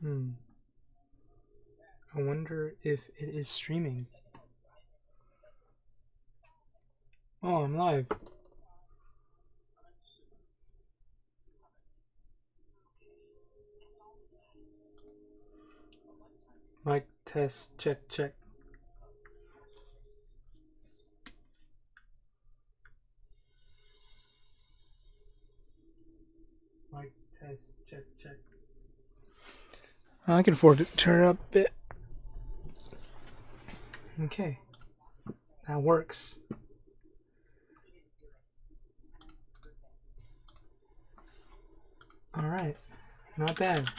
I wonder if it is streaming. Oh, I'm live. Mic test, check, check. Mic test, check, check. I can afford to turn it up a bit. Okay, that works. All right, not bad.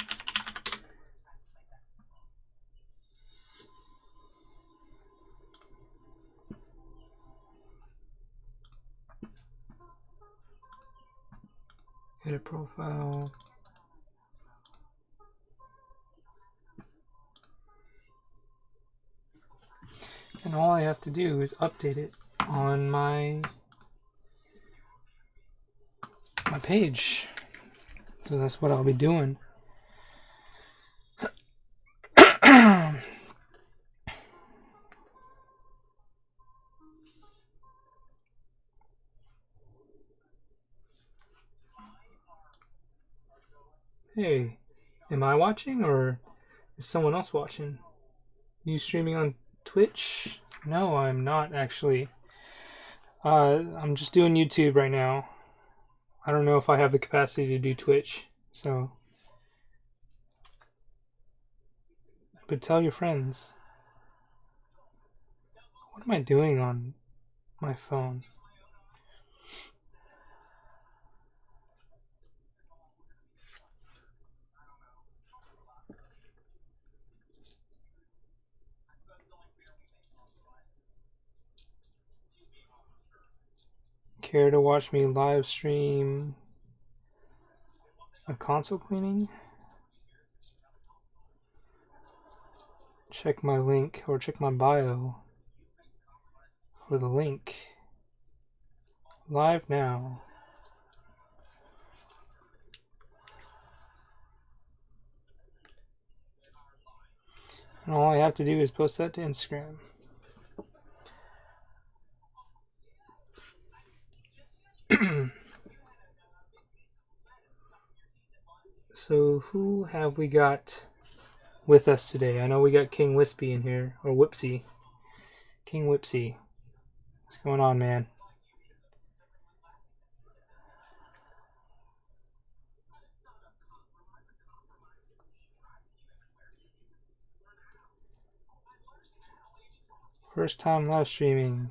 Edit profile. And all I have to do is update it on my page. So that's what I'll be doing. Hey, am I watching or is someone else watching? You streaming on Twitch? No, I'm not actually. I'm just doing YouTube right now. I don't know if I have the capacity to do Twitch, so. But tell your friends. What am I doing on my phone? Care to watch me live stream a console cleaning? Check my link or check my bio for the link. Live now. And all I have to do is post that to Instagram. So who have we got with us today? I know we got King Wispy in here, or Whipsy. King Whipsy. What's going on, man? First time live streaming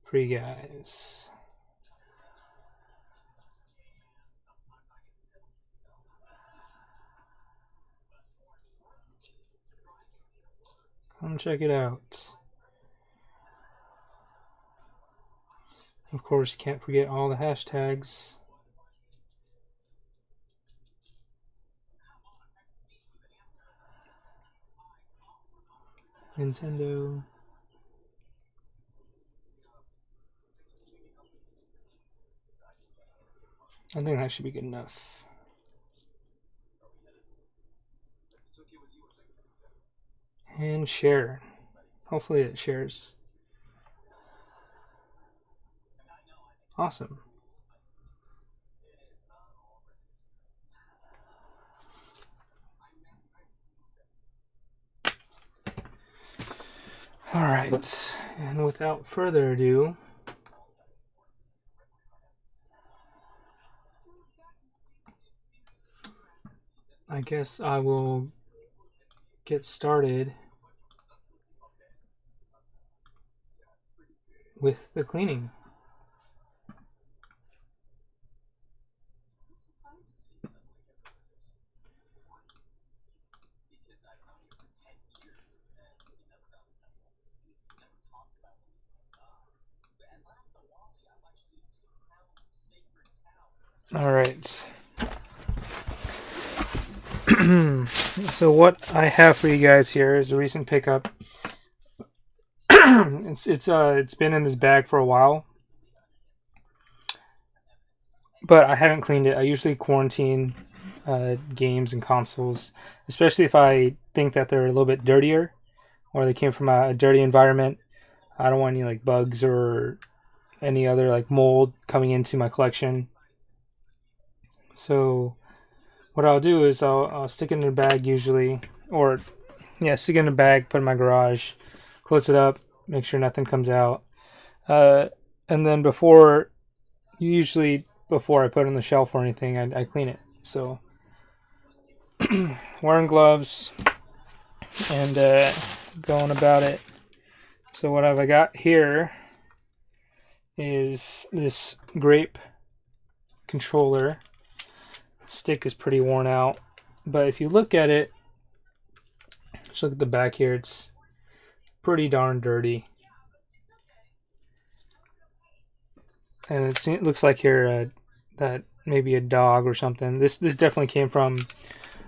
for you guys. Come check it out. Of course, can't forget all the hashtags. Nintendo. I think that should be good enough. And share. Hopefully it shares. Awesome. All right, and without further ado, I guess I will get started with the cleaning. All right. So what I have for you guys here is a recent pickup. It's been in this bag for a while, but I haven't cleaned it. I usually quarantine games and consoles, especially if I think that they're a little bit dirtier or they came from a dirty environment. I don't want any like bugs or any other like mold coming into my collection. So what I'll do is I'll stick it in a bag usually, or yeah, stick it in a bag, put it in my garage, close it up, make sure nothing comes out. And then before I put it on the shelf or anything, I clean it. So wearing gloves and going about it. So what have I got here is this Grape controller. Stick is pretty worn out, but if you look at it, just look at the back here, it's pretty darn dirty. And it looks like here that maybe a dog or something. This definitely came from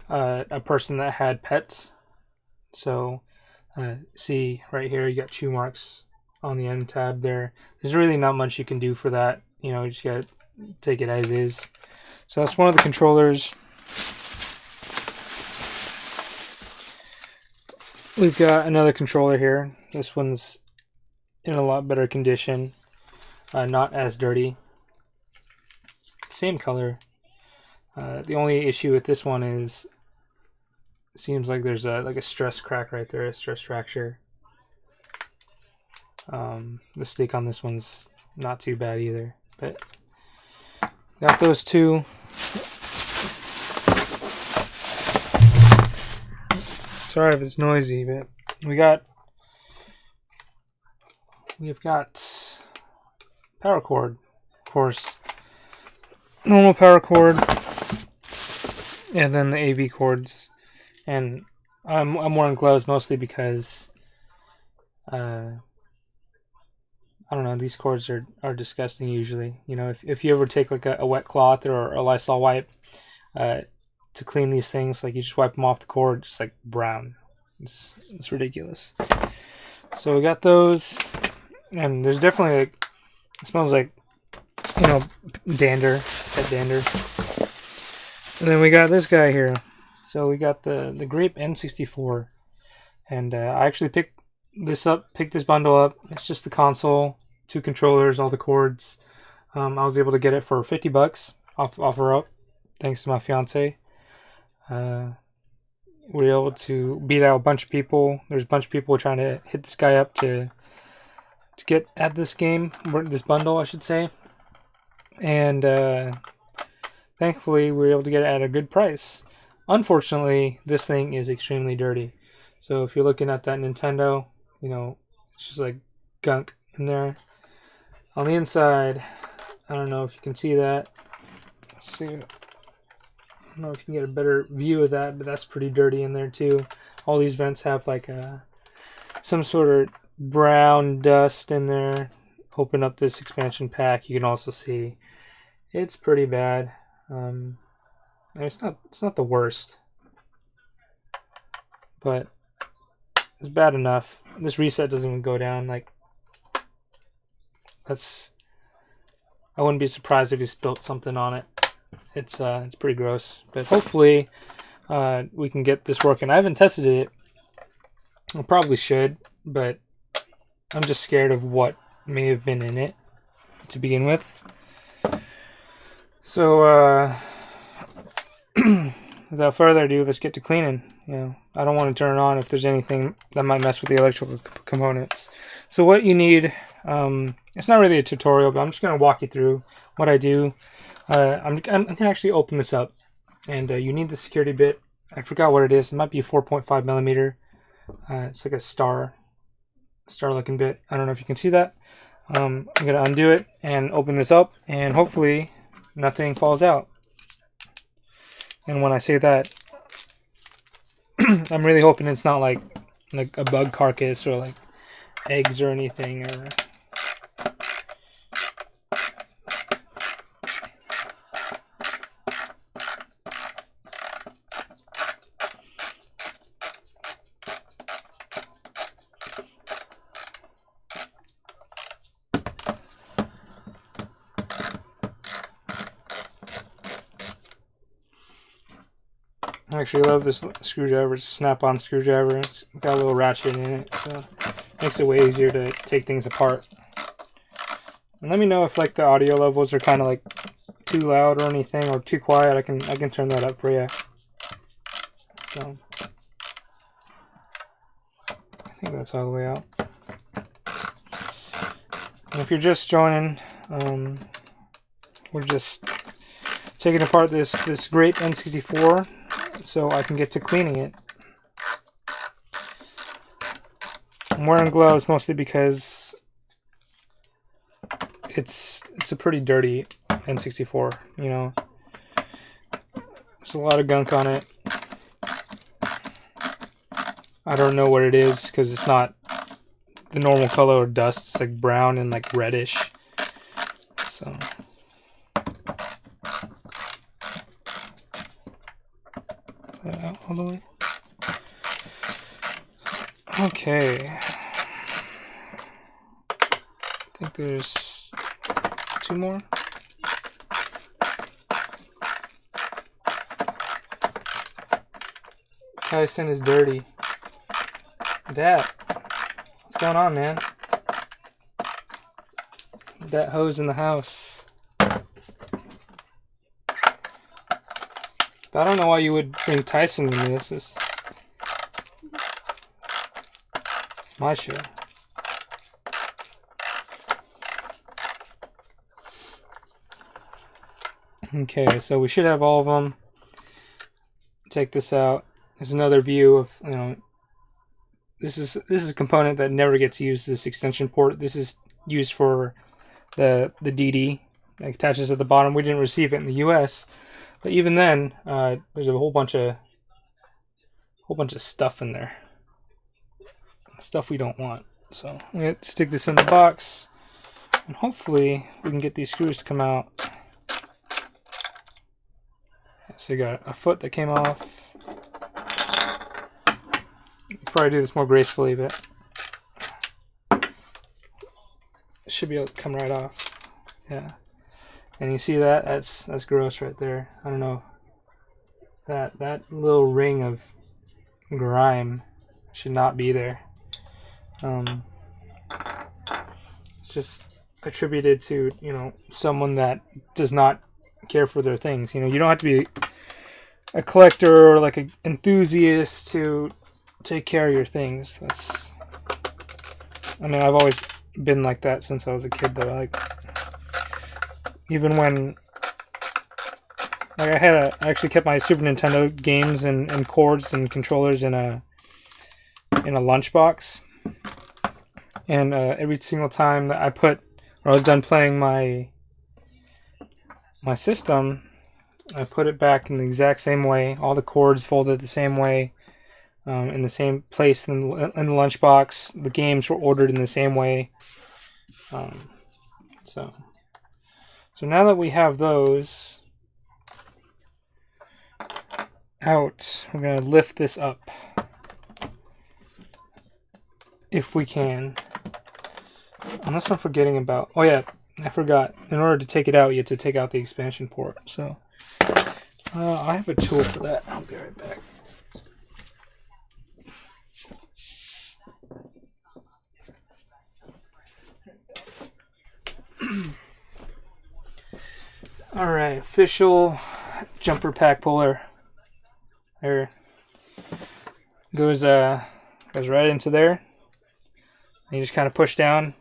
a person that had pets. So see right here, you got chew marks on the end tab there. There's really not much you can do for that. You know, you just gotta take it as is. So that's one of the controllers. We've got another controller here. This one's in a lot better condition. Not as dirty. Same color. The only issue with this one is it seems like there's a stress crack right there, a stress fracture. The stick on this one's not too bad either. But got those two. Sorry if it's noisy, but we've got power cord, of course, normal power cord, and then the AV cords. And I'm wearing gloves mostly because I don't know, these cords are disgusting usually. You know, if you ever take like a wet cloth or a Lysol wipe to clean these things, like you just wipe them off the cord, just like brown. It's ridiculous. So we got those, and there's definitely like, it smells like, you know, dander, pet dander. And then we got this guy here. So we got the Grape N64, and I actually picked this bundle up. It's just the console, 2 controllers, all the cords. I was able to get it for $50 off her up, thanks to my fiance. We were able to beat out a bunch of people. There's a bunch of people trying to hit this guy up to get at this game, or this bundle, I should say. And thankfully, we were able to get it at a good price. Unfortunately, this thing is extremely dirty. So if you're looking at that Nintendo, you know, it's just like gunk in there. On the inside, I don't know if you can see that. Let's see. I don't know if you can get a better view of that, but that's pretty dirty in there too. All these vents have like some sort of brown dust in there. Open up this expansion pack, you can also see it's pretty bad. It's not the worst, but it's bad enough. This reset doesn't even go down. Like, I wouldn't be surprised if you spilt something on it. It's pretty gross, but hopefully we can get this working. I haven't tested it. I probably should, but I'm just scared of what may have been in it to begin with. So without further ado, let's get to cleaning. You know, I don't want to turn it on if there's anything that might mess with the electrical components. So what you need, it's not really a tutorial, but I'm just going to walk you through what I do. I'm going to actually open this up, and you need the security bit. I forgot what it is. It might be a 4.5 millimeter. It's like a star looking bit. I don't know if you can see that. I'm going to undo it and open this up, and hopefully nothing falls out. And when I say that, I'm really hoping it's not like a bug carcass or like eggs or anything, or I actually love this screwdriver. It's a snap-on screwdriver. It's got a little ratchet in it, so it makes it way easier to take things apart. And let me know if like the audio levels are kind of like too loud or anything, or too quiet. I can turn that up for you. So I think that's all the way out. And if you're just joining, we're just taking apart this Grape N64 so I can get to cleaning it. I'm wearing gloves mostly because it's a pretty dirty N64, you know. There's a lot of gunk on it. I don't know what it is because it's not the normal color of dust. It's like brown and like reddish. So is that out all the way? Okay. I think there's 2 more. Tyson is dirty. Dad, what's going on, man? That hose in the house. But I don't know why you would bring Tyson into this. It's my show. Okay, so we should have all of them. Take this out. There's another view of, you know, this is a component that never gets used, this extension port. This is used for the DD that attaches at the bottom. We didn't receive it in the US, but even then, there's a whole bunch of stuff in there. Stuff we don't want. So I'm going to stick this in the box, and hopefully we can get these screws to come out. So you got a foot that came off. Probably do this more gracefully, but it should be able to come right off. Yeah, and you see that? That's gross right there. I don't know. That little ring of grime should not be there. It's just attributed to, you know, someone that does not care for their things. You know, you don't have to be a collector or like an enthusiast to take care of your things. I mean, I've always been like that since I was a kid, though. Like, even when, like, I actually kept my Super Nintendo games and cords and controllers in a lunchbox, and every single time that I was done playing my system, I put it back in the exact same way. All the cords folded the same way. In the same place in the lunchbox. The games were ordered in the same way. So now that we have those out, we're going to lift this up. If we can. Unless I'm forgetting about... Oh yeah, I forgot. In order to take it out, you have to take out the expansion port. So I have a tool for that. I'll be right back. Alright, official jumper pack puller. There goes right into there. And you just kind of push down.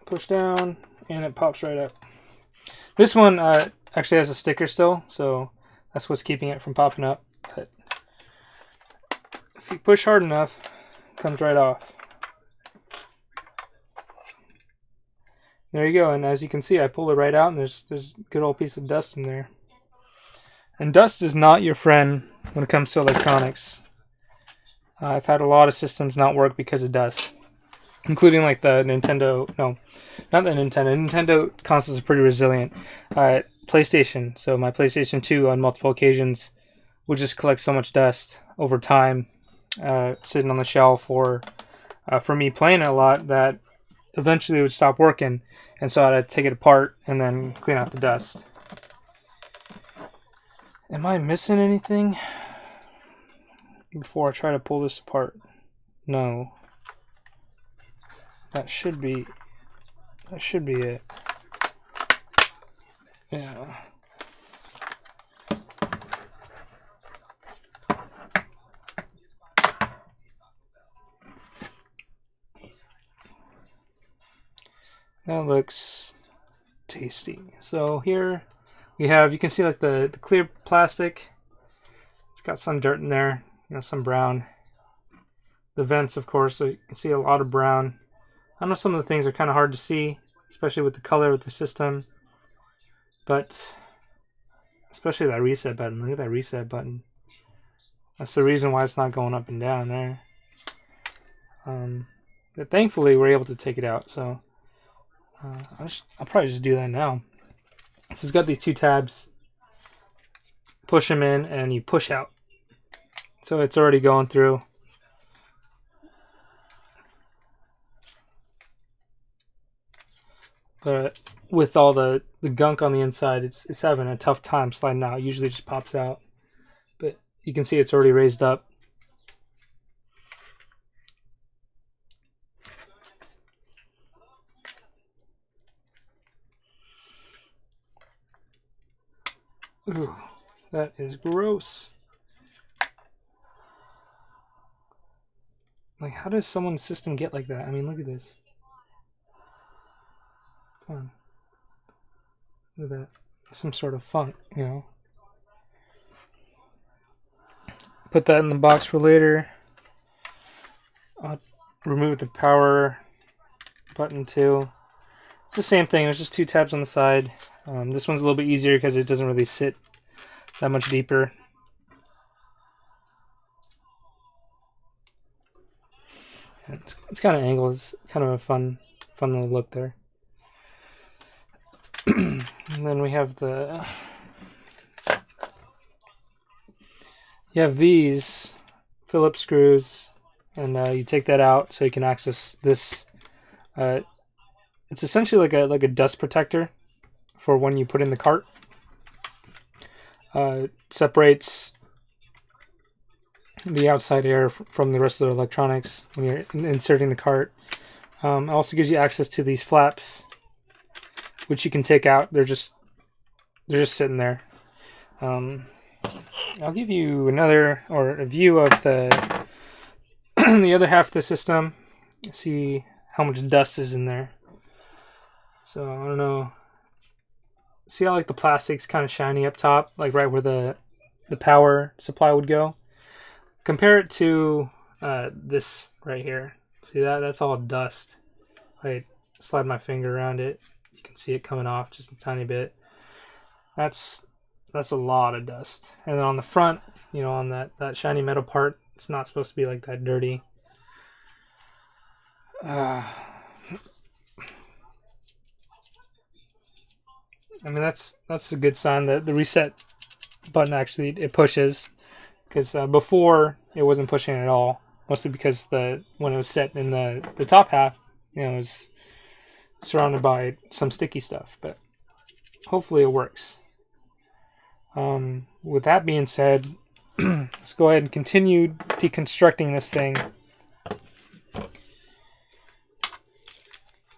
Push down, and it pops right up. This one actually has a sticker still, so that's what's keeping it from popping up. But if you push hard enough, it comes right off. There you go, and as you can see, I pulled it right out, and there's a good old piece of dust in there. And dust is not your friend when it comes to electronics. I've had a lot of systems not work because of dust, including like the Nintendo. No, not the Nintendo. Nintendo consoles are pretty resilient. PlayStation. So my PlayStation 2 on multiple occasions would just collect so much dust over time, sitting on the shelf, or for me playing it a lot, that eventually it would stop working, and so I'd take it apart and then clean out the dust. Am I missing anything before I try to pull this apart? No. That should be it. Yeah. That looks tasty. So here we have, you can see like the clear plastic. It's got some dirt in there, you know, some brown. The vents, of course, so you can see a lot of brown. I know some of the things are kind of hard to see, especially with the color of the system. But especially that reset button. Look at that reset button. That's the reason why it's not going up and down there. But thankfully, we're able to take it out. So I'll probably just do that now. So it's got these two tabs. Push them in and you push out. So it's already going through. But with all the gunk on the inside, it's having a tough time sliding out. It usually just pops out. But you can see it's already raised up. Ooh, that is gross. Like, how does someone's system get like that? I mean, look at this. Come on. Look at that. Some sort of funk, you know. Put that in the box for later. I'll remove the power button too. It's the same thing. There's just two tabs on the side. This one's a little bit easier because it doesn't really sit that much deeper. It's kind of angled. It's kind of a fun little look there. And then we have you have these Phillips screws, and you take that out so you can access this. It's essentially like a dust protector for when you put in the cart. Separates the outside air from the rest of the electronics when you're inserting the cart. It also gives you access to these flaps, which you can take out. They're just sitting there. I'll give you a view of the the other half of the system. See how much dust is in there. So I don't know. See how like the plastic's kind of shiny up top, like right where the power supply would go. Compare it to this right here. See that? That's all dust. I slide my finger around it. You can see it coming off just a tiny bit. That's a lot of dust. And then on the front, you know, on that shiny metal part, it's not supposed to be like that dirty. I mean, that's a good sign that the reset button actually it pushes, because before it wasn't pushing at all, mostly because when it was set in the top half, you know, it was surrounded by some sticky stuff. But hopefully it works. With that being said, let's go ahead and continue deconstructing this thing,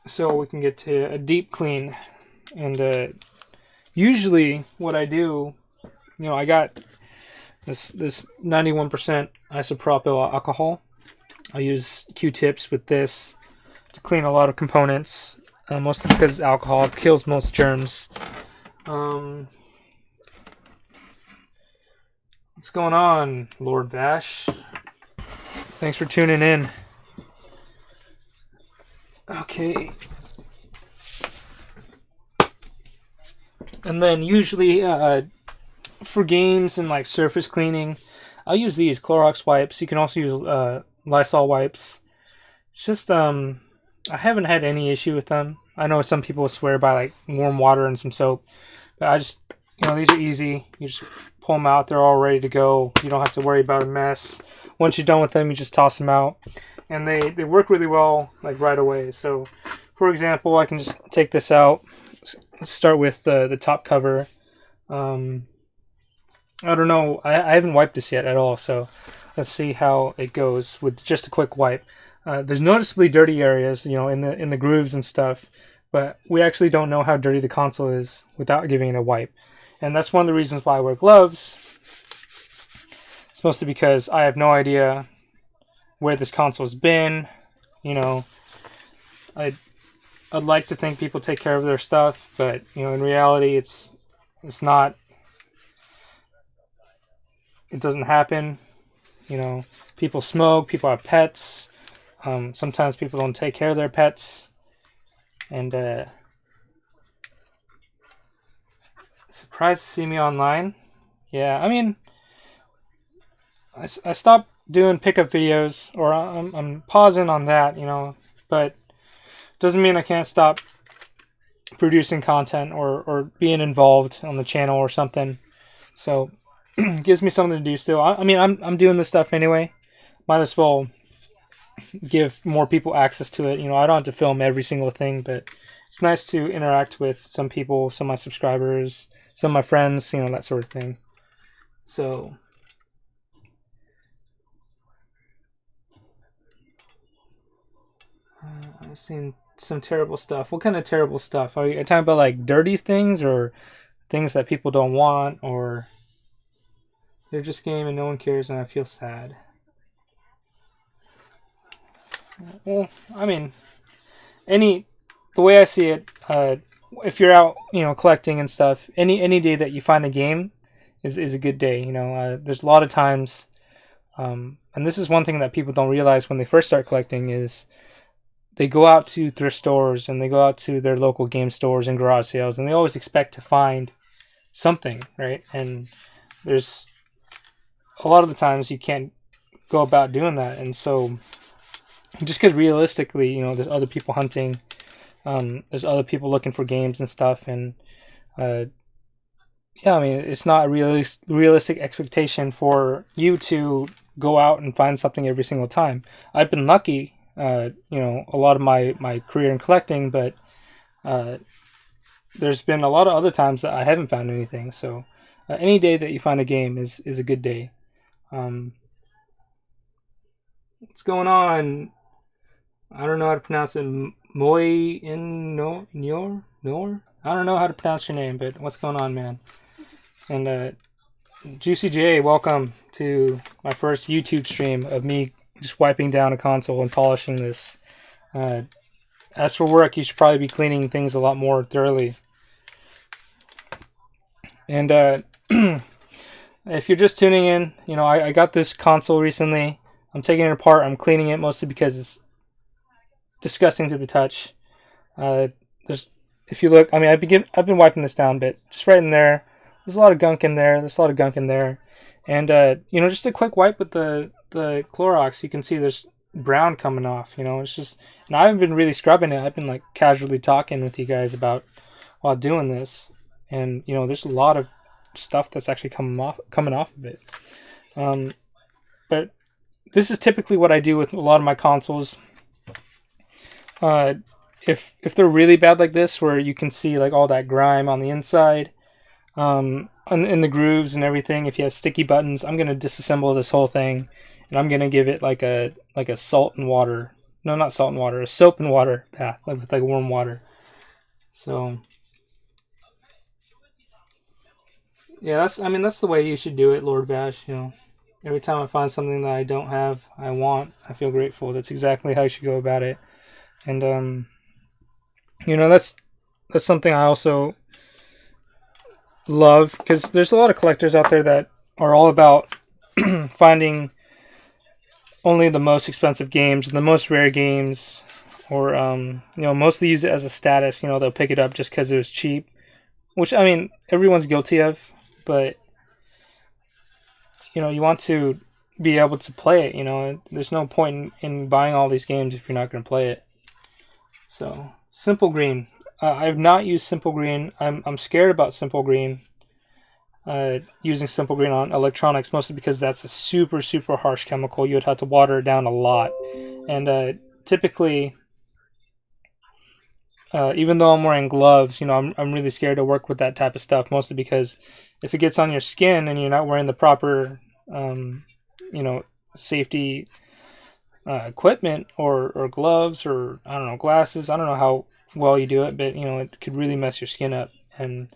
so we can get to a deep clean. And usually what I do, you know, I got this 91% isopropyl alcohol. I use Q-tips with this to clean a lot of components, mostly because alcohol kills most germs. What's going on, Lord Vash? Thanks for tuning in. Okay. And then usually for games and like surface cleaning, I'll use these Clorox wipes. You can also use Lysol wipes. It's just I haven't had any issue with them. I know some people swear by like warm water and some soap, but I just, you know, these are easy. You just pull them out. They're all ready to go. You don't have to worry about a mess. Once you're done with them, you just toss them out. And they work really well, like right away. So, for example, I can just take this out. Let's start with the top cover. I don't know. I haven't wiped this yet at all, so let's see how it goes with just a quick wipe. There's noticeably dirty areas, in the grooves and stuff, but we actually don't know how dirty the console is without giving it a wipe. And that's one of the reasons why I wear gloves. It's mostly because I have no idea where this console's been. I'd like to think people take care of their stuff, but in reality, it's not. It doesn't happen. People smoke. People have pets. Sometimes people don't take care of their pets, and surprised to see me online. Yeah, I mean, I stopped doing pickup videos, or I'm pausing on that, but doesn't mean I can't stop producing content or being involved on the channel or something. So it gives me something to do still. I mean, I'm doing this stuff anyway. Might as well give more people access to it. I don't have to film every single thing, but it's nice to interact with some people, some of my subscribers, some of my friends, that sort of thing. So I've seen some terrible stuff. What kind of terrible stuff? Are you talking about like dirty things or things that people don't want, or they're just game and no one cares and I feel sad? Well, I mean, the way I see it, if you're out, collecting and stuff, any day that you find a game is a good day. There's a lot of times, and this is one thing that people don't realize when they first start collecting is they go out to thrift stores and they go out to their local game stores and garage sales, and they always expect to find something, right? And there's a lot of the times you can't go about doing that, and so just because realistically, there's other people hunting, there's other people looking for games and stuff, and yeah, I mean, it's not a realistic expectation for you to go out and find something every single time. I've been lucky, a lot of my career in collecting, but there's been a lot of other times that I haven't found anything. So any day that you find a game is a good day. What's going on? I don't know how to pronounce it. Moi in no Nor? I don't know how to pronounce your name, but what's going on, man? And Juicy J, welcome to my first YouTube stream of me just wiping down a console and polishing this. As for work, you should probably be cleaning things a lot more thoroughly. And if you're just tuning in, I got this console recently. I'm taking it apart. I'm cleaning it mostly because it's disgusting to the touch. If you look, I mean, I've been wiping this down, but just right in there, there's a lot of gunk in there. And just a quick wipe with the Clorox, you can see there's brown coming off. It's just, and I haven't been really scrubbing it. I've been like casually talking with you guys while doing this, and there's a lot of stuff that's actually coming off of it. But this is typically what I do with a lot of my consoles. If they're really bad like this, where you can see like all that grime on the inside, in the grooves and everything, if you have sticky buttons, I'm gonna disassemble this whole thing, and I'm gonna give it like a salt and water. No, not salt and water. A soap and water bath, with warm water. So yeah, that's the way you should do it, Lord Bash. Every time I find something that I don't have, I want, I feel grateful. That's exactly how you should go about it. And that's something I also love, because there's a lot of collectors out there that are all about finding only the most expensive games and the most rare games, or mostly use it as a status. They'll pick it up just because it was cheap, which, I mean, everyone's guilty of, but you want to be able to play it. There's no point in buying all these games if you're not going to play it. So Simple Green, I've not used Simple Green. I'm scared about Simple Green. Using Simple Green on electronics, mostly because that's a super, super harsh chemical. You would have to water it down a lot, and typically even though I'm wearing gloves, I'm really scared to work with that type of stuff, mostly because if it gets on your skin and you're not wearing the proper, you know, safety equipment or gloves or I don't know glasses. I don't know how well you do it, but it could really mess your skin up. And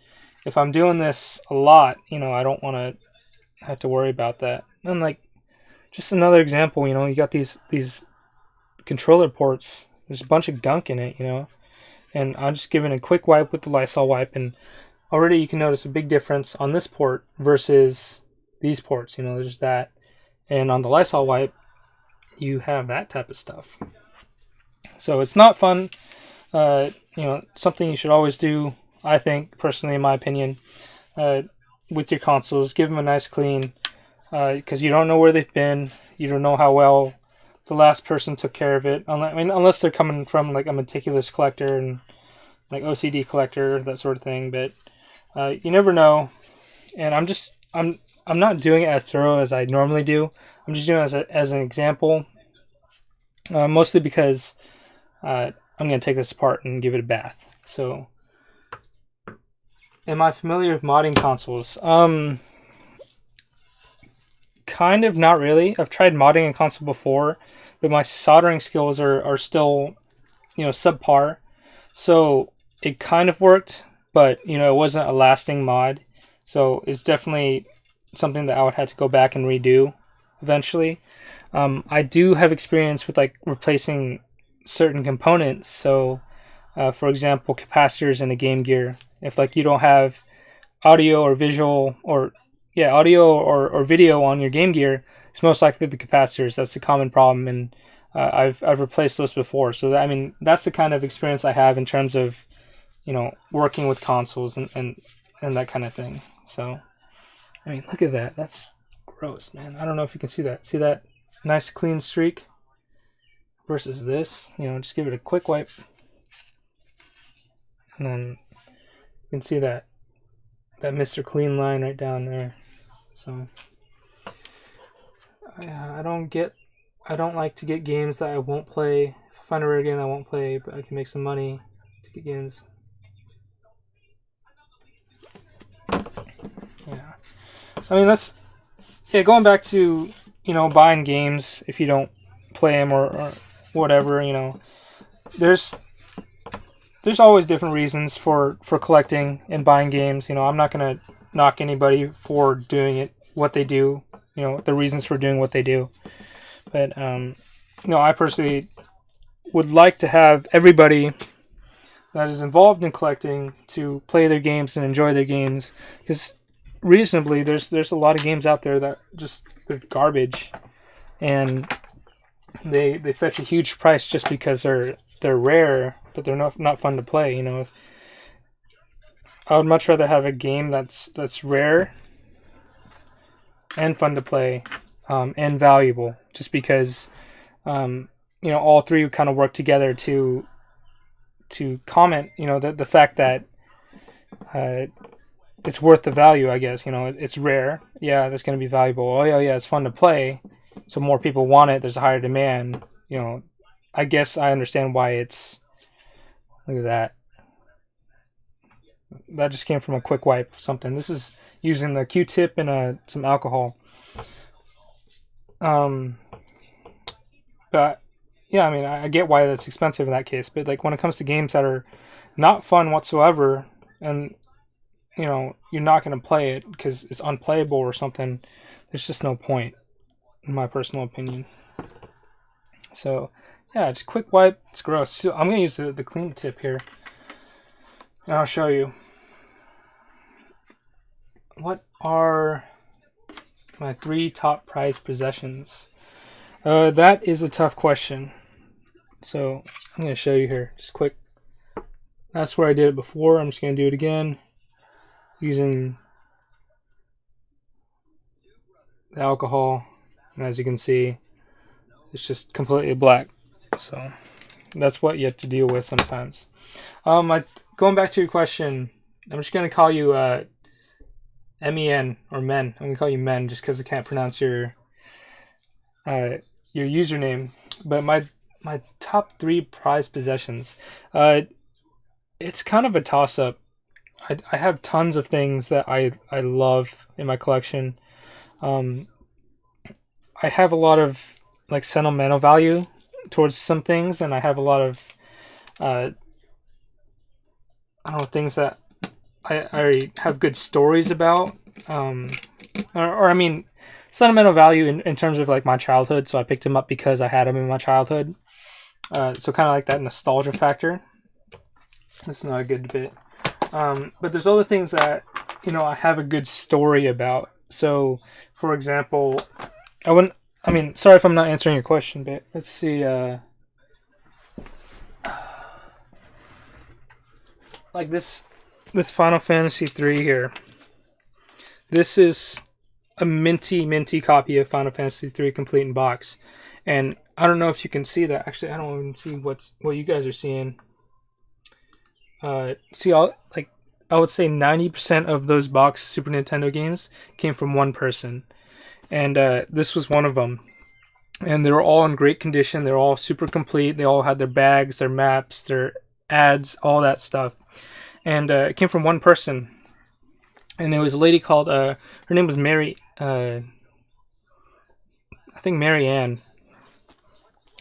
if I'm doing this a lot, I don't want to have to worry about that. And like just another example, you got these controller ports. There's a bunch of gunk in it, and I'm just giving a quick wipe with the Lysol wipe, and already you can notice a big difference on this port versus these ports. There's that, and on the Lysol wipe you have that type of stuff. So it's not fun. Something you should always do, I think, personally, in my opinion, with your consoles. Give them a nice clean, because you don't know where they've been. You don't know how well the last person took care of it. Unless they're coming from like a meticulous collector and like OCD collector, that sort of thing. But you never know. And I'm not doing it as thorough as I normally do. I'm just doing it as an example, mostly because I'm going to take this apart and give it a bath. So, am I familiar with modding consoles? Kind of, not really. I've tried modding a console before, but my soldering skills are still, subpar. So it kind of worked, but it wasn't a lasting mod. So it's definitely something that I would have to go back and redo eventually. I do have experience with like replacing certain components. So, for example, capacitors in a Game Gear. If like you don't have audio or visual or audio or video on your Game Gear, it's most likely the capacitors. That's a common problem, and I've replaced those before. So that's the kind of experience I have in terms of working with consoles and that kind of thing. So look at that. That's gross, man. I don't know if you can see that. See that nice clean streak versus this. Just give it a quick wipe, and then you can see that Mr. Clean line right down there. So I don't like to get games that I won't play. If I find a rare game I won't play, but I can make some money to get games. Yeah, that's going back to buying games if you don't play them or whatever. There's always different reasons for collecting and buying games. I'm not gonna knock anybody for doing it, what they do, the reasons for doing what they do. But I personally would like to have everybody that is involved in collecting to play their games and enjoy their games, because reasonably there's a lot of games out there that they're garbage, and they fetch a huge price just because they're rare, but they're not fun to play. I would much rather have a game that's rare and fun to play, and valuable, just because all three kind of work together to comment the fact that it's worth the value, I guess. It's rare, that's going to be valuable. Oh yeah, it's fun to play, so more people want it, there's a higher demand. I guess I understand why it's. Look at that. That just came from a quick wipe of something. This is using the Q-tip and some alcohol. But yeah, I get why that's expensive in that case. But like when it comes to games that are not fun whatsoever, and you're not going to play it because it's unplayable or something, there's just no point, in my personal opinion. So yeah, just quick wipe. It's gross. So I'm going to use the clean tip here, and I'll show you. What are my 3 top prized possessions? That is a tough question. So I'm going to show you here, just quick. That's where I did it before. I'm just going to do it again using the alcohol, and as you can see, it's just completely black. So that's what you have to deal with sometimes. Going back to your question, I'm just going to call you MEN or Men. I'm going to call you Men just because I can't pronounce your username. But my top 3 prized possessions. it's kind of a toss-up. I have tons of things that I love in my collection. Um, I have a lot of like sentimental value towards some things, and I have a lot of uh, I don't know, things that I have good stories about. Um, or I mean, sentimental value in terms of like my childhood. So I picked them up because I had them in my childhood. So kind of like that nostalgia factor. This is not a good debate. But there's other things that, I have a good story about. So, for example, sorry if I'm not answering your question, but let's see. Like this Final Fantasy 3 here. This is a minty copy of Final Fantasy 3 complete in box. And I don't know if you can see that. Actually, I don't even see what you guys are seeing. See, I would say 90% of those box Super Nintendo games came from one person, and this was one of them. And they were all in great condition. They were all super complete. They all had their bags, their maps, their ads, all that stuff. And it came from one person. And there was a lady called, her name was Mary, I think Mary Ann.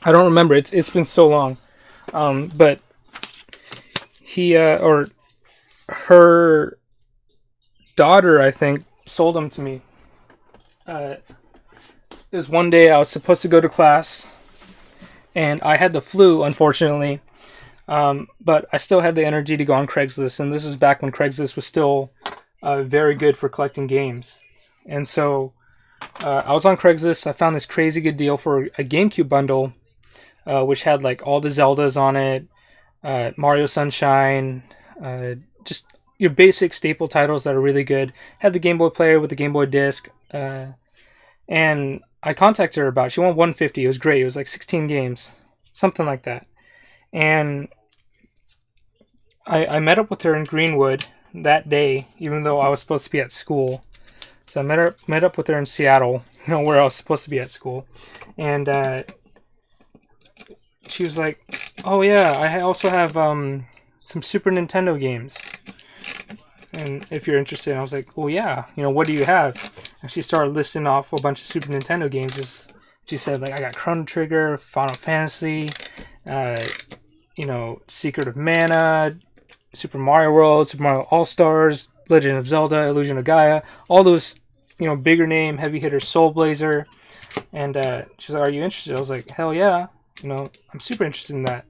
I don't remember. It's been so long. But or her daughter, I think, sold them to me. It was one day I was supposed to go to class, and I had the flu, unfortunately. But I still had the energy to go on Craigslist, and this was back when Craigslist was still very good for collecting games. And so I was on Craigslist. I found this crazy good deal for a GameCube bundle, which had like all the Zeldas on it, Mario Sunshine, just your basic staple titles that are really good. Had the Game Boy player with the Game Boy disc, and I contacted her about it. She won 150. It was great. It was like 16 games, something like that. And I met up with her in Greenwood that day, even though I was supposed to be at school. So I met up with her in Seattle, where I was supposed to be at school, and she was like, "Oh yeah, I also have some Super Nintendo games, and if you're interested." And I was like, "Well, yeah, what do you have?" And she started listing off a bunch of Super Nintendo games. She said, like, I got Chrono Trigger, Final Fantasy, Secret of Mana, Super Mario World, Super Mario All-Stars, Legend of Zelda, Illusion of Gaia, all those, bigger name, heavy hitter, Soul Blazer. And she's like, "Are you interested?" I was like, "Hell yeah, I'm super interested in that."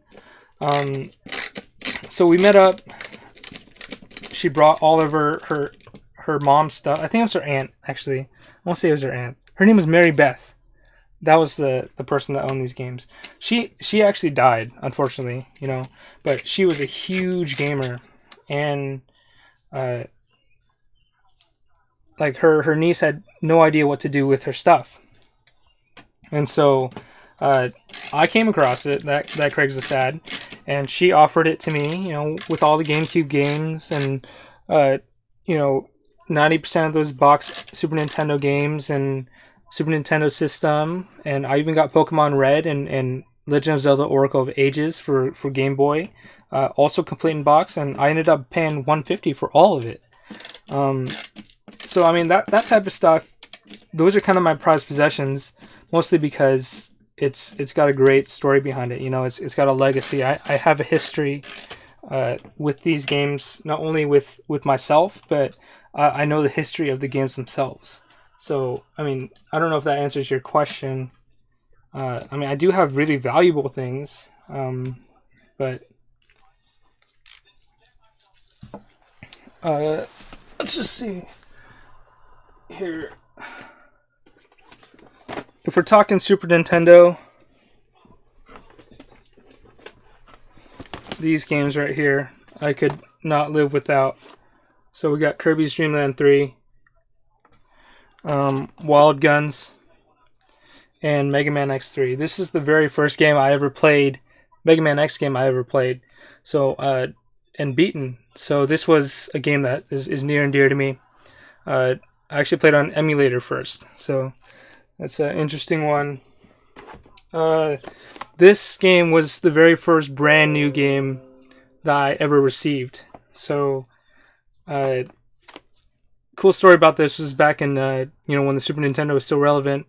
So we met up. She brought all of her mom's stuff. I think it was her aunt, actually. I won't say it was her aunt. Her name was Mary Beth. That was the person that owned these games. She actually died, unfortunately, but she was a huge gamer, and like her niece had no idea what to do with her stuff, and so I came across it, that Craigslist ad, and she offered it to me, with all the GameCube games, and 90% of those box Super Nintendo games and Super Nintendo system, and I even got Pokemon Red and Legend of Zelda Oracle of Ages for Game Boy, also complete in box, and I ended up paying $150 for all of it. So I mean that type of stuff, those are kind of my prized possessions, mostly because it's got a great story behind it. It's got a legacy. I have a history with these games, not only with myself, but I know the history of the games themselves. So, I mean, I don't know if that answers your question. I do have really valuable things, but let's just see here. If we're talking Super Nintendo, these games right here, I could not live without. So we got Kirby's Dream Land 3, Wild Guns, and Mega Man X3. This is the very first game I ever played, Mega Man X game I ever played, so and beaten. So this was a game that is near and dear to me. I actually played on emulator first, so that's an interesting one. This game was the very first brand new game that I ever received. So, cool story about this was back in when the Super Nintendo was still relevant.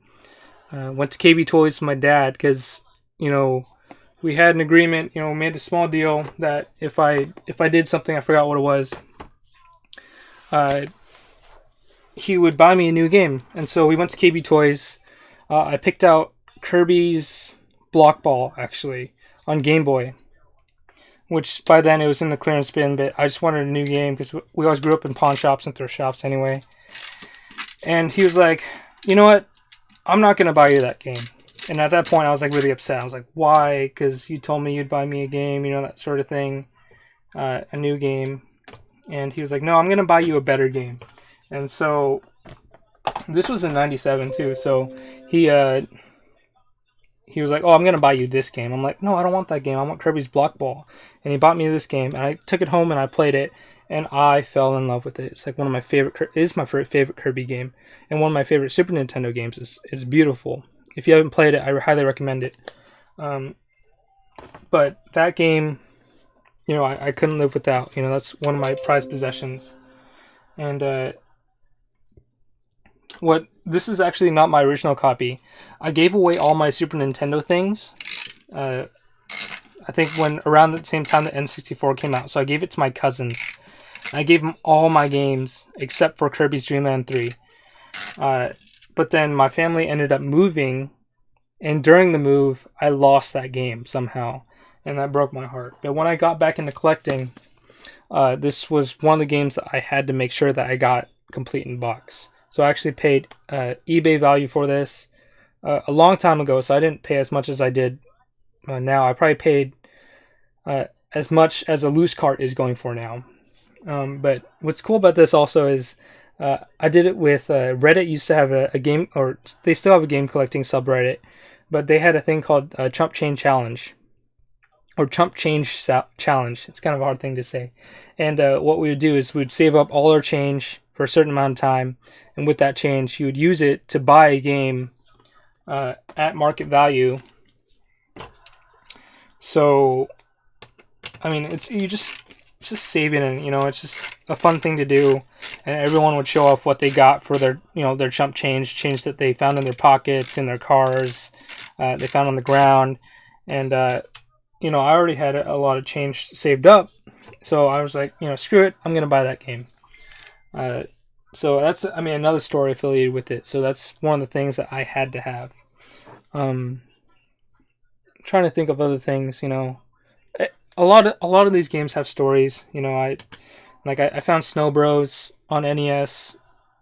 Went to KB Toys with my dad because we had an agreement. Made a small deal that if I did something, I forgot what it was. He would buy me a new game, and so we went to KB Toys. I picked out Kirby's Block Ball actually on Game Boy, which by then it was in the clearance bin, but I just wanted a new game because we always grew up in pawn shops and thrift shops anyway. And he was like, you know what? I'm not going to buy you that game. And at that point, I was like really upset. I was like, why? Because you told me you'd buy me a game, that sort of thing, a new game. And he was like, no, I'm going to buy you a better game. And so this was in 97 too. So he was like, oh, I'm going to buy you this game. I'm like, no, I don't want that game. I want Kirby's Block Ball. And he bought me this game. And I took it home and I played it. And I fell in love with it. It's like one of my favorite, is my favorite Kirby game. And one of my favorite Super Nintendo games. It's beautiful. If you haven't played it, I highly recommend it. But that game, I couldn't live without. That's one of my prized possessions. And this is actually not my original copy. I gave away all my Super Nintendo things. I think when around the same time the N64 came out. So I gave it to my cousins. I gave them all my games except for Kirby's Dream Land 3. But then my family ended up moving, and during the move, I lost that game somehow, and that broke my heart. But when I got back into collecting, this was one of the games that I had to make sure that I got complete in box. So I actually paid eBay value for this a long time ago, so I didn't pay as much as I did now. I probably paid as much as a loose cart is going for now. But what's cool about this also is I did it with Reddit. Used to have a game, or they still have a game collecting subreddit, but they had a thing called Chump Change Challenge, or Chump Change Challenge. It's kind of a hard thing to say. And what we would do is we'd save up all our change for a certain amount of time, and with that change, you would use it to buy a game at market value. So, I mean, it's just saving, and it's just a fun thing to do. And everyone would show off what they got for their their chump change that they found in their pockets, in their cars, they found on the ground. And I already had a lot of change saved up, so I was like, screw it, I'm gonna buy that game. So that's, another story affiliated with it. So that's one of the things that I had to have. Trying to think of other things. A lot of these games have stories. I found Snow Bros on NES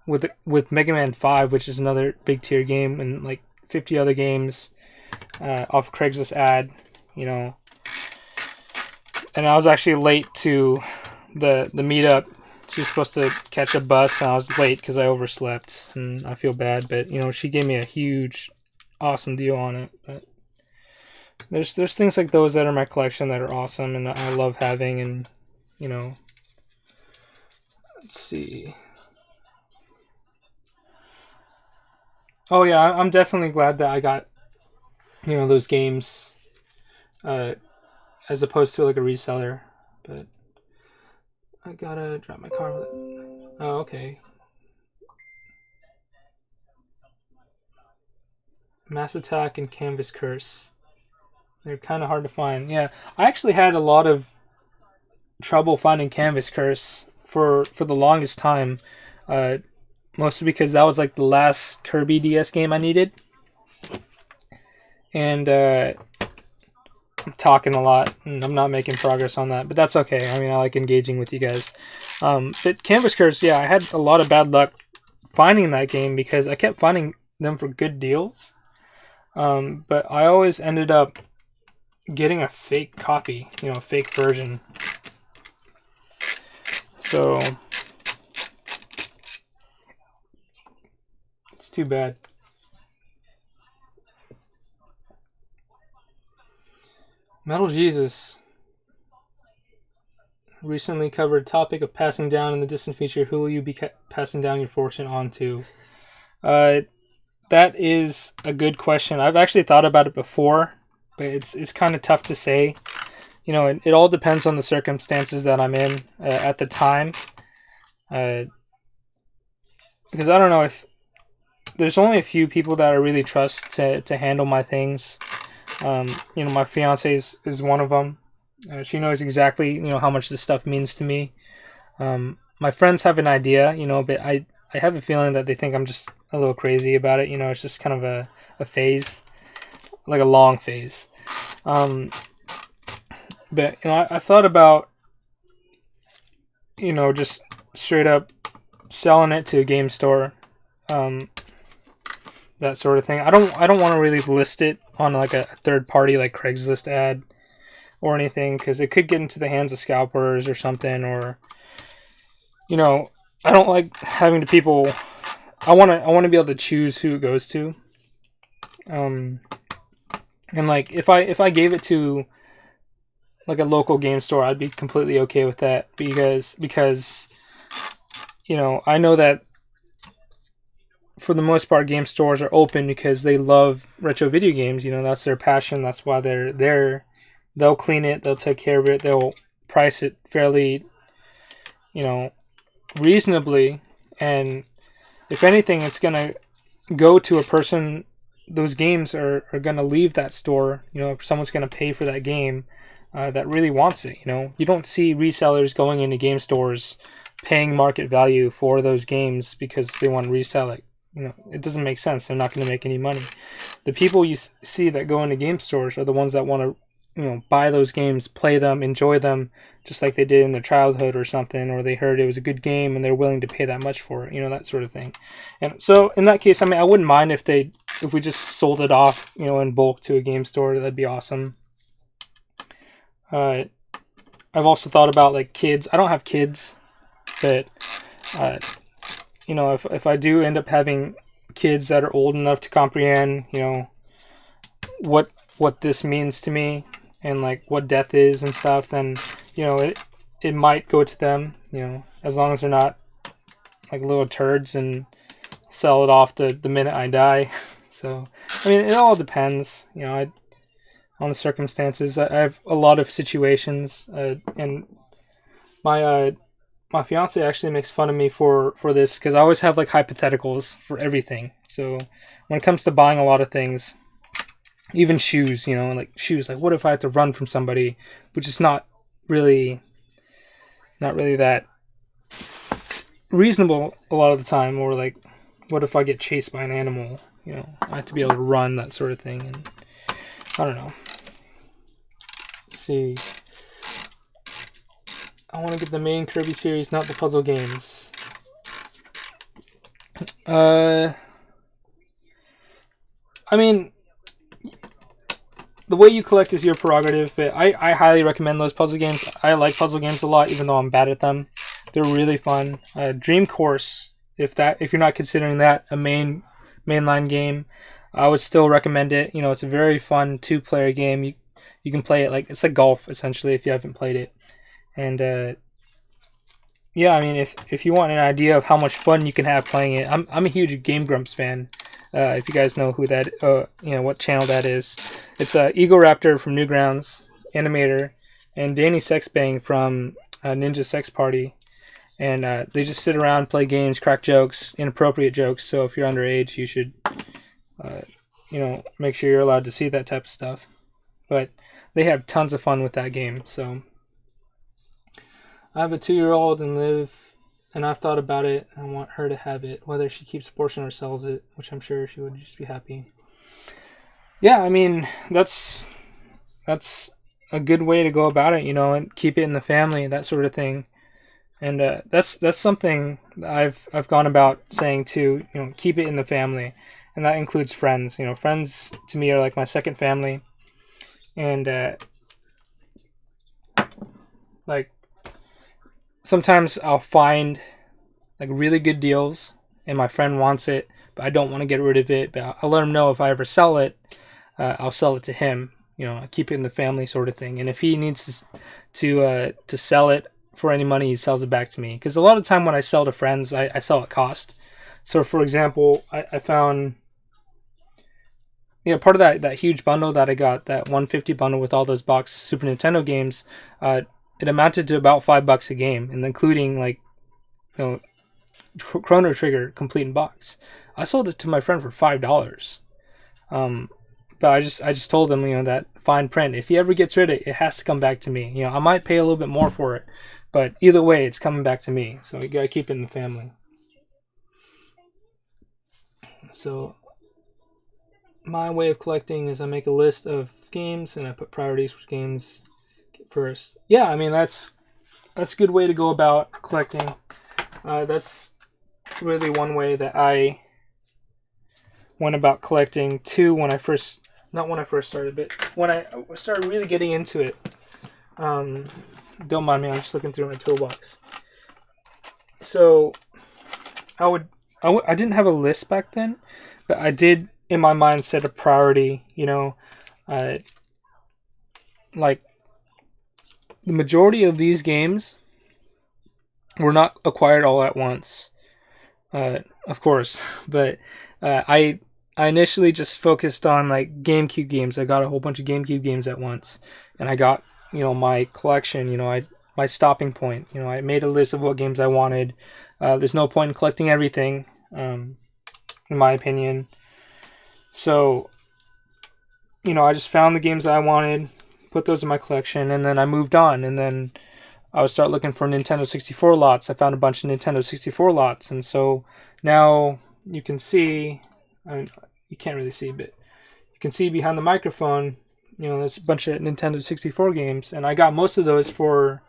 with Mega Man 5, which is another big tier game, and like 50 other games off Craigslist ad. And I was actually late to the meetup. She was supposed to catch a bus, and I was late because I overslept, and I feel bad. But she gave me a huge, awesome deal on it. But there's things like those that are in my collection that are awesome, and I love having. And let's see. Oh yeah, I'm definitely glad that I got those games as opposed to like a reseller. But I gotta drop my car. Oh, okay. Mass Attack and Canvas Curse. They're kind of hard to find. Yeah, I actually had a lot of trouble finding Canvas Curse for the longest time. Mostly because that was like the last Kirby DS game I needed. And I'm talking a lot, and I'm not making progress on that, but that's okay. I like engaging with you guys. But Canvas Curse, yeah, I had a lot of bad luck finding that game because I kept finding them for good deals. But I always ended up getting a fake copy, a fake version. So it's too bad. Metal Jesus recently covered topic of passing down in the distant future. Who will you be passing down your fortune onto? That is a good question. I've actually thought about it before, but it's kind of tough to say. you know, it all depends on the circumstances that I'm in at the time. Because I don't know if there's only a few people that I really trust to handle my things. You know, my fiance is one of them. She knows exactly, you know, how much this stuff means to me. My friends have an idea, you know, but I have a feeling that they think I'm just a little crazy about it. You know, it's just kind of a phase, like a long phase. But, you know, I thought about, you know, just straight up selling it to a game store, that sort of thing. I don't want to really list it on like a third party like Craigslist ad or anything, because it could get into the hands of scalpers or something, or, you know, I don't like having to people. I want to be able to choose who it goes to. And like if I gave it to like a local game store, I'd be completely okay with that, because you know, I know that for the most part game stores are open because they love retro video games. You know, that's their passion. That's why they're there. They'll clean it, they'll take care of it, they'll price it fairly, you know, reasonably, and if anything, it's gonna go to a person. Those games are gonna leave that store. You know, if someone's gonna pay for that game that really wants it. You know, you don't see resellers going into game stores paying market value for those games because they want to resell it. You know, it doesn't make sense. They're not going to make any money. The people you see that go into game stores are the ones that want to, you know, buy those games, play them, enjoy them, just like they did in their childhood or something, or they heard it was a good game and they're willing to pay that much for it, you know, that sort of thing. And so in that case, I mean, I wouldn't mind if we just sold it off, you know, in bulk to a game store. That'd be awesome. I've also thought about like kids. I don't have kids, but you know, if I do end up having kids that are old enough to comprehend, you know, what this means to me and like what death is and stuff, then, you know, it might go to them, you know, as long as they're not like little turds and sell it off the minute I die. So, I mean, it all depends, you know, on the circumstances. I have a lot of situations, and my fiance actually makes fun of me for this, because I always have like hypotheticals for everything. So when it comes to buying a lot of things, even shoes, you know, like shoes, like what if I have to run from somebody, which is not really that reasonable a lot of the time, or like what if I get chased by an animal, you know, I have to be able to run, that sort of thing. And I don't know. Let's see. I want to get the main Kirby series, not the puzzle games. I mean, the way you collect is your prerogative, but I highly recommend those puzzle games. I like puzzle games a lot, even though I'm bad at them. They're really fun. Dream Course, if you're not considering that a mainline game, I would still recommend it. You know, it's a very fun 2-player game. You can play it like it's like golf essentially if you haven't played it. And yeah, I mean, if you want an idea of how much fun you can have playing it, I'm a huge Game Grumps fan. If you guys know who that, you know what channel that is, it's Eagle Raptor from Newgrounds, animator, and Danny Sexbang from Ninja Sex Party, and they just sit around, play games, crack jokes, inappropriate jokes. So if you're underage, you should, you know, make sure you're allowed to see that type of stuff. But they have tons of fun with that game. So I have a 2-year-old and I've thought about it. I want her to have it, whether she keeps a portion or sells it, which I'm sure she would just be happy. Yeah, I mean, that's a good way to go about it, you know, and keep it in the family, that sort of thing. And that's something that I've gone about saying too, you know, keep it in the family, and that includes friends. You know, friends to me are like my second family, and like sometimes I'll find like really good deals, and my friend wants it, but I don't want to get rid of it. But I'll let him know if I ever sell it, I'll sell it to him. You know, I keep it in the family sort of thing. And if he needs to sell it for any money, he sells it back to me. Because a lot of time when I sell to friends, I sell at cost. So for example, I found, yeah, part of that huge bundle that I got, that 150 bundle with all those box Super Nintendo games, it amounted to about $5 a game, and including like, you know, Chrono Trigger complete in box. I sold it to my friend for $5. But I just told him, you know, that fine print. If he ever gets rid of it, it has to come back to me. You know, I might pay a little bit more for it, but either way, it's coming back to me. So you gotta keep it in the family. So my way of collecting is I make a list of games and I put priorities for games first. Yeah, I mean that's a good way to go about collecting. That's really one way that I went about collecting too. Not when I first started, but when I started really getting into it. Don't mind me, I'm just looking through my toolbox. So I didn't have a list back then, but I did in my mind set a priority. You know, like the majority of these games were not acquired all at once, of course, but I initially just focused on like GameCube games. I got a whole bunch of GameCube games at once, and I got, you know, my collection. You know, my stopping point. You know, I made a list of what games I wanted. There's no point in collecting everything, in my opinion. So, you know, I just found the games that I wanted, put those in my collection, and then I moved on. And then I would start looking for Nintendo 64 lots. I found a bunch of Nintendo 64 lots, and so now you can see. I mean, you can't really see, but you can see behind the microphone, you know, there's a bunch of Nintendo 64 games, and I got most of those for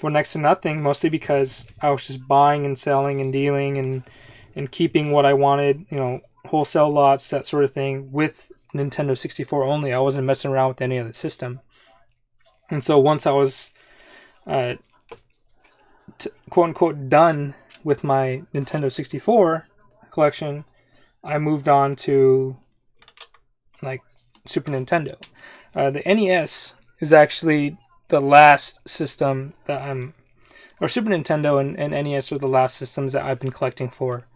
next to nothing, mostly because I was just buying and selling and dealing and keeping what I wanted, you know, wholesale lots, that sort of thing, with Nintendo 64 only. I wasn't messing around with any other system. And so once I was, quote-unquote, done with my Nintendo 64 collection, I moved on to like Super Nintendo. The NES is actually the last system that or Super Nintendo and NES are the last systems that I've been collecting for.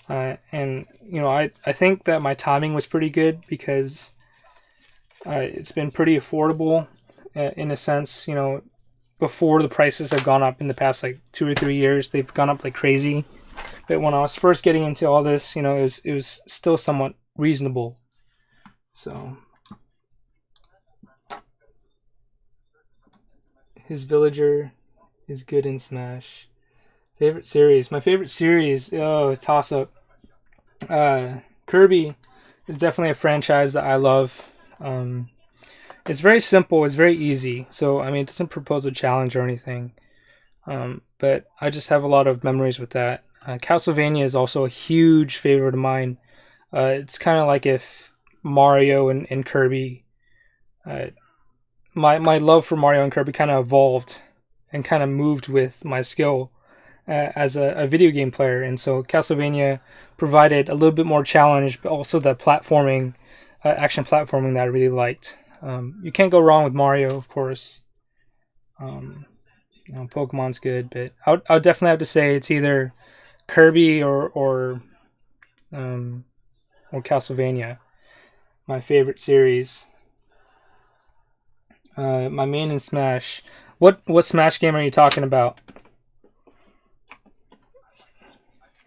And, you know, I think that my timing was pretty good because it's been pretty affordable in a sense. You know, before the prices have gone up in the past like 2 or 3 years, they've gone up like crazy. But when I was first getting into all this, you know, it was still somewhat reasonable. So his villager is good in Smash. Favorite series? My favorite series, toss up. Kirby is definitely a franchise that I love. It's very simple. It's very easy. So I mean, it doesn't propose a challenge or anything. But I just have a lot of memories with that. Castlevania is also a huge favorite of mine. It's kind of like if Mario and Kirby, my love for Mario and Kirby kind of evolved and kind of moved with my skill as a video game player. And so Castlevania provided a little bit more challenge, but also the platforming, action platforming that I really liked. You can't go wrong with Mario, of course. You know, Pokemon's good, but I would definitely have to say it's either Kirby or Castlevania, my favorite series. My main in Smash. What Smash game are you talking about?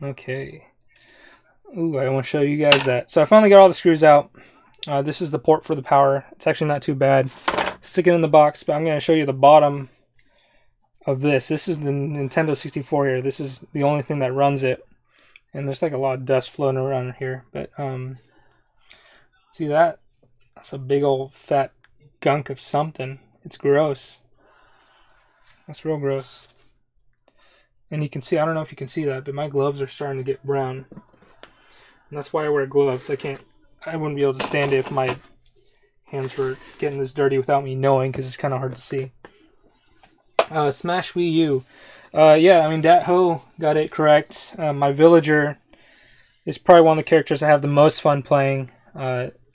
Okay. Ooh, I want to show you guys that. So I finally got all the screws out. This is the port for the power. It's actually not too bad. Stick it in the box, but I'm going to show you the bottom of this. This is the Nintendo 64 here. This is the only thing that runs it. And there's like a lot of dust floating around here. But see that? That's a big old fat gunk of something. It's gross. That's real gross. And you can see, I don't know if you can see that, but my gloves are starting to get brown. And that's why I wear gloves. I wouldn't be able to stand it if my hands were getting this dirty without me knowing, because it's kind of hard to see. Smash Wii U. Yeah, I mean, Dat Ho got it correct. My villager is probably one of the characters I have the most fun playing.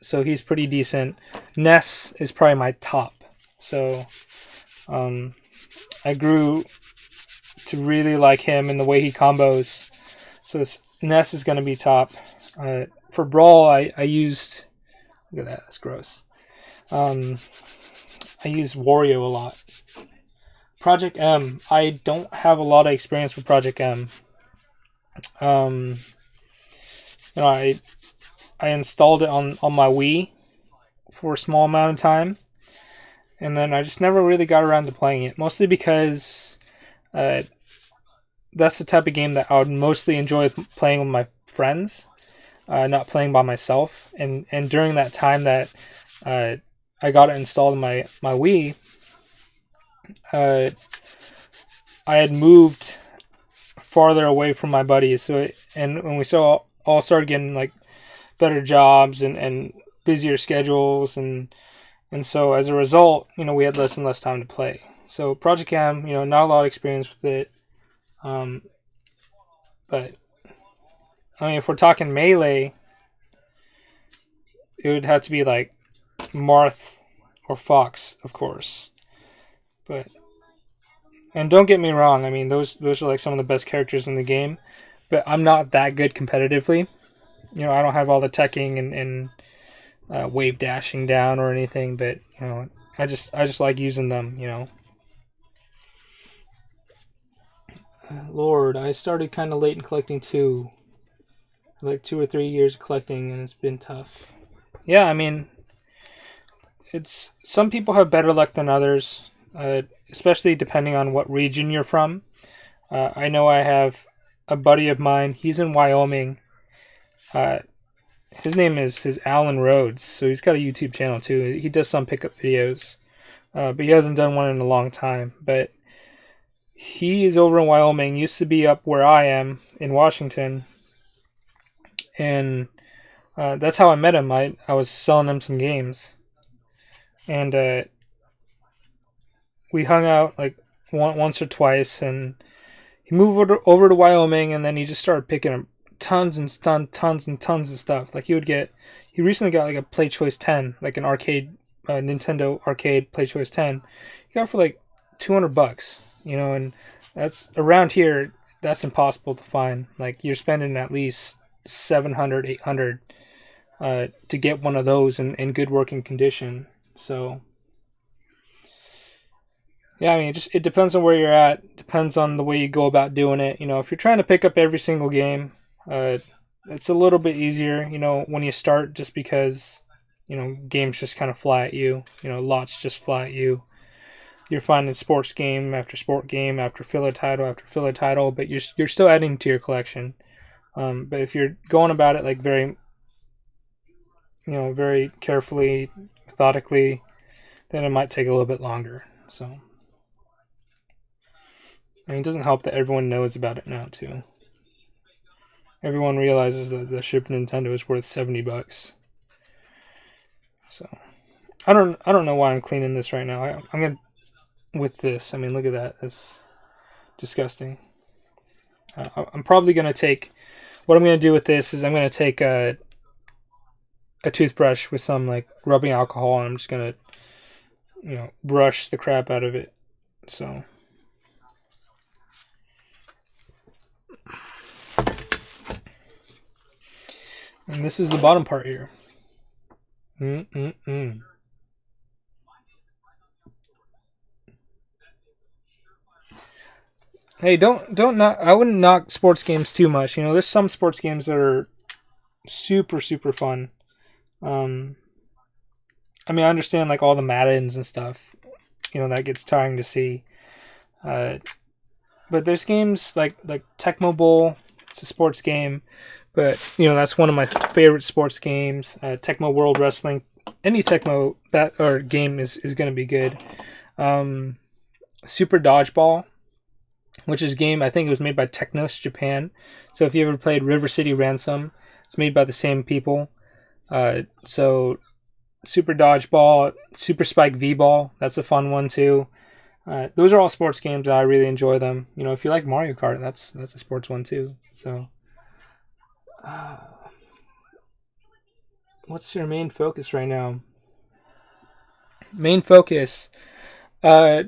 So he's pretty decent. Ness is probably my top. So I grew to really like him and the way he combos. So Ness is going to be top. For Brawl, I used Look at that. That's gross. I use Wario a lot. Project M. I don't have a lot of experience with Project M. Um, you know, I installed it on my Wii for a small amount of time, and then I just never really got around to playing it. Mostly because that's the type of game that I would mostly enjoy playing with my friends, not playing by myself. And during that time that I got it installed in my Wii, I had moved farther away from my buddies. And when we all started getting like better jobs and busier schedules, and so as a result, we had less and less time to play. So Project M, not a lot of experience with it. But I mean, if we're talking Melee, it would have to be like Marth or Fox, of course. And don't get me wrong, I mean those are like some of the best characters in the game, but I'm not that good competitively. I don't have all the teching and wave dashing down or anything, but I just like using them. Lord, I started kind of late in collecting too, like 2 or 3 years of collecting, and it's been tough. Yeah, I mean, it's some people have better luck than others, especially depending on what region you're from. I know I have a buddy of mine. He's in Wyoming. His name is Alan Rhodes, so he's got a YouTube channel too. He does some pickup videos, but he hasn't done one in a long time. But he is over in Wyoming. Used to be up where I am in Washington, and that's how I met him. I was selling him some games, and we hung out like once or twice. And he moved over to Wyoming, and then he just started picking up tons and tons of stuff. Like he recently got like a Play Choice 10, like an arcade, Nintendo arcade Play Choice 10. He got it for like $200, and that's around here. That's impossible to find. Like you're spending at least 700, 800 to get one of those in good working condition. So yeah, I mean, it depends on where you're at. Depends on the way you go about doing it. If you're trying to pick up every single game, it's a little bit easier, when you start, just because, games just kind of fly at you. Lots just fly at you. You're finding sports game after sport game after filler title after filler title, but you're still adding to your collection. But if you're going about it like very, very carefully, methodically, then it might take a little bit longer. So, I mean, it doesn't help that everyone knows about it now too. Everyone realizes that the Super Nintendo is worth $70. So, I don't know why I'm cleaning this right now. I'm gonna with this. I mean, look at that. It's disgusting. I'm probably gonna take. What I'm gonna do with this is I'm gonna take a toothbrush with some like rubbing alcohol, and I'm just gonna, brush the crap out of it. So. And this is the bottom part here. Hey, don't knock. I wouldn't knock sports games too much. There's some sports games that are super fun. I mean, I understand like all the Maddens and stuff. That gets tiring to see. But there's games like Tecmo Bowl. It's a sports game, but that's one of my favorite sports games. Tecmo World Wrestling. Any Tecmo game is going to be good. Super Dodgeball, which is a game, I think it was made by Technos Japan. So if you ever played River City Ransom, it's made by the same people. So Super Dodgeball, Super Spike V-Ball, that's a fun one too. Those are all sports games, and I really enjoy them. If you like Mario Kart, that's a sports one too. So, what's your main focus right now? Main focus, yeah.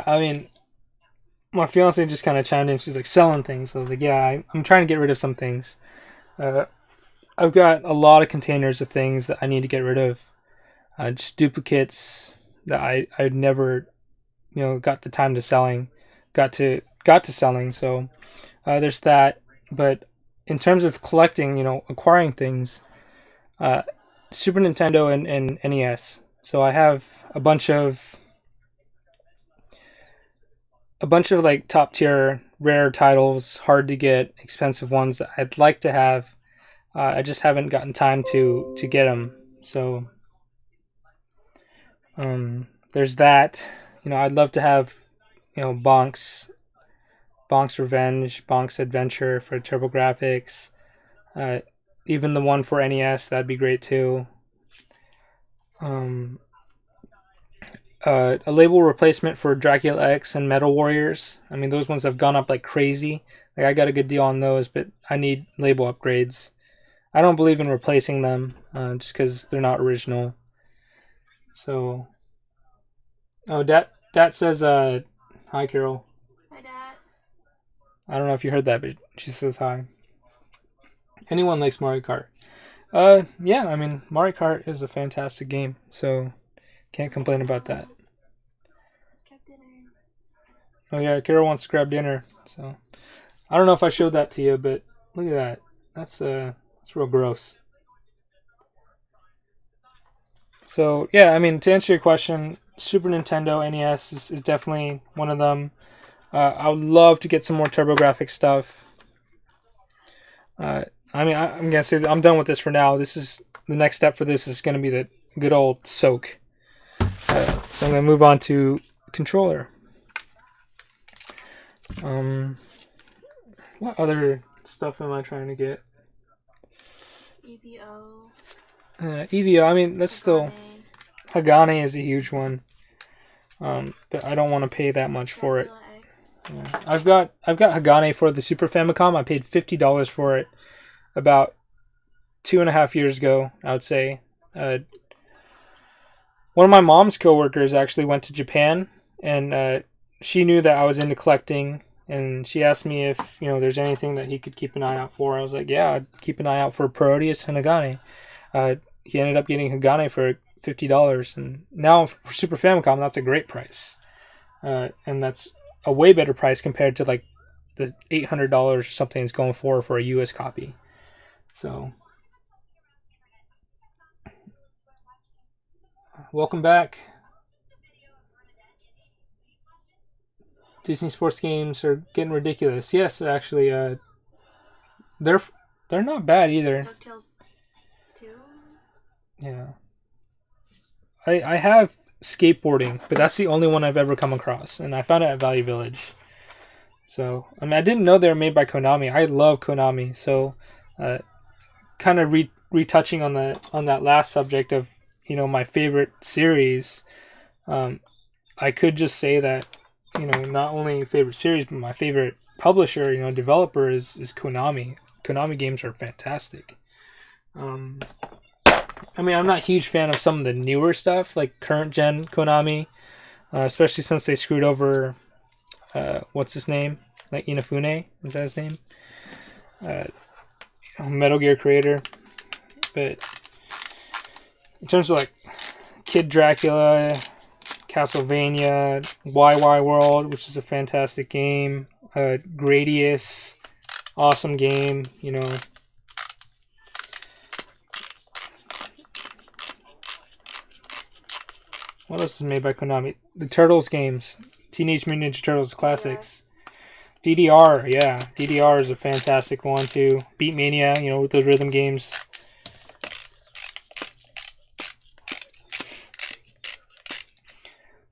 I mean, my fiance just kind of chimed in. She's like, selling things. I was like, yeah, I'm trying to get rid of some things. I've got a lot of containers of things that I need to get rid of. Just duplicates that I never, got the time to selling, got to selling. So there's that. But in terms of collecting, acquiring things, Super Nintendo and NES. So I have a bunch of like top tier rare titles, hard to get, expensive ones that I'd like to have. I just haven't gotten time to get them. So there's that. I'd love to have Bonk's Revenge, Bonk's Adventure for TurboGrafx. Even the one for NES, that'd be great too. A label replacement for Dracula X and Metal Warriors. I mean, those ones have gone up like crazy. Like, I got a good deal on those, but I need label upgrades. I don't believe in replacing them, just because they're not original. So, Dat says, hi, Carol. Hi, Dad. I don't know if you heard that, but she says hi. Anyone likes Mario Kart? Yeah, I mean, Mario Kart is a fantastic game, so can't complain about that. Oh yeah, Carol wants to grab dinner, so I don't know if I showed that to you, but look at that. That's real gross. So yeah, I mean, to answer your question, Super Nintendo NES is definitely one of them. I would love to get some more TurboGrafx stuff. I mean, I'm gonna say that I'm done with this for now. This is the next step for this is gonna be the good old soak. So I'm gonna move on to controller. What other stuff am I trying to get? EVO. EVO. I mean, that's still Hagane is a huge one. But I don't want to pay that much for it. Yeah. I've got Hagane for the Super Famicom. I paid $50 for it about 2.5 years ago, I would say. One of my mom's coworkers actually went to Japan, and she knew that I was into collecting, and she asked me if there's anything that he could keep an eye out for. I was like, yeah, I'd keep an eye out for Proteus and Hagane. He ended up getting Hagane for $50, and now for Super Famicom, that's a great price, and that's a way better price compared to like the $800 or something it's going for a US copy. So, welcome back. Disney sports games are getting ridiculous. Yes, actually, they're not bad either. DuckTales 2? Yeah. I have skateboarding, but that's the only one I've ever come across, and I found it at Value Village. So, I mean, I didn't know they were made by Konami. I love Konami, so kind of retouching on that last subject of my favorite series. I could just say that not only favorite series, but my favorite publisher, developer is Konami. Konami games are fantastic. I mean, I'm not a huge fan of some of the newer stuff, like current gen Konami, especially since they screwed over, what's his name? Like Inafune, is that his name? Metal Gear creator. But in terms of like Kid Dracula, Castlevania, YY World, which is a fantastic game, Gradius, awesome game, What else is made by Konami? The Turtles games. Teenage Mutant Ninja Turtles Classics. DDR, yeah. DDR is a fantastic one, too. Beatmania, with those rhythm games.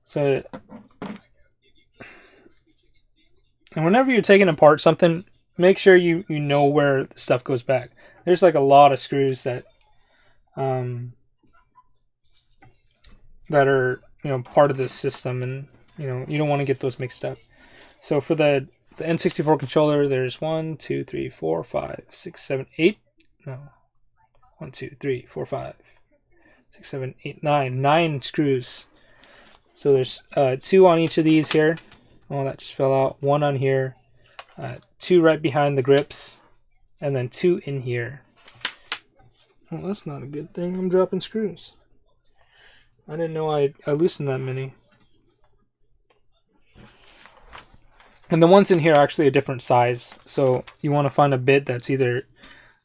So, and whenever you're taking apart something, make sure you know where the stuff goes back. There's like a lot of screws that are part of this system, and you don't want to get those mixed up. So for the N64 controller, there's 1, 2, 3, 4, 5, 6, 7, 8. No, 1, 2, 3, 4, 5, 6, 7, 8, 9. 9 screws. So there's 2 on each of these here. Oh, that just fell out. One on here. Two right behind the grips. And then two in here. Well, that's not a good thing. I'm dropping screws. I didn't know I loosened that many. And the ones in here are actually a different size. So you want to find a bit that's either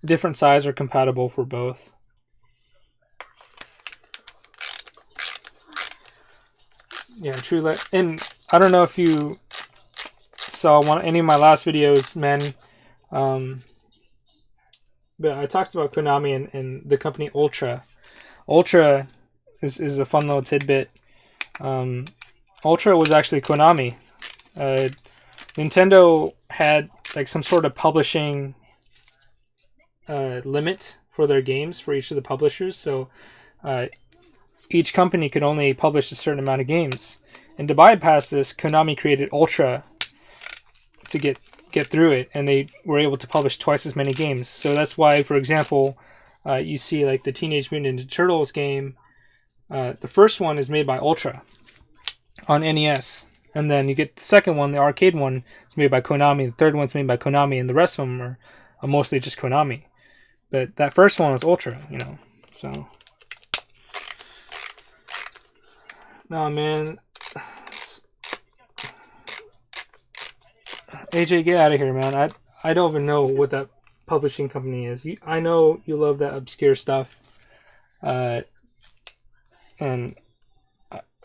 a different size or compatible for both. Yeah, true. And I don't know if you saw any of my last videos, men. But I talked about Konami and the company Ultra. Ultra is a fun little tidbit. Ultra was actually Konami. Nintendo had like some sort of publishing limit for their games for each of the publishers. So each company could only publish a certain amount of games. And to bypass this, Konami created Ultra to get through it, and they were able to publish twice as many games. So that's why, for example, you see like the Teenage Mutant Ninja Turtles game. The first one is made by Ultra on NES, and then you get the second one, the arcade one, it's made by Konami. The third one's made by Konami, and the rest of them are mostly just Konami. But that first one was Ultra, you know. So, no, man. AJ, get out of here, man. I don't even know what that publishing company is. I know you love that obscure stuff. And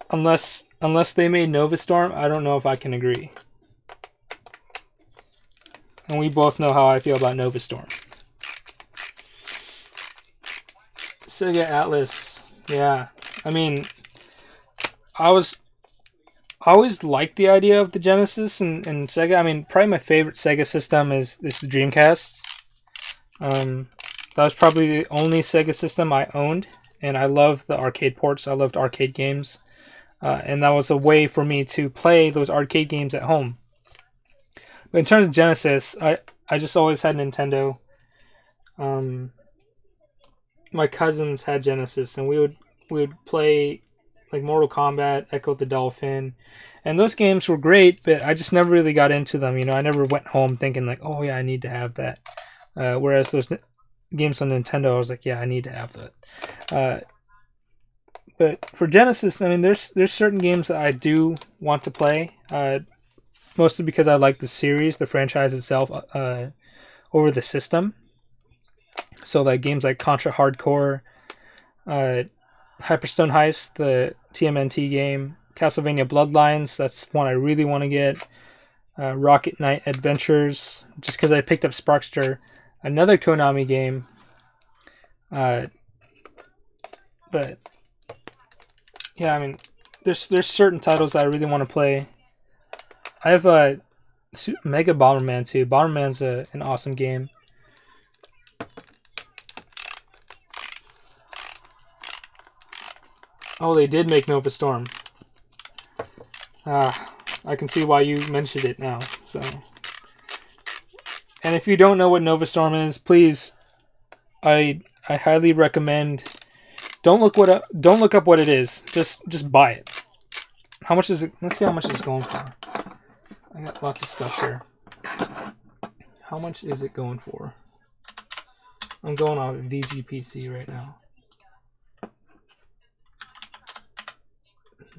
unless they made Nova Storm, I don't know if I can agree. And we both know how I feel about Nova Storm. Sega Atlas. Yeah. I mean, I always liked the idea of the Genesis and Sega. I mean, probably my favorite Sega system is the Dreamcast. That was probably the only Sega system I owned, and I loved the arcade ports. I loved arcade games, and that was a way for me to play those arcade games at home. But in terms of Genesis, I just always had Nintendo. My cousins had Genesis, and we would play like Mortal Kombat, Echo the Dolphin, and those games were great, but I just never really got into them. You know, I never went home thinking like, oh yeah, I need to have that. Whereas those games on Nintendo, I was like, yeah, I need to have that. But for Genesis, I mean, there's certain games that I do want to play, mostly because I like the series, the franchise itself, over the system. So like games like Contra Hardcore, Hyperstone Heist, the TMNT game, Castlevania Bloodlines, that's one I really want to get. Rocket Knight Adventures, just because I picked up Sparkster, another Konami game. But yeah, I mean, there's certain titles that I really want to play. I have Mega Bomberman 2. Bomberman's an awesome game. Oh, they did make Nova Storm. I can see why you mentioned it now. So, and if you don't know what Nova Storm is, please, I highly recommend. Don't look up what it is. Just buy it. How much is it? Let's see how much it's going for. I got lots of stuff here. How much is it going for? I'm going on VGPC right now.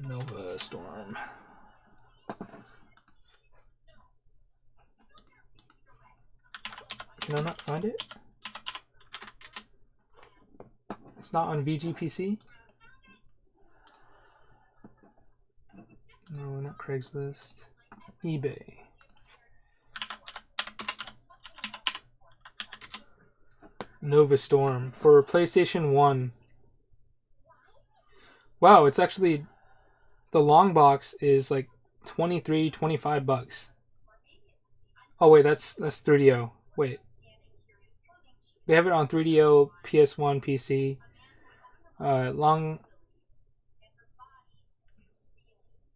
Nova Storm. Can I not find it? It's not on VGPC? No, not Craigslist. eBay. Nova Storm for PlayStation 1. Wow, it's actually, the long box is like $25. Oh wait, that's 3DO. Wait. They have it on 3DO, PS1, PC.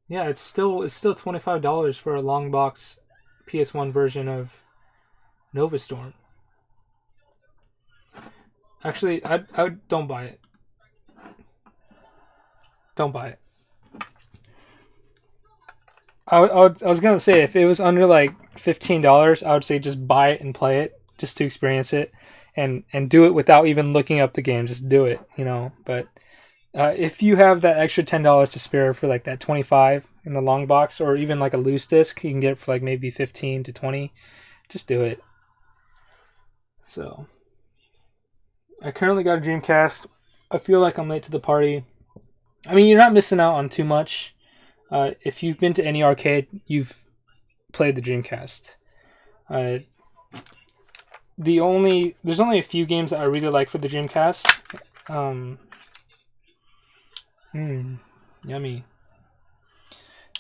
Yeah, it's still $25 for a long box PS1 version of Nova Storm. Actually, I don't buy it. Don't buy it. I was gonna say if it was under like $15, I would say just buy it and play it just to experience it, and do it without even looking up the game. Just do it, But if you have that extra $10 to spare for like that 25 in the long box, or even like a loose disc, you can get it for like maybe 15 to 20. Just do it. So I currently got a Dreamcast. I feel like I'm late to the party. I mean, you're not missing out on too much. If you've been to any arcade, you've played the Dreamcast. There's only a few games that I really like for the Dreamcast. Yummy.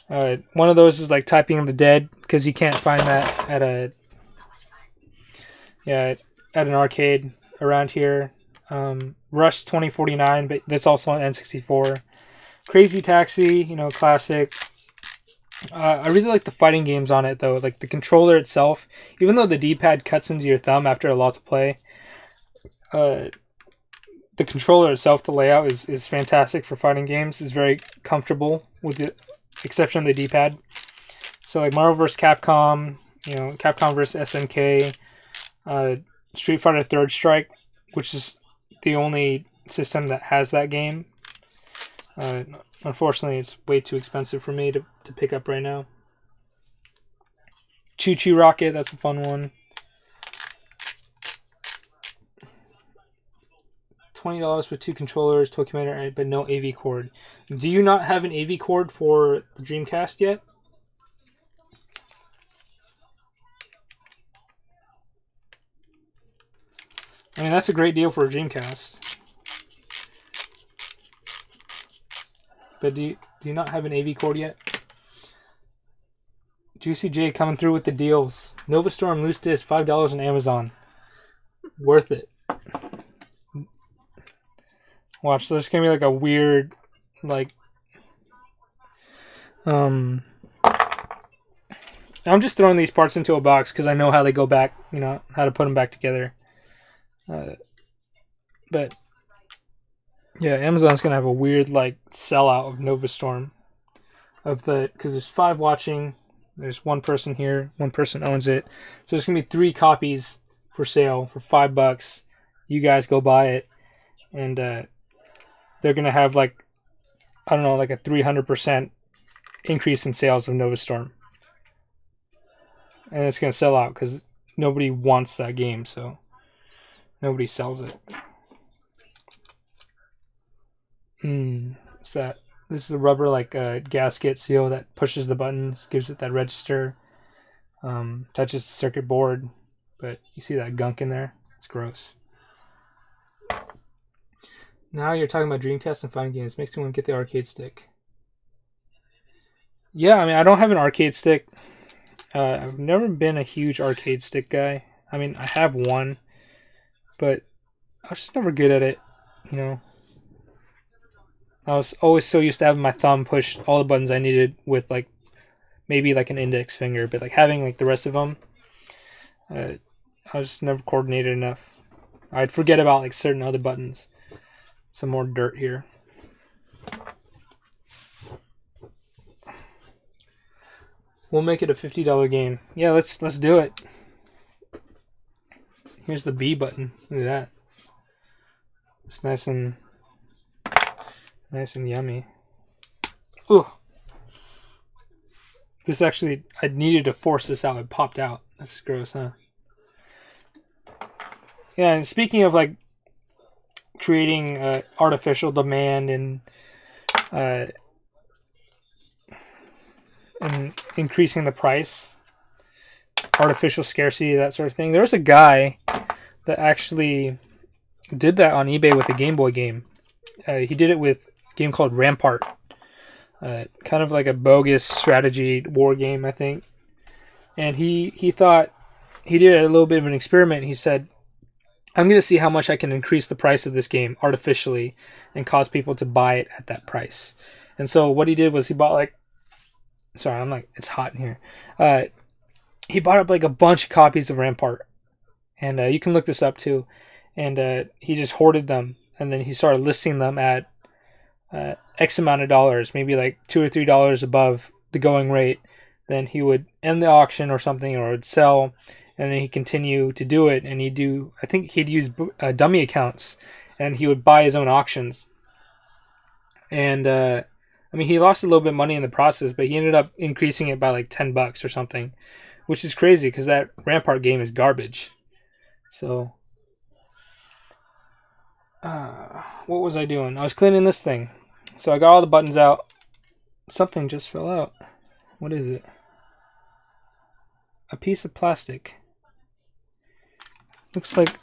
One of those is like Typing of the Dead, because you can't find that at at an arcade around here. Rush 2049, but that's also on N64. Crazy Taxi, classic. I really like the fighting games on it though. Like the controller itself, even though the D-pad cuts into your thumb after a lot to play, the controller itself, the layout is fantastic for fighting games. It's very comfortable with the exception of the D-pad. So like Marvel vs. Capcom, Capcom vs. SNK, Street Fighter Third Strike, which is the only system that has that game. Unfortunately, it's way too expensive for me to pick up right now. Choo Choo Rocket, that's a fun one. $20 for 2 controllers, Tokyo, but no AV cord. Do you not have an AV cord for the Dreamcast yet? I mean, that's a great deal for a Dreamcast. But do you not have an AV cord yet? Juicy J coming through with the deals. Nova Storm loose disc, $5 on Amazon. Worth it. Watch, so there's gonna be like a weird, I'm just throwing these parts into a box because I know how they go back, how to put them back together. But yeah, Amazon's gonna have a weird sellout of Nova Storm, because there's 5 watching. There's one person here, one person owns it, so there's gonna be 3 copies for sale for $5. You guys go buy it, and they're gonna have a 300% increase in sales of Nova Storm, and it's gonna sell out because nobody wants that game, so nobody sells it. It's that. This is a rubber gasket seal that pushes the buttons, gives it that register, touches the circuit board, but you see that gunk in there? It's gross. Now you're talking about Dreamcast and fighting games. Makes me want to get the arcade stick. Yeah, I mean, I don't have an arcade stick. I've never been a huge arcade stick guy. I mean, I have one, but I was just never good at it, I was always so used to having my thumb push all the buttons I needed with maybe an index finger, but having the rest of them, I was just never coordinated enough. I'd forget about certain other buttons. Some more dirt here. We'll make it a $50 game. Yeah, let's do it. Here's the B button. Look at that. It's nice and yummy. Ooh. This actually, I needed to force this out. It popped out. That's gross, huh? Yeah, and speaking of creating artificial demand and increasing the price, artificial scarcity, that sort of thing. There was a guy that actually did that on eBay with a Game Boy game. He did it with a game called Rampart. Kind of like a bogus strategy war game, I think. And he thought, he did a little bit of an experiment. He said, I'm going to see how much I can increase the price of this game artificially and cause people to buy it at that price. And so what he did was he bought sorry, it's hot in here. He bought up a bunch of copies of Rampart. And you can look this up too. And he just hoarded them. And then he started listing them at X amount of dollars, maybe $2 or $3 above the going rate. then he would end the auction or something, or it would sell, and then he'd continue to do it, and I think he'd use dummy accounts, and he would buy his own auctions. And I mean, he lost a little bit of money in the process, but he ended up increasing it by like $10 or something, which is crazy because that Rampart game is garbage. So, what was I doing? I was cleaning this thing. So I got all the buttons out. Something just fell out. What is it? A piece of plastic. Looks like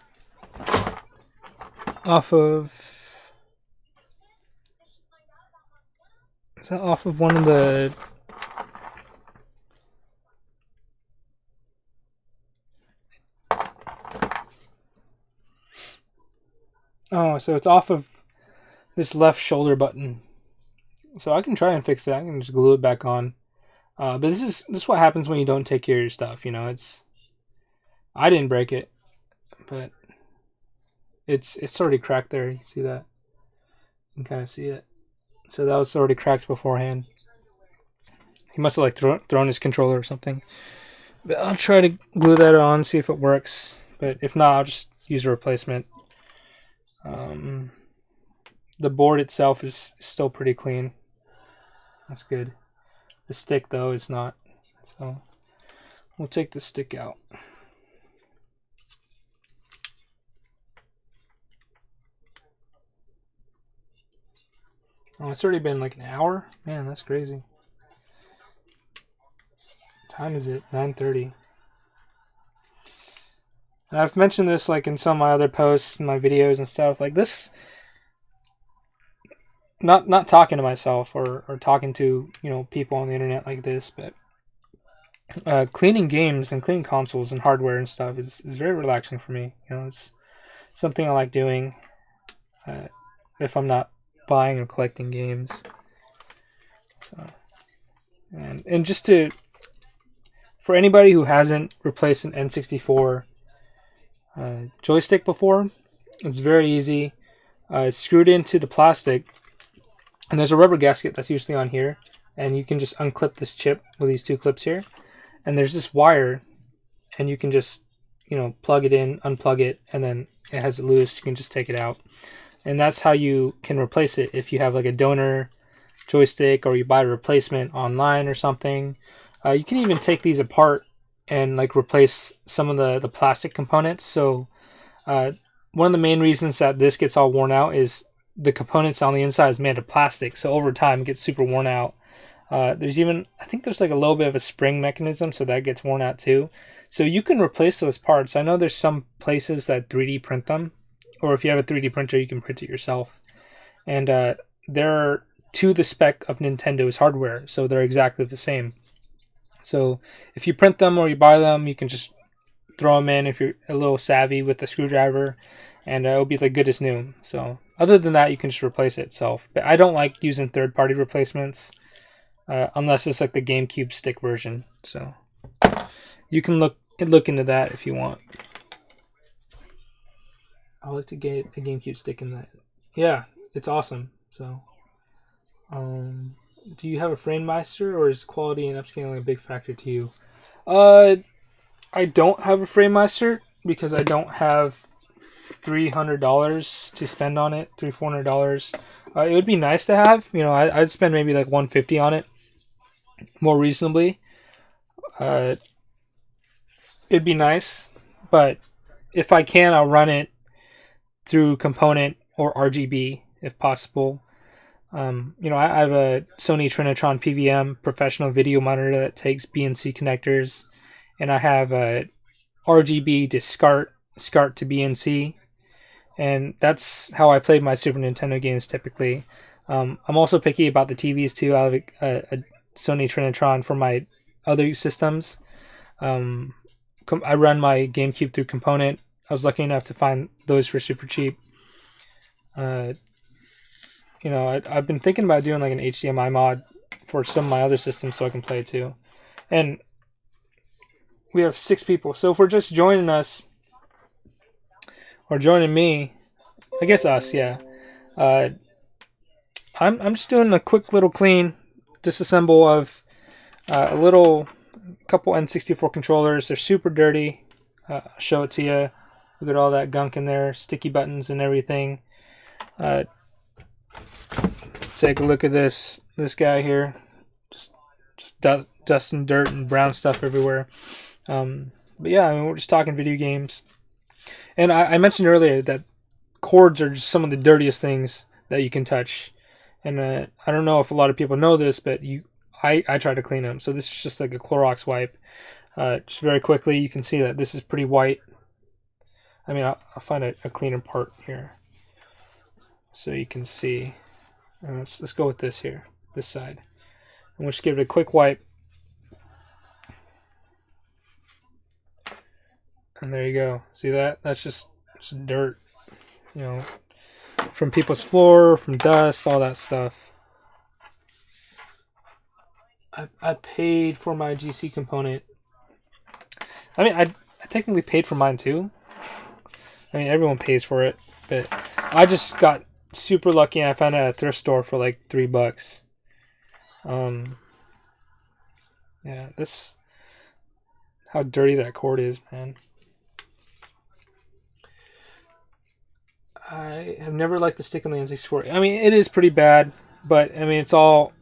off of... Is that off of one of the... Oh, so it's off of this left shoulder button. So I can try and fix that. I can just glue it back on. But this is what happens when you don't take care of your stuff. You know, I didn't break it, but it's already cracked there. You see that? You can kind of see it. So that was already cracked beforehand. He must have like thrown his controller or something. But I'll try to glue that on, see if it works. But if not, I'll just use a replacement. The board itself is still pretty clean. That's good. The stick, though, is not. So we'll take the stick out. Oh, it's already been like an hour? Man, that's crazy. What time is it? 9:30. And I've mentioned this like in some of my other posts and my videos and stuff. Like this, not talking to myself or talking to, you know, people on the internet like this, but cleaning games and cleaning consoles and hardware and stuff is very relaxing for me. You know, it's something I like doing if I'm not buying or collecting games. So, and just for anybody who hasn't replaced an N64 joystick before, it's very easy. It's screwed into the plastic, and there's a rubber gasket that's usually on here, and you can just unclip this chip with these two clips here, and there's this wire, and you can just, you know, plug it in, unplug it, and then it has it loose. You can just take it out, and that's how you can replace it if you have like a donor joystick or you buy a replacement online or something. You can even take these apart and like replace some of the plastic components. So one of the main reasons that this gets all worn out is the components on the inside is made of plastic, so over time it gets super worn out. There's even, I think there's like a little bit of a spring mechanism, so that gets worn out too. So you can replace those parts. I know there's some places that 3D print them, or if you have a 3D printer, you can print it yourself. And they're to the spec of Nintendo's hardware, so they're exactly the same. So if you print them or you buy them, you can just throw them in if you're a little savvy with the screwdriver, and it'll be like good as new. So other than that, you can just replace it itself. But I don't like using third-party replacements unless it's like the GameCube stick version. So you can look into that if you want. I'll like to get a GameCube stick in that. Yeah, it's awesome. So, do you have a FrameMeister, or is quality and upscaling a big factor to you? I don't have a FrameMeister because I don't have $300 to spend on it. $400. It would be nice to have. You know, I'd spend maybe like $150 on it, more reasonably. It'd be nice, but if I can, I'll run it through component or RGB if possible. You know, I have a Sony Trinitron PVM professional video monitor that takes BNC connectors, and I have a RGB to SCART to BNC, and that's how I play my Super Nintendo games typically. I'm also picky about the TVs too. I have a Sony Trinitron for my other systems. I run my GameCube through component. I was lucky enough to find those for super cheap. You know, I've been thinking about doing like an HDMI mod for some of my other systems so I can play it too. And we have 6 people. So if we're just joining us, or joining me, I guess us, yeah. I'm just doing a quick little clean, disassemble of a little couple N64 controllers. They're super dirty. I'll show it to you. Look at all that gunk in there, sticky buttons and everything. Take a look at this guy here. Just dust and dirt and brown stuff everywhere. But yeah, I mean, we're just talking video games. And I mentioned earlier that cords are just some of the dirtiest things that you can touch. And I don't know if a lot of people know this, but I try to clean them. So this is just like a Clorox wipe. Just very quickly, you can see that this is pretty white. I mean, I'll find a cleaner part here, so you can see. And let's go with this here, this side. And we'll just give it a quick wipe. And there you go. See that? That's just dirt, you know, from people's floor, from dust, all that stuff. I paid for my GC component. I mean, I technically paid for mine too. I mean, everyone pays for it, but I just got super lucky and I found it at a thrift store for like $3. Yeah, how dirty that cord is, man. I have never liked the stick on the N64. I mean, it is pretty bad, but I mean, it's all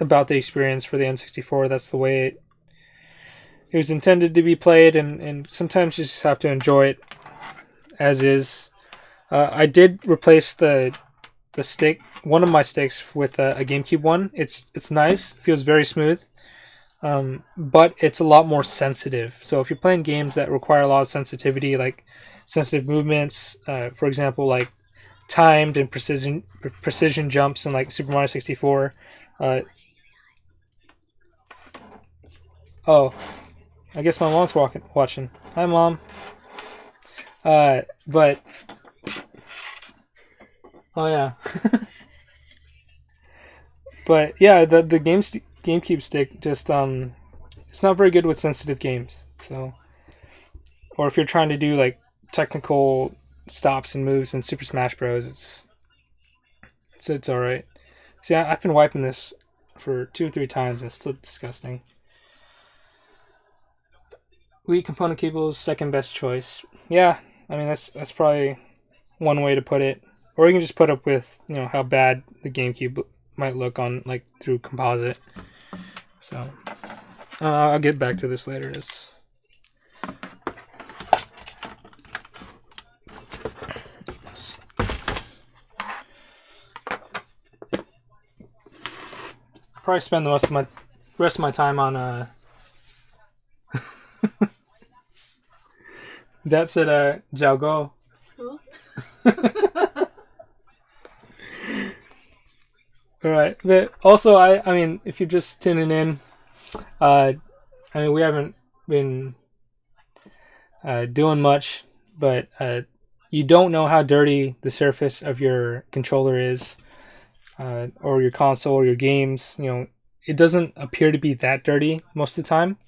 about the experience for the N64. That's the way it was intended to be played, and sometimes you just have to enjoy it as is. I did replace the stick, one of my sticks, with a GameCube one. It's nice, feels very smooth, but it's a lot more sensitive. So if you're playing games that require a lot of sensitivity, like sensitive movements, for example, like timed and precision jumps in like Super Mario 64. Oh, I guess my mom's watching. Hi, Mom. But oh yeah. But yeah, the GameCube stick just it's not very good with sensitive games. So, or if you're trying to do like technical stops and moves in Super Smash Bros, it's all right. See, I've been wiping this for 2 or 3 times and it's still disgusting. Wii component cables, second best choice. Yeah, I mean that's probably one way to put it. Or you can just put up with, you know, how bad the GameCube might look on like through composite. So I'll get back to this later. Probably spend the rest of my time on that's it, Jiao Who? All right, but also I mean, if you're just tuning in, I mean, we haven't been doing much, but you don't know how dirty the surface of your controller is, or your console or your games. You know, it doesn't appear to be that dirty most of the time.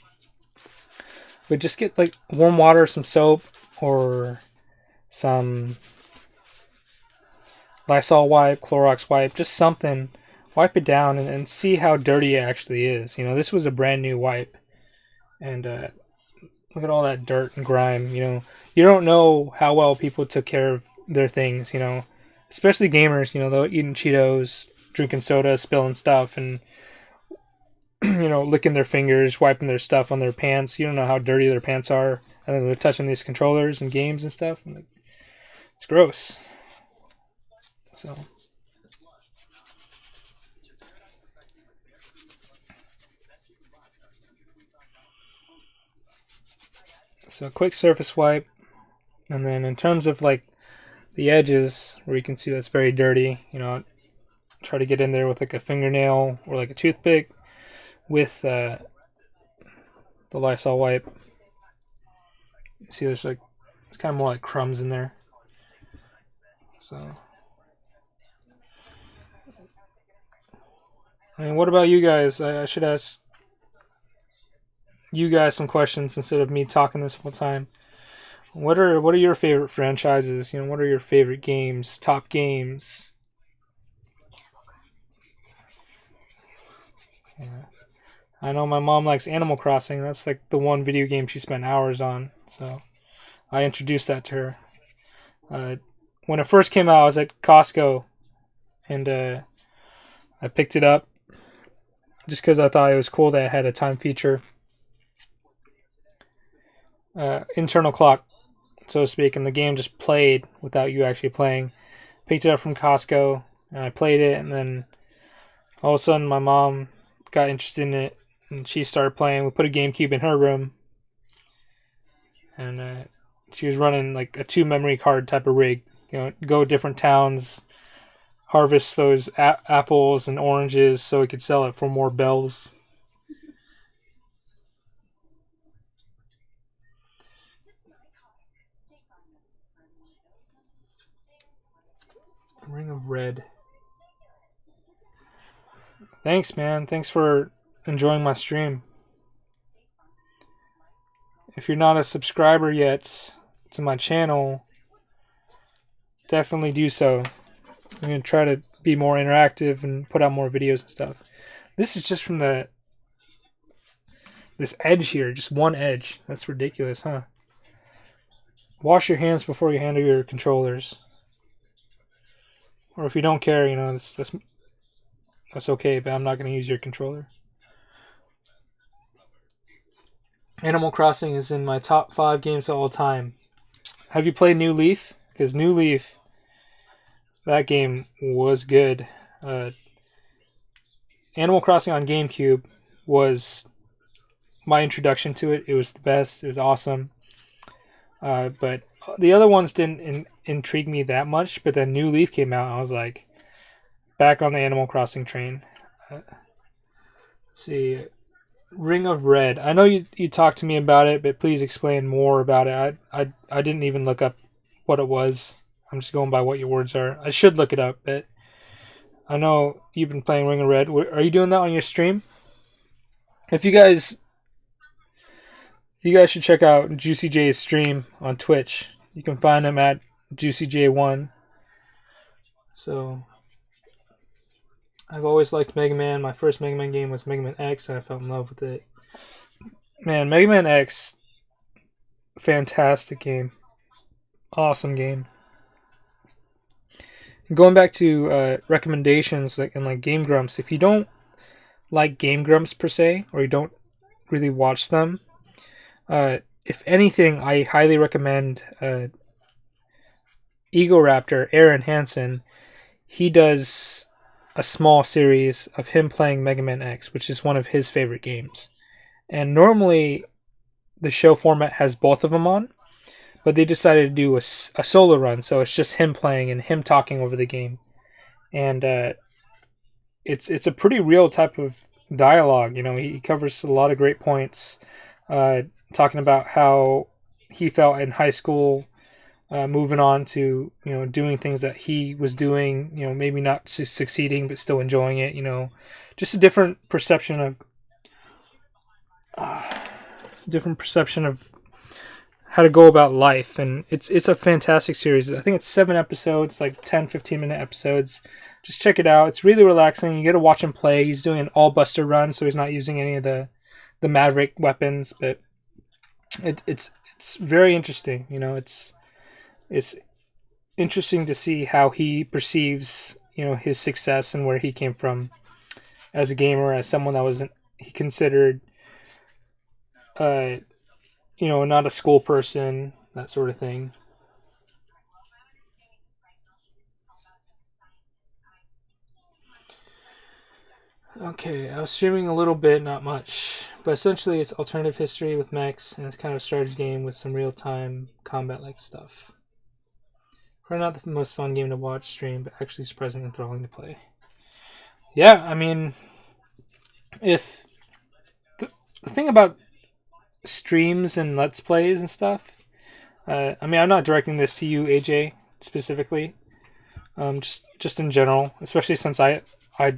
But just get like warm water, some soap, or some Lysol wipe, Clorox wipe, just something. Wipe it down and see how dirty it actually is. You know, this was a brand new wipe. And look at all that dirt and grime. You know, you don't know how well people took care of their things, you know. Especially gamers, you know, they're eating Cheetos, drinking soda, spilling stuff, and, you know, licking their fingers, wiping their stuff on their pants. You don't know how dirty their pants are. And then they're touching these controllers and games and stuff. And, like, it's gross. So... So a quick surface wipe, and then in terms of like the edges where you can see that's very dirty, you know, try to get in there with like a fingernail or like a toothpick with the Lysol wipe. You see there's like, it's kind of more like crumbs in there. So, I mean, what about you guys? I should ask you guys some questions instead of me talking this whole time. What are your favorite franchises? You know, what are your favorite games? Top games? Yeah. I know my mom likes Animal Crossing. That's like the one video game she spent hours on. So I introduced that to her. When it first came out, I was at Costco, and I picked it up just because I thought it was cool that it had a time feature, internal clock, so to speak, and the game just played without you actually playing. Picked it up from Costco, and I played it, and then all of a sudden my mom got interested in it, and she started playing. We put a GameCube in her room, and she was running like a 2 memory card type of rig. Go different towns, harvest those apples and oranges so we could sell it for more bells. Ring of Red. Thanks, man. Thanks for enjoying my stream. If you're not a subscriber yet to my channel, definitely do so. I'm going to try to be more interactive and put out more videos and stuff. This is just from this edge here, just one edge. That's ridiculous, huh? Wash your hands before you handle your controllers. Or if you don't care, that's okay, but I'm not going to use your controller. Animal Crossing is in my top 5 games of all time. Have you played New Leaf? Because New Leaf, that game was good. Animal Crossing on GameCube was my introduction to it. It was the best. It was awesome. But the other ones didn't intrigue me that much. But then New Leaf came out, and I was like, back on the Animal Crossing train. Let's see. Ring of Red. I know you talked to me about it, but please explain more about it. I didn't even look up what it was. I'm just going by what your words are. I should look it up, but I know you've been playing Ring of Red. Are you doing that on your stream? If you guys should check out Juicy J's stream on Twitch. You can find him at JuicyJ1. So I've always liked Mega Man. My first Mega Man game was Mega Man X, and I fell in love with it. Man, Mega Man X, fantastic game. Awesome game. Going back to recommendations and Game Grumps, if you don't like Game Grumps per se, or you don't really watch them, if anything, I highly recommend Egoraptor, Aaron Hansen. He does a small series of him playing Mega Man X, which is one of his favorite games. And normally the show format has both of them on, but they decided to do a solo run, so it's just him playing and him talking over the game. And it's a pretty real type of dialogue. He covers a lot of great points, talking about how he felt in high school, moving on to doing things that he was doing, maybe not succeeding but still enjoying it. Just a different perception of how to go about life. And it's a fantastic series. I think it's 7 episodes, like 10-15 minute episodes. Just check it out. It's really relaxing. You get to watch him play. He's doing an all buster run, so he's not using any of the Maverick weapons, but it's very interesting. It's interesting to see how he perceives, his success and where he came from as a gamer, as someone that he considered, not a school person, that sort of thing. Okay, I was streaming a little bit, not much, but essentially it's alternative history with mechs, and it's kind of a strategy game with some real-time combat-like stuff. Probably not the most fun game to watch stream, but actually surprisingly enthralling to play. Yeah, I mean, if the thing about streams and let's plays and stuff, I'm not directing this to you, AJ, specifically, just in general, especially since I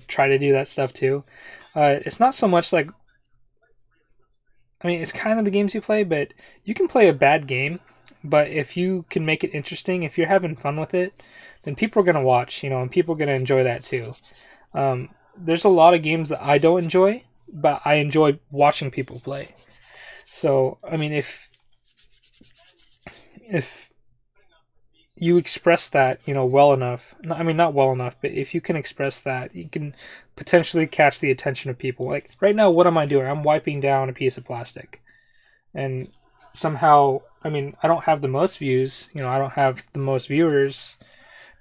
try to do that stuff too. It's not so much like, it's kind of the games you play, but you can play a bad game, but if you can make it interesting, if you're having fun with it, then people are going to watch, and people are going to enjoy that too. There's a lot of games that I don't enjoy, but I enjoy watching people play. So I mean, if you express that, well enough. I mean, not well enough, but if you can express that, you can potentially catch the attention of people. Like right now, what am I doing? I'm wiping down a piece of plastic, and somehow, I mean, I don't have the most views. I don't have the most viewers,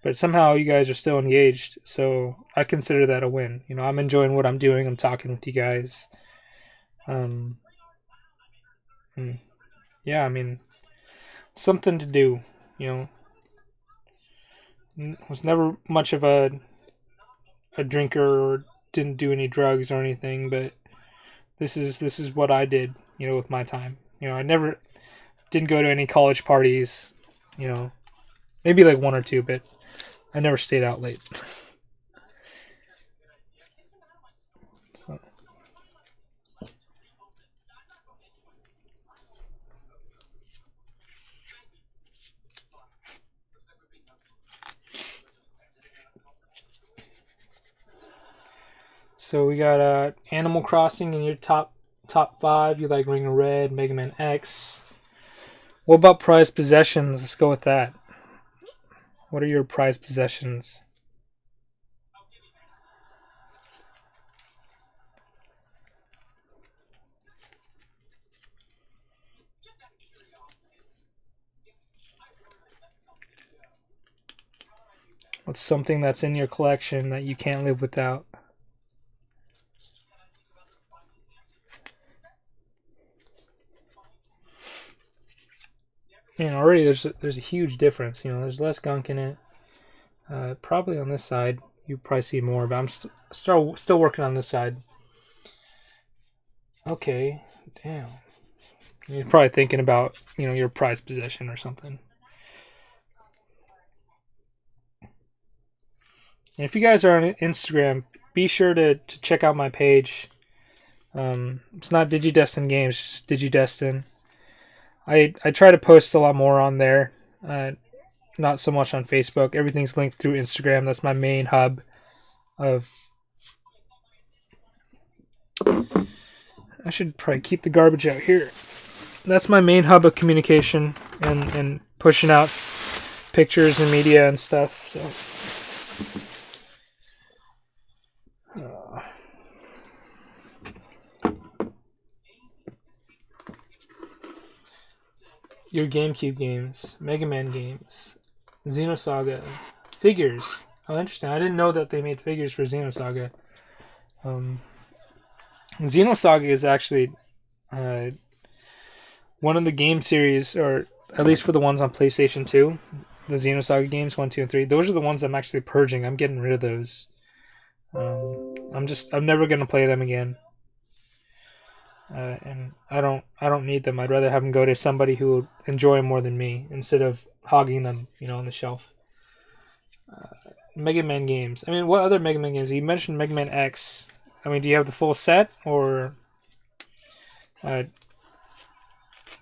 but somehow you guys are still engaged. So I consider that a win. I'm enjoying what I'm doing. I'm talking with you guys. Yeah, I mean, something to do. Was never much of a drinker or didn't do any drugs or anything, but this is what I did, with my time. I never didn't go to any college parties, maybe like one or two, but I never stayed out late. So we got Animal Crossing in your top 5. You like Ring of Red, Mega Man X. What about prized possessions? Let's go with that. What are your prized possessions? What's something that's in your collection that you can't live without? Already there's a huge difference. There's less gunk in it. Probably on this side, you probably see more, but I'm still working on this side. Okay, damn. You're probably thinking about your prized possession or something. And if you guys are on Instagram, be sure to check out my page. It's not DigiDestin Games, it's DigiDestin. I try to post a lot more on there. Not so much on Facebook. Everything's linked through Instagram. That's my main hub of... I should probably keep the garbage out here. That's my main hub of communication and pushing out pictures and media and stuff. So... Your GameCube games, Mega Man games, Xenosaga, figures. Oh, interesting. I didn't know that they made figures for Xenosaga. Xenosaga is actually one of the game series, or at least for the ones on PlayStation 2, the Xenosaga games 1, 2, and 3. Those are the ones I'm actually purging. I'm getting rid of those. I'm never gonna play them again. And I don't need them. I'd rather have them go to somebody who will enjoy them more than me, instead of hogging them, on the shelf. Mega Man games. I mean, what other Mega Man games? You mentioned Mega Man X. I mean, do you have the full set, or the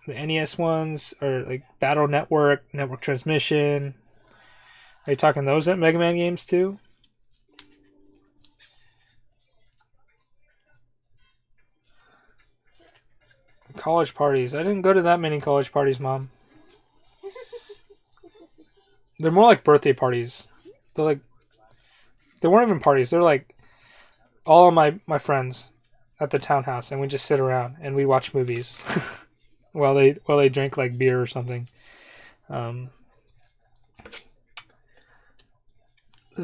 NES ones, or like Battle Network, Network Transmission? Are you talking those at Mega Man games too? College parties. I didn't go to that many college parties, Mom. They're more like birthday parties. They weren't even parties. They're like all of my friends at the townhouse, and we just sit around and we watch movies while they drink like beer or something. Those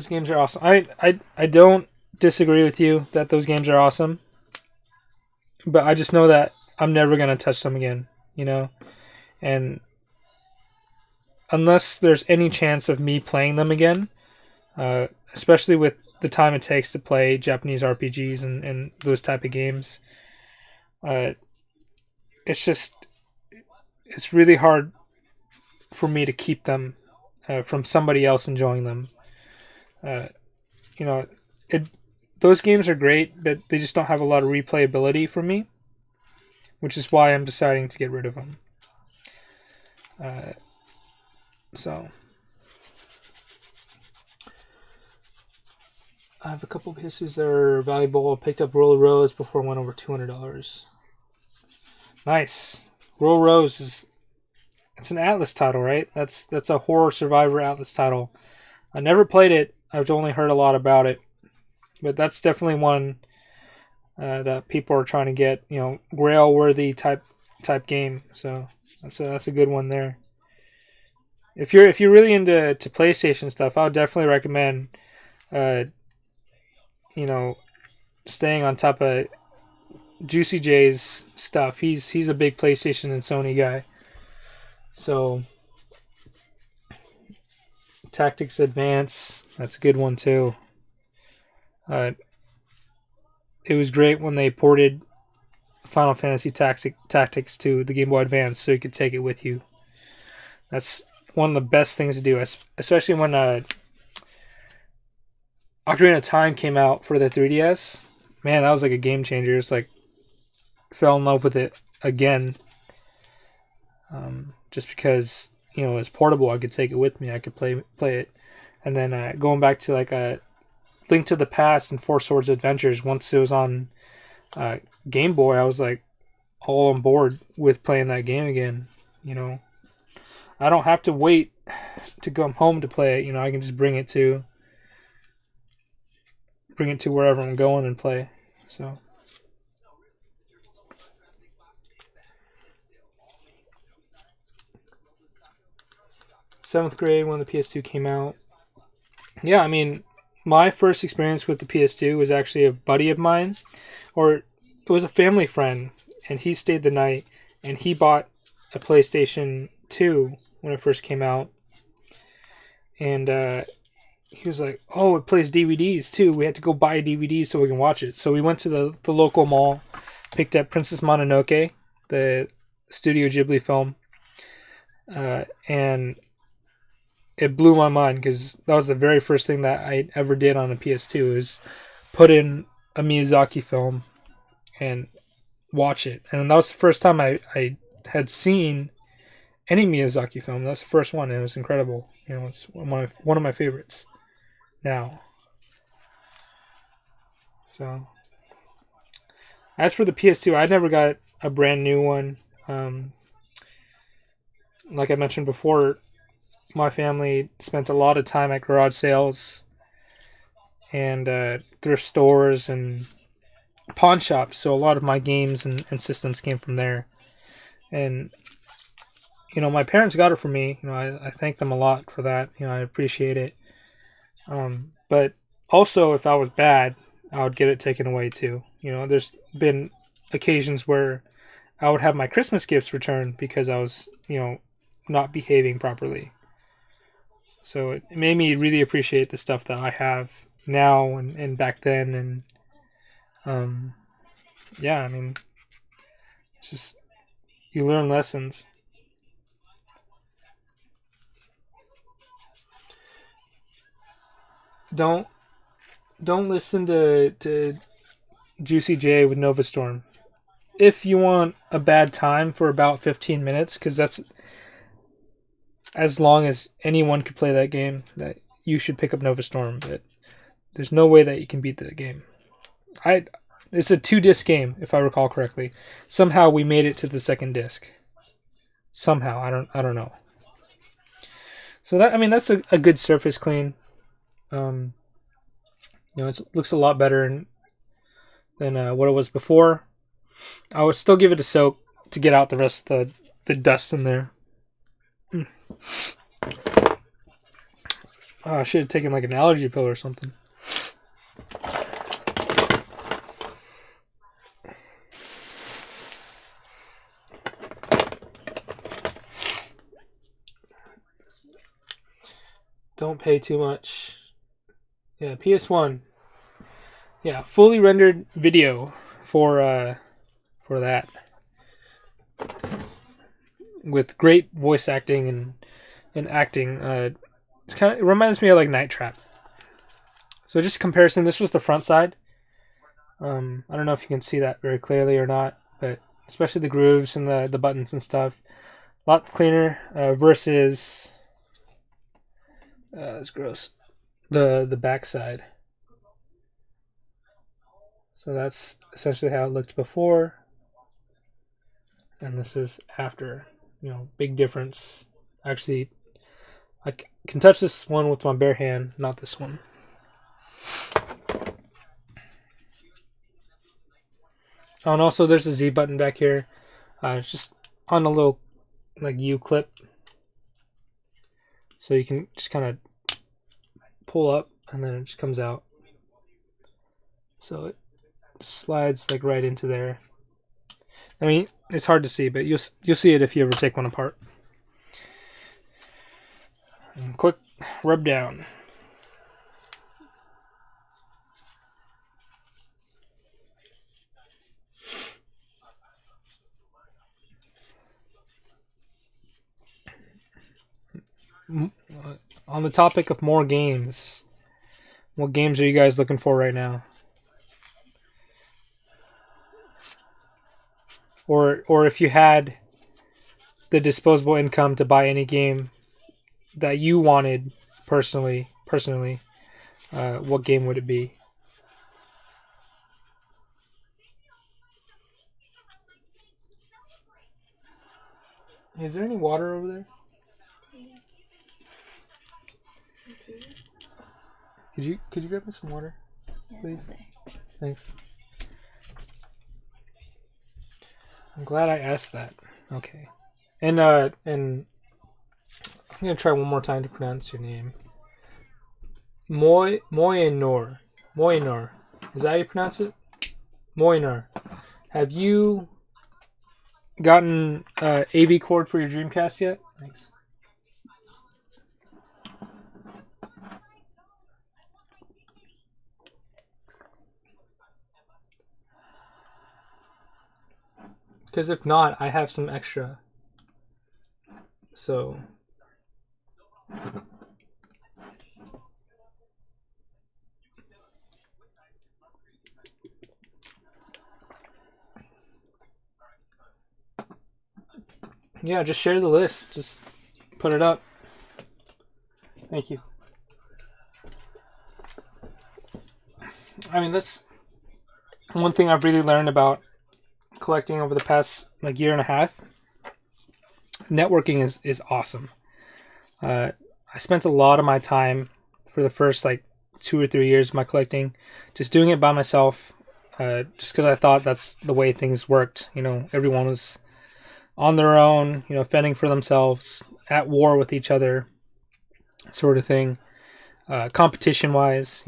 games are awesome. I don't disagree with you that those games are awesome, but I just know that I'm never gonna touch them again, and unless there's any chance of me playing them again, especially with the time it takes to play Japanese RPGs and those type of games, it's really hard for me to keep them from somebody else enjoying them. Those games are great, but they just don't have a lot of replayability for me, which is why I'm deciding to get rid of them. So I have a couple of PS2s that are valuable. I picked up Roller Rose before it went over $200. Nice. Roller Rose it's an Atlas title, right? That's a horror survivor Atlas title. I never played it. I've only heard a lot about it, but that's definitely one that people are trying to get. Grail worthy type game. So that's a good one there. If you're really into PlayStation stuff, I would definitely recommend, staying on top of Juicy J's stuff. He's a big PlayStation and Sony guy. So Tactics Advance, that's a good one too. It was great when they ported Final Fantasy Tactics to the Game Boy Advance, so you could take it with you. That's one of the best things to do, especially when Ocarina of Time came out for the 3DS. Man, that was like a game changer. It's like fell in love with it again. Just because it's portable, I could take it with me. I could play it, and then going back to like a Link to the Past and Four Swords Adventures. Once it was on Game Boy, I was like all on board with playing that game again. I don't have to wait to come home to play it. I can just bring it to wherever I'm going and play. So. Seventh grade when the PS2 came out. Yeah, I mean, my first experience with the PS2 was actually a buddy of mine, or it was a family friend, and he stayed the night, and he bought a PlayStation 2 when it first came out, and he was like, "Oh, it plays DVDs too. We had to go buy DVDs so we can watch it." So we went to the local mall, picked up Princess Mononoke, the Studio Ghibli film, and it blew my mind because that was the very first thing that I ever did on a PS2 is put in a Miyazaki film and watch it. And that was the first time I had seen any Miyazaki film. That's the first one. And it was incredible. It's one of my favorites now. So, as for the PS2, I never got a brand new one. Like I mentioned before, my family spent a lot of time at garage sales and thrift stores and pawn shops. So a lot of my games and systems came from there. And, my parents got it for me. I thank them a lot for that. I appreciate it. But also, if I was bad, I would get it taken away too. There's been occasions where I would have my Christmas gifts returned because I was, not behaving properly. So it made me really appreciate the stuff that I have now and back then. And yeah, I mean, it's just, you learn lessons. Don't listen to Juicy J with Nova Storm. If you want a bad time for about 15 minutes, because that's as long as anyone could play that game, that you should pick up Nova Storm. But there's no way that you can beat that game. It's a 2-disc game, if I recall correctly. Somehow we made it to the second disc. Somehow, I don't know. So that's a good surface clean. It looks a lot better than what it was before. I would still give it a soak to get out the rest of the dust in there. Oh, I should have taken like an allergy pill or something. Don't pay too much. Yeah, PS1. Yeah, fully rendered video for that. With great voice acting and acting. It reminds me of like Night Trap. So just a comparison, this was the front side. I don't know if you can see that very clearly or not, but especially the grooves and the buttons and stuff. A lot cleaner versus it's gross. The back side. So that's essentially how it looked before. And this is after. Big difference. Actually, I can touch this one with my bare hand, not this one. Oh, and also there's a Z button back here. It's just on a little U clip. So you can just kind of pull up and then it just comes out. So it slides right into there. I mean, it's hard to see, but you'll see it if you ever take one apart. And quick rub down. On the topic of more games, what games are you guys looking for right now? Or if you had the disposable income to buy any game that you wanted personally, what game would it be? Is there any water over there? Could you grab me some water, please? Thanks. I'm glad I asked that. Okay. And I'm gonna try one more time to pronounce your name. Moinor. Moinor. Is that how you pronounce it? Moinor. Have you gotten AV cord for your Dreamcast yet? Thanks. Because if not, I have some extra. So. Yeah, just share the list. Just put it up. Thank you. I mean, that's one thing I've really learned about collecting over the past year and a half. Networking is awesome. I spent a lot of my time for the first 2 or 3 years of my collecting just doing it by myself, just because I thought that's the way things worked. Everyone was on their own, fending for themselves, at war with each other, sort of thing. Competition wise,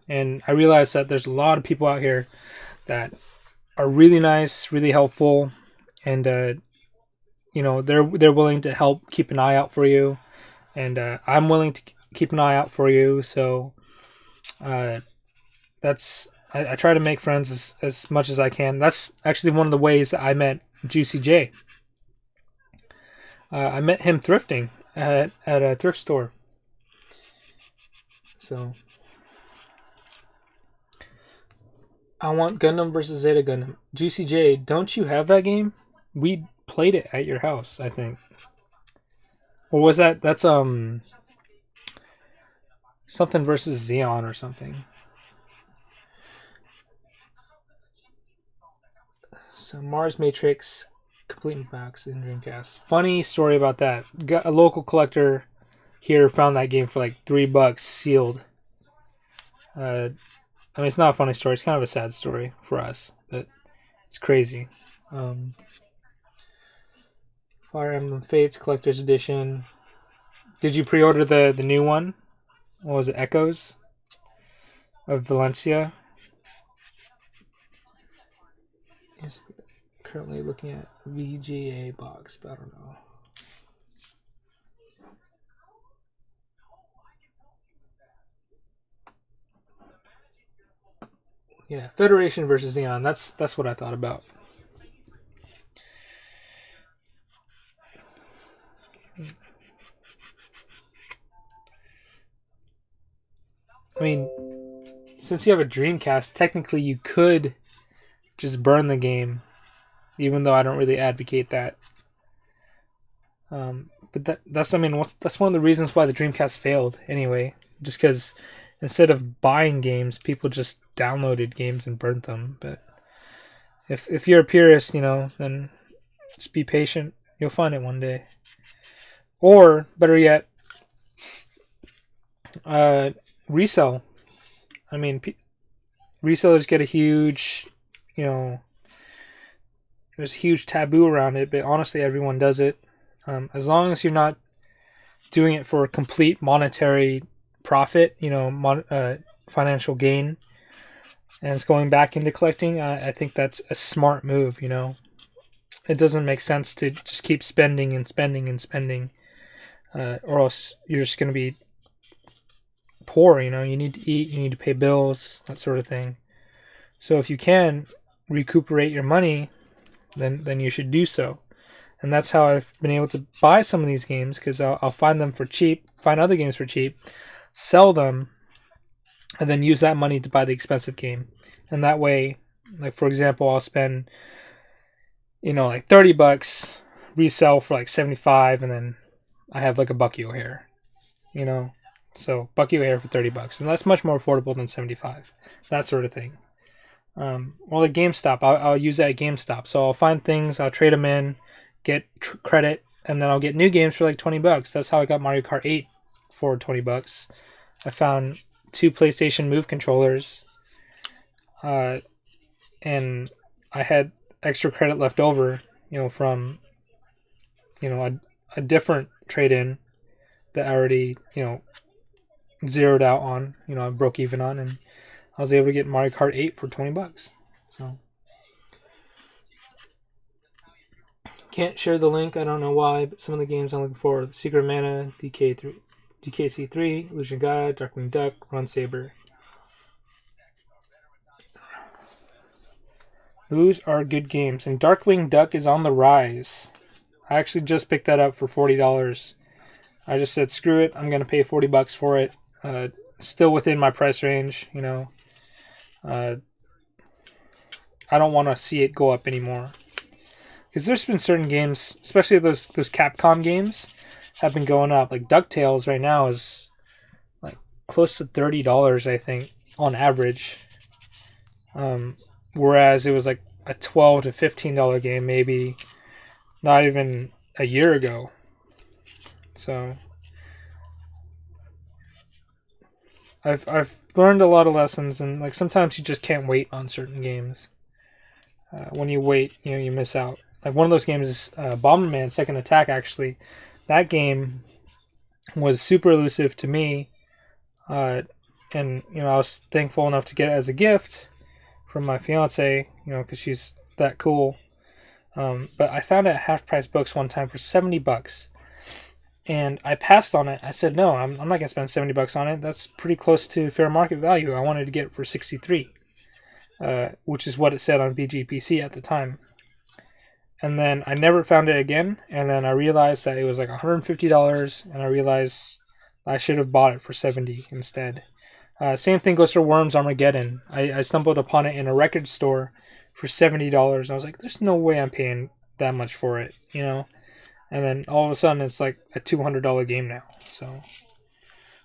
and I realized that there's a lot of people out here that are really nice, really helpful, and they're willing to help keep an eye out for you, and I'm willing to keep an eye out for you. So that's I try to make friends as much as I can. That's actually one of the ways that I met Juicy J. I met him thrifting at a thrift store. So I want Gundam versus Zeta Gundam. Juicy J, don't you have that game? We played it at your house, I think. Or was that's something versus Xeon or something. So Mars Matrix complete box in Dreamcast. Funny story about that. Got a local collector here found that game for $3 sealed. I mean, it's not a funny story. It's kind of a sad story for us, but it's crazy. Fire Emblem Fates Collector's Edition. Did you pre-order the new one? What was it? Echoes of Valencia. Yes, currently looking at VGA box, but I don't know. Yeah, Federation versus Xeon. That's what I thought about. I mean, since you have a Dreamcast, technically you could just burn the game, even though I don't really advocate that. But that's one of the reasons why the Dreamcast failed anyway. Just because instead of buying games, people just downloaded games and burnt them. But if you're a purist, then just be patient. You'll find it one day. Or better yet, resell. I mean, resellers get a huge, there's a huge taboo around it, but honestly, everyone does it. As long as you're not doing it for complete monetary profit, financial gain, and it's going back into collecting, I think that's a smart move. It doesn't make sense to just keep spending and spending and spending, or else you're just going to be poor. You need to eat, you need to pay bills, that sort of thing. So if you can recuperate your money, then you should do so. And that's how I've been able to buy some of these games, because I'll find them for cheap, find other games for cheap, sell them, and then use that money to buy the expensive game. And that way, like for example, I'll spend, like $30, resell for like 75, and then I have like a Bucky O'Hare, So Bucky O'Hare for $30, and that's much more affordable than 75. That sort of thing. Or like GameStop, I'll use that at GameStop. So I'll find things, I'll trade them in, get credit, and then I'll get new games for like $20. That's how I got Mario Kart 8 for $20. I found 2 PlayStation Move controllers, and I had extra credit left over, from, a different trade-in that I already, zeroed out on, I broke even on, and I was able to get Mario Kart 8 for $20. So can't share the link. I don't know why, but some of the games I'm looking for: The Secret Mana, DKC3, Illusion God, Darkwing Duck, Run Saber. Those are good games, and Darkwing Duck is on the rise. I actually just picked that up for $40. I just said, screw it, I'm gonna pay $40 for it. Still within my price range, I don't want to see it go up anymore. Because there's been certain games, especially those Capcom games, have been going up. Like DuckTales right now is like close to $30, I think, on average. Whereas it was like a $12 to $15 game maybe not even a year ago. So I've learned a lot of lessons, and like sometimes you just can't wait on certain games. When you wait, you miss out. Like one of those games is Bomberman Second Attack. Actually, that game was super elusive to me, and I was thankful enough to get it as a gift from my fiance, because she's that cool. But I found it at Half Price Books one time for $70. And I passed on it. I said, no, I'm not going to spend $70 on it. That's pretty close to fair market value. I wanted to get it for $63, which is what it said on VGPC at the time. And then I never found it again. And then I realized that it was like $150, and I realized I should have bought it for $70 instead. Same thing goes for Worms Armageddon. I stumbled upon it in a record store for $70. I was like, there's no way I'm paying that much for it, And then all of a sudden, it's like a $200 game now. So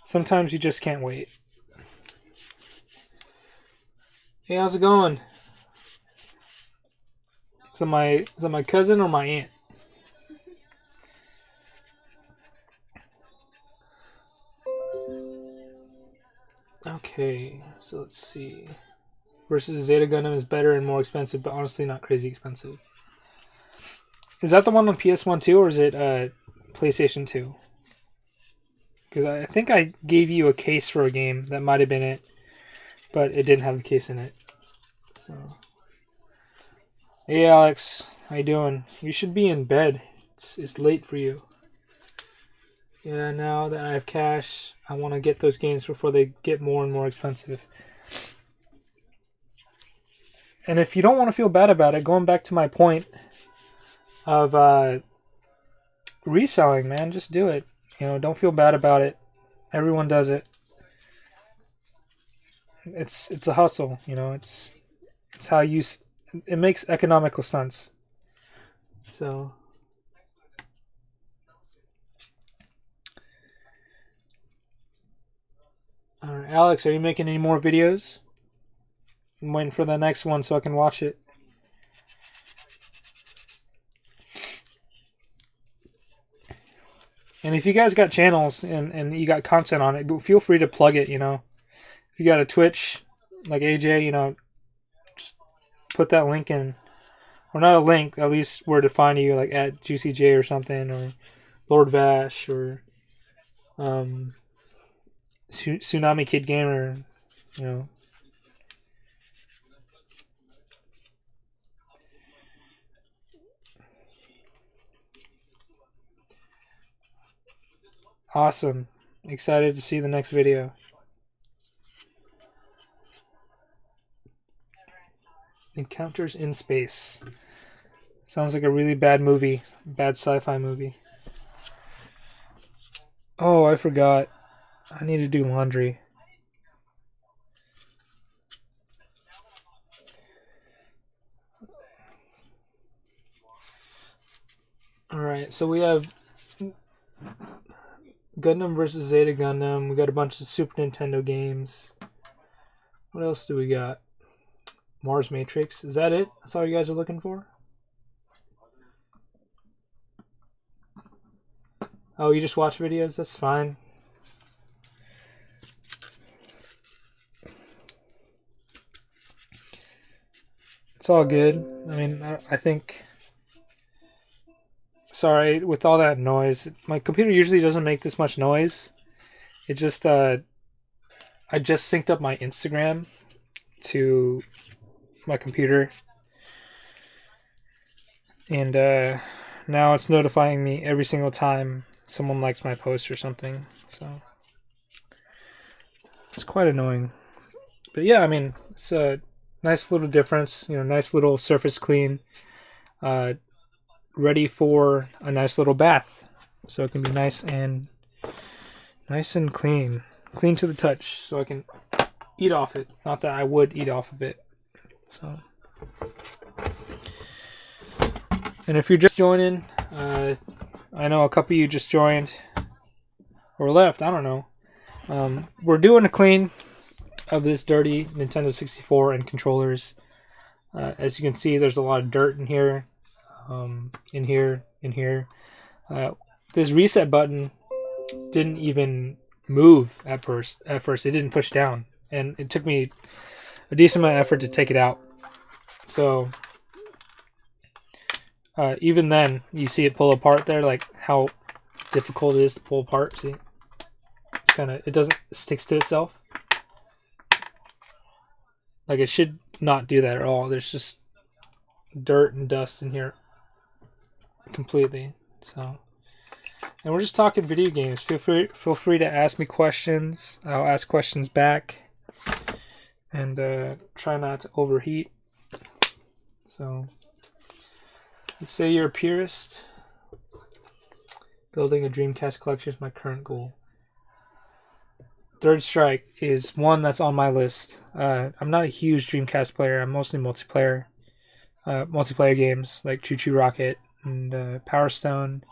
sometimes you just can't wait. Hey, how's it going? Is that my cousin or my aunt? Okay, so let's see. Versus Zeta Gundam is better and more expensive, but honestly not crazy expensive. Is that the one on PS1 too, or is it PlayStation 2? Because I think I gave you a case for a game that might have been it, but it didn't have the case in it. So, hey Alex, how you doing? You should be in bed. It's late for you. Yeah, now that I have cash, I want to get those games before they get more and more expensive. And if you don't want to feel bad about it, going back to my point of reselling, man, just do it. Don't feel bad about it. Everyone does it. It's a hustle, it's how it makes economical sense. So all right, Alex, are you making any more videos? I'm waiting for the next one so I can watch it. And if you guys got channels and you got content on it, feel free to plug it, you know. If you got a Twitch, like AJ, you know, just put that link in. Or not a link, at least where to find you, like at JuicyJ or something, or Lord Vash, or Tsunami Kid Gamer, you know. Awesome. Excited to see the next video. Encounters in Space. Sounds like a really bad movie. Bad sci-fi movie. Oh, I forgot. I need to do laundry. Alright, so we have Gundam vs. Zeta Gundam. We got a bunch of Super Nintendo games. What else do we got? Mars Matrix. Is that it? That's all you guys are looking for? Oh, you just watch videos? That's fine. It's all good. I mean, I think... Sorry, with all that noise. My computer usually doesn't make this much noise. It just, I just synced up my Instagram to my computer. And now it's notifying me every single time someone likes my post or something. So it's quite annoying. But yeah, I mean, it's a nice little difference. You know, nice little surface clean. Ready for a nice little bath. So it can be nice and clean. Clean to the touch. So I can eat off it. Not that I would eat off of it. So... And if you're just joining, I know a couple of you just joined or left, I don't know. We're doing a clean of this dirty Nintendo 64 and controllers. As you can see, there's a lot of dirt in here, in here. This reset button didn't even move at first. It didn't push down, and it took me a decent amount of effort to take it out. So... even then, you see it pull apart there, like how difficult it is to pull apart. See, it's kind of, it sticks to itself. Like it should not do that at all. There's just dirt and dust in here completely. So, and we're just talking video games. Feel free to ask me questions. I'll ask questions back, and try not to overheat. So. Let's say you're a purist. Building a Dreamcast collection is my current goal. Third Strike is one that's on my list. I'm not a huge Dreamcast player. I'm mostly multiplayer. Multiplayer games like Choo Choo Rocket and Power Stone,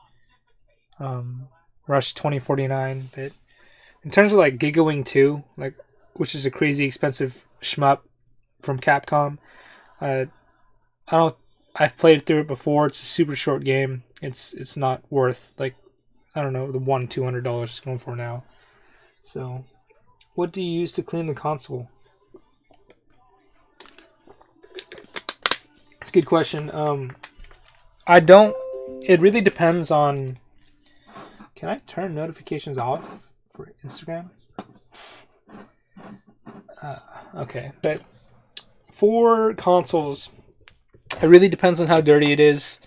Rush 2049. But in terms of like Giga Wing 2, like which is a crazy expensive shmup from Capcom, I've played through it before. It's a super short game. It's not worth, like, I don't know, the $200 it's going for now. So, what do you use to clean the console? It's a good question. I don't. It really depends on. Can I turn notifications off for Instagram? Okay, but for consoles, it really depends on how dirty it is.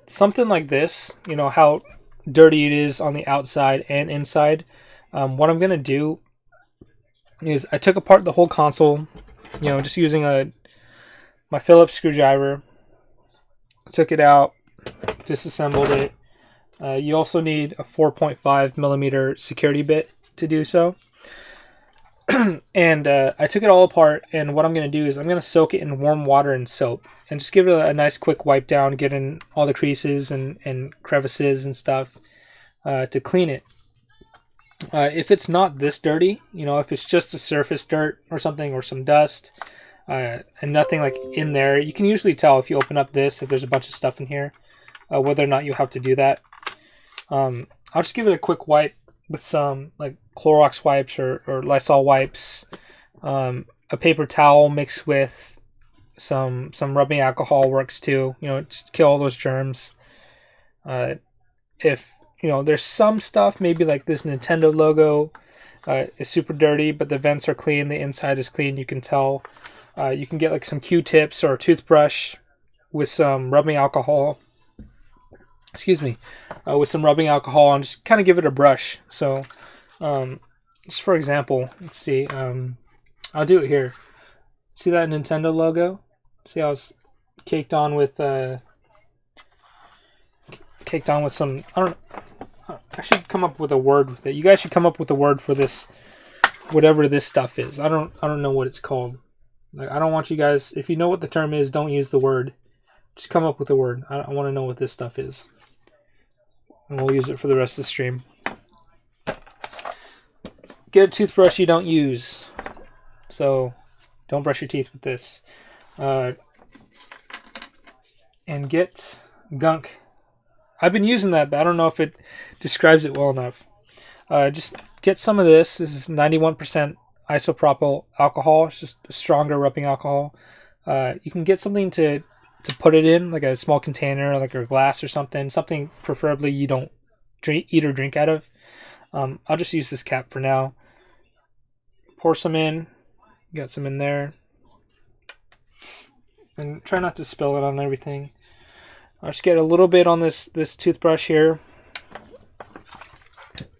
Something like this, you know, how dirty it is on the outside and inside. What I'm going to do is I took apart the whole console, you know, just using my Phillips screwdriver. Took it out, disassembled it. You also need a 4.5 millimeter security bit to do so. And I took it all apart, and what I'm going to do is I'm going to soak it in warm water and soap and just give it a nice quick wipe down, get in all the creases and crevices and stuff to clean it. If it's not this dirty, you know, if it's just a surface dirt or something or some dust, and nothing like in there. You can usually tell if you open up this, if there's a bunch of stuff in here, whether or not you have to do that. I'll just give it a quick wipe with some like Clorox wipes or Lysol wipes, a paper towel mixed with some rubbing alcohol works too. Just kill all those germs. If there's some stuff, maybe like this Nintendo logo is super dirty, but the vents are clean, the inside is clean. You can tell. You can get like some Q-tips or a toothbrush with some rubbing alcohol. Excuse me, with some rubbing alcohol, and just kind of give it a brush. So, just for example, let's see. I'll do it here. See that Nintendo logo? See how it's caked on with some. I don't know. I should come up with a word with it. You guys should come up with a word for this, whatever this stuff is. I don't know what it's called. Like, I don't want you guys. If you know what the term is, don't use the word. Just come up with a word. I want to know what this stuff is. And we'll use it for the rest of the stream. Get a toothbrush you don't use. So, don't brush your teeth with this. And get gunk. I've been using that, but I don't know if it describes it well enough. Just get some of this. This is 91% isopropyl alcohol. It's just a stronger rubbing alcohol. You can get something to put it in, like a small container, like a glass or something preferably you don't eat or drink out of. I'll just use this cap for now. Pour some in. Got some in there. And try not to spill it on everything. I'll just get a little bit on this toothbrush here.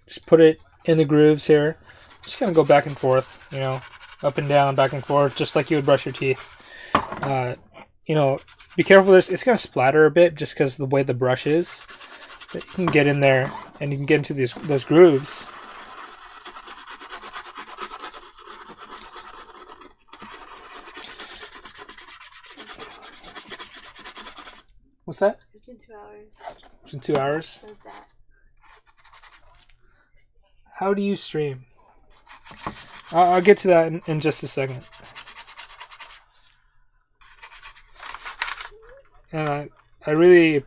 Just put it in the grooves here. Just kind of go back and forth, up and down, back and forth, just like you would brush your teeth. Be careful with this. It's going to splatter a bit just because of the way the brush is. But you can get in there and you can get into those grooves. What's that? It's been 2 hours. It's been 2 hours? What is that? How do you stream? I'll get to that in just a second. And I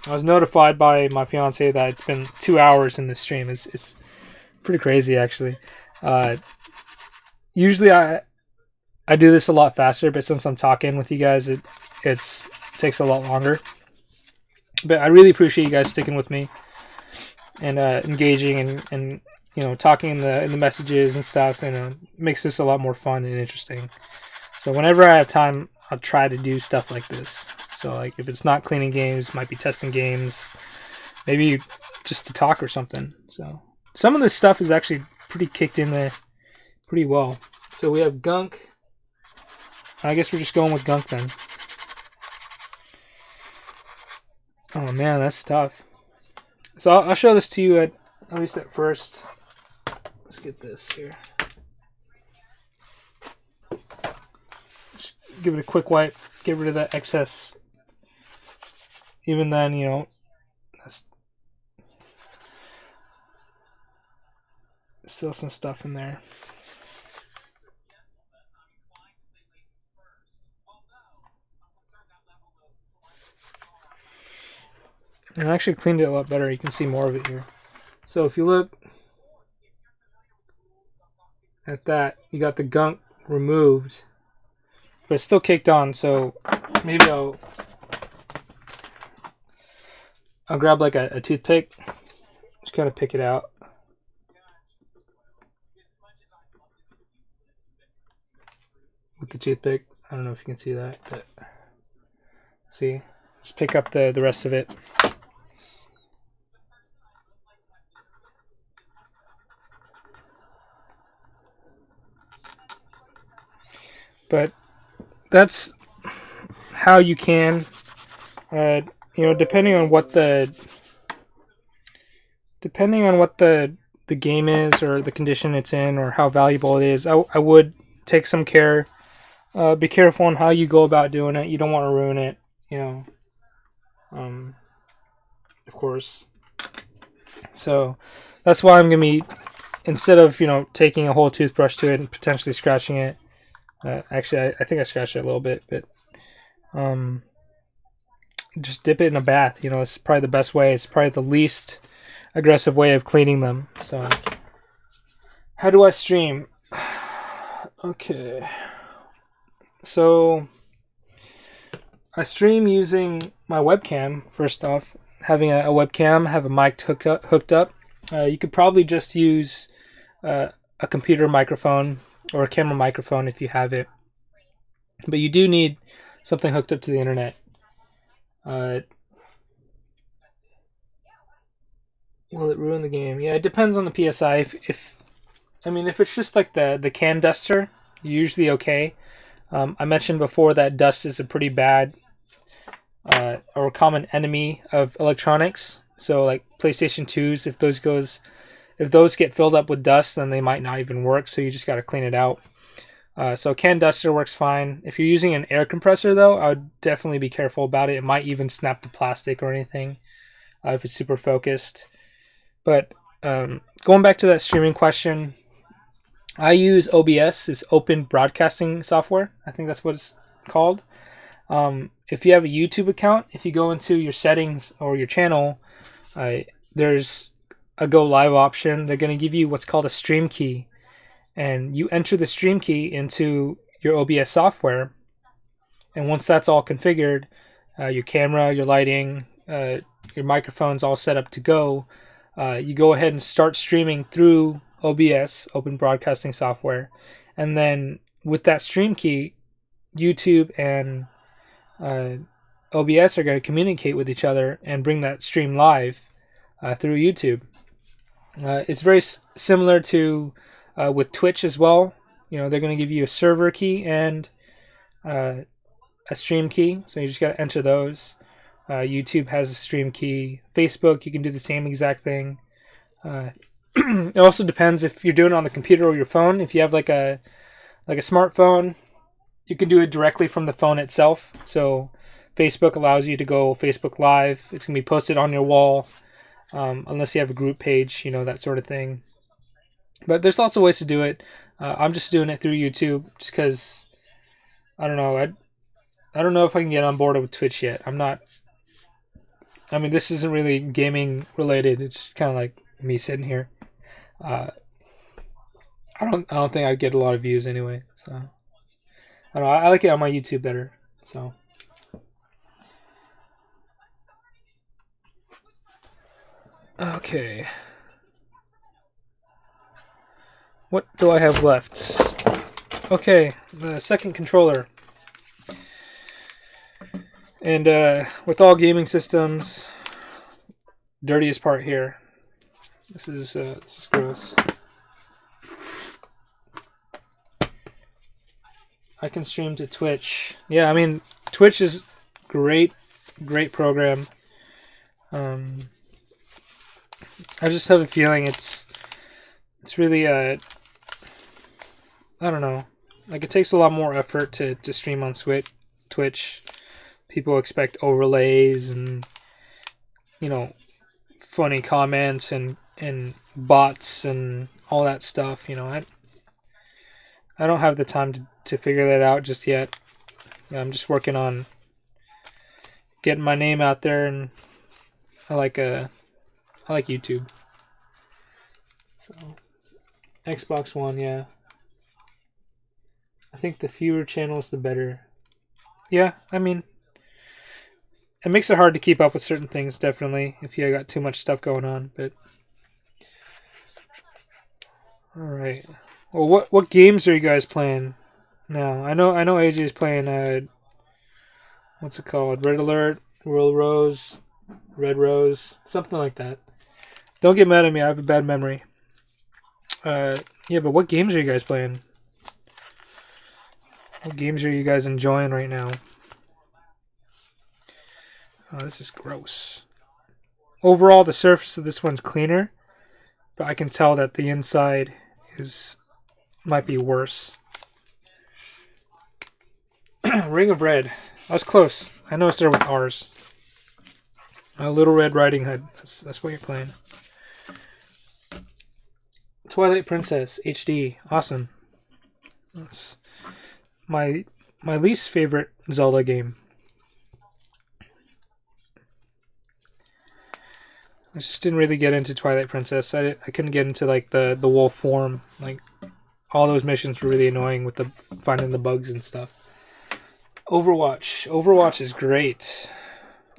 was notified by my fiance that it's been 2 hours in this stream. It's pretty crazy, actually. Usually I do this a lot faster, but since I'm talking with you guys, it takes a lot longer. But I really appreciate you guys sticking with me and engaging and talking in the messages and stuff, and it makes this a lot more fun and interesting. So whenever I have time, I'll try to do stuff like this. So like if it's not cleaning games, might be testing games, maybe just to talk or something. So some of this stuff is actually pretty kicked in there pretty well. So we have gunk. I guess we're just going with gunk then. Oh man, that's tough. So I'll show this to you at least at first. Let's get this here. Just give it a quick wipe. Get rid of that excess. Even then, that's still some stuff in there. And I actually cleaned it a lot better. You can see more of it here. So if you look at that, you got the gunk removed, but it's still caked on. So maybe I'll grab like a toothpick, just kind of pick it out. With the toothpick, I don't know if you can see that, but see, just pick up the rest of it. But that's how you can, depending on what the game is or the condition it's in or how valuable it is. I would take some care. Be careful on how you go about doing it. You don't want to ruin it, of course. So that's why I'm gonna be, instead of taking a whole toothbrush to it and potentially scratching it, Actually, I think I scratched it a little bit, but just dip it in a bath. It's probably the best way. It's probably the least aggressive way of cleaning them. So, how do I stream? Okay. So, I stream using my webcam, first off. Having a webcam, have a mic hooked up. You could probably just use a computer microphone or a camera microphone if you have it. But you do need something hooked up to the internet. Will it ruin the game? Yeah, it depends on the PSI. If it's just like the can duster, you're usually okay. I mentioned before that dust is a pretty bad or common enemy of electronics. So like PlayStation 2s, if those get filled up with dust, then they might not even work. So you just got to clean it out. So can duster works fine. If you're using an air compressor, though, I would definitely be careful about it. It might even snap the plastic or anything if it's super focused. But going back to that streaming question, I use OBS, it's Open Broadcasting Software. I think that's what it's called. If you have a YouTube account, if you go into your settings or your channel, there's a go live option. They're going to give you what's called a stream key. And you enter the stream key into your OBS software. And once that's all configured, your camera, your lighting, your microphone's all set up to go, you go ahead and start streaming through OBS, Open Broadcasting Software. And then with that stream key, YouTube and OBS are going to communicate with each other and bring that stream live through YouTube. It's very similar to with Twitch as well. They're going to give you a server key and a stream key, so you just got to enter those. YouTube has a stream key. Facebook, you can do the same exact thing. It also depends if you're doing it on the computer or your phone. If you have like a smartphone, you can do it directly from the phone itself. So Facebook allows you to go Facebook Live. It's going to be posted on your wall, unless you have a group page, that sort of thing. But there's lots of ways to do it. I'm just doing it through YouTube just because, I don't know. I don't know if I can get on board with Twitch yet. I'm not. This isn't really gaming related. It's kind of like me sitting here. I don't think I'd get a lot of views anyway. So I don't know. I like it on my YouTube better. So. Okay. What do I have left? Okay, the second controller. And with all gaming systems, dirtiest part here. This is gross. I can stream to Twitch. Yeah, Twitch is great program. I just have a feeling it's really I don't know. Like, it takes a lot more effort to stream on Twitch. People expect overlays and, funny comments and bots and all that stuff. I don't have the time to figure that out just yet. I'm just working on getting my name out there, and I like YouTube. So, Xbox One, yeah. I think the fewer channels, the better. Yeah, it makes it hard to keep up with certain things, definitely, if you got too much stuff going on. But all right. Well, what games are you guys playing now? I know AJ's playing what's it called? Red Alert, World Rose, Red Rose, something like that. Don't get mad at me. I have a bad memory. Yeah, but what games are you guys playing? What games are you guys enjoying right now? Oh, this is gross. Overall, the surface of this one's cleaner, but I can tell that the inside might be worse. Ring of Red. I was close. I know it started with R's. Little Red Riding Hood. That's what you're playing. Twilight Princess HD. Awesome. my least favorite Zelda game. I just didn't really get into Twilight Princess. I couldn't get into like the wolf form. Like all those missions were really annoying with the finding the bugs and stuff. Overwatch. Overwatch is great.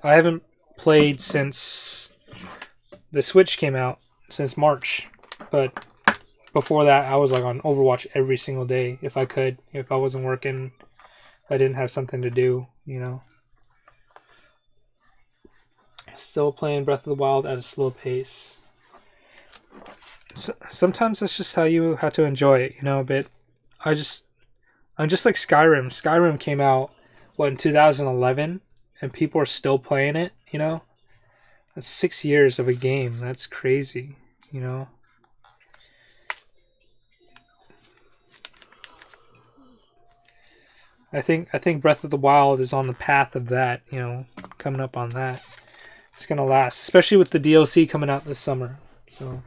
I haven't played since the Switch came out, since March. But before that, I was like on Overwatch every single day if I could. If I wasn't working, if I didn't have something to do, you know. Still playing Breath of the Wild at a slow pace. Sometimes that's just how you have to enjoy it, you know, a bit. I'm just like Skyrim. Skyrim came out, in 2011, and people are still playing it, you know? That's 6 years of a game. That's crazy, you know? I think Breath of the Wild is on the path of that, you know, coming up on that. It's gonna last, especially with the DLC coming out this summer. So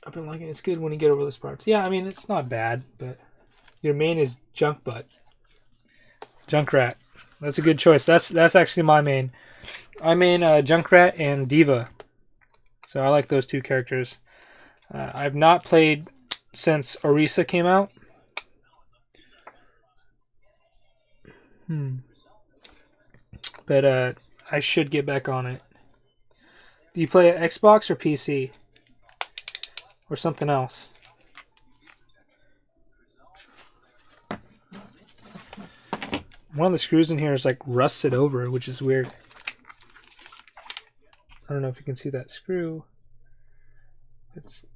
I've been liking it. It's good when you get over those parts. Yeah, I mean it's not bad, but your main is Junkrat. That's a good choice. That's actually my main. I main Junkrat and Diva. So I like those two characters. I've not played since Orisa came out. But I should get back on it. Do you play Xbox or PC? Or something else? One of the screws in here is like rusted over, which is weird. I don't know if you can see that screw. It's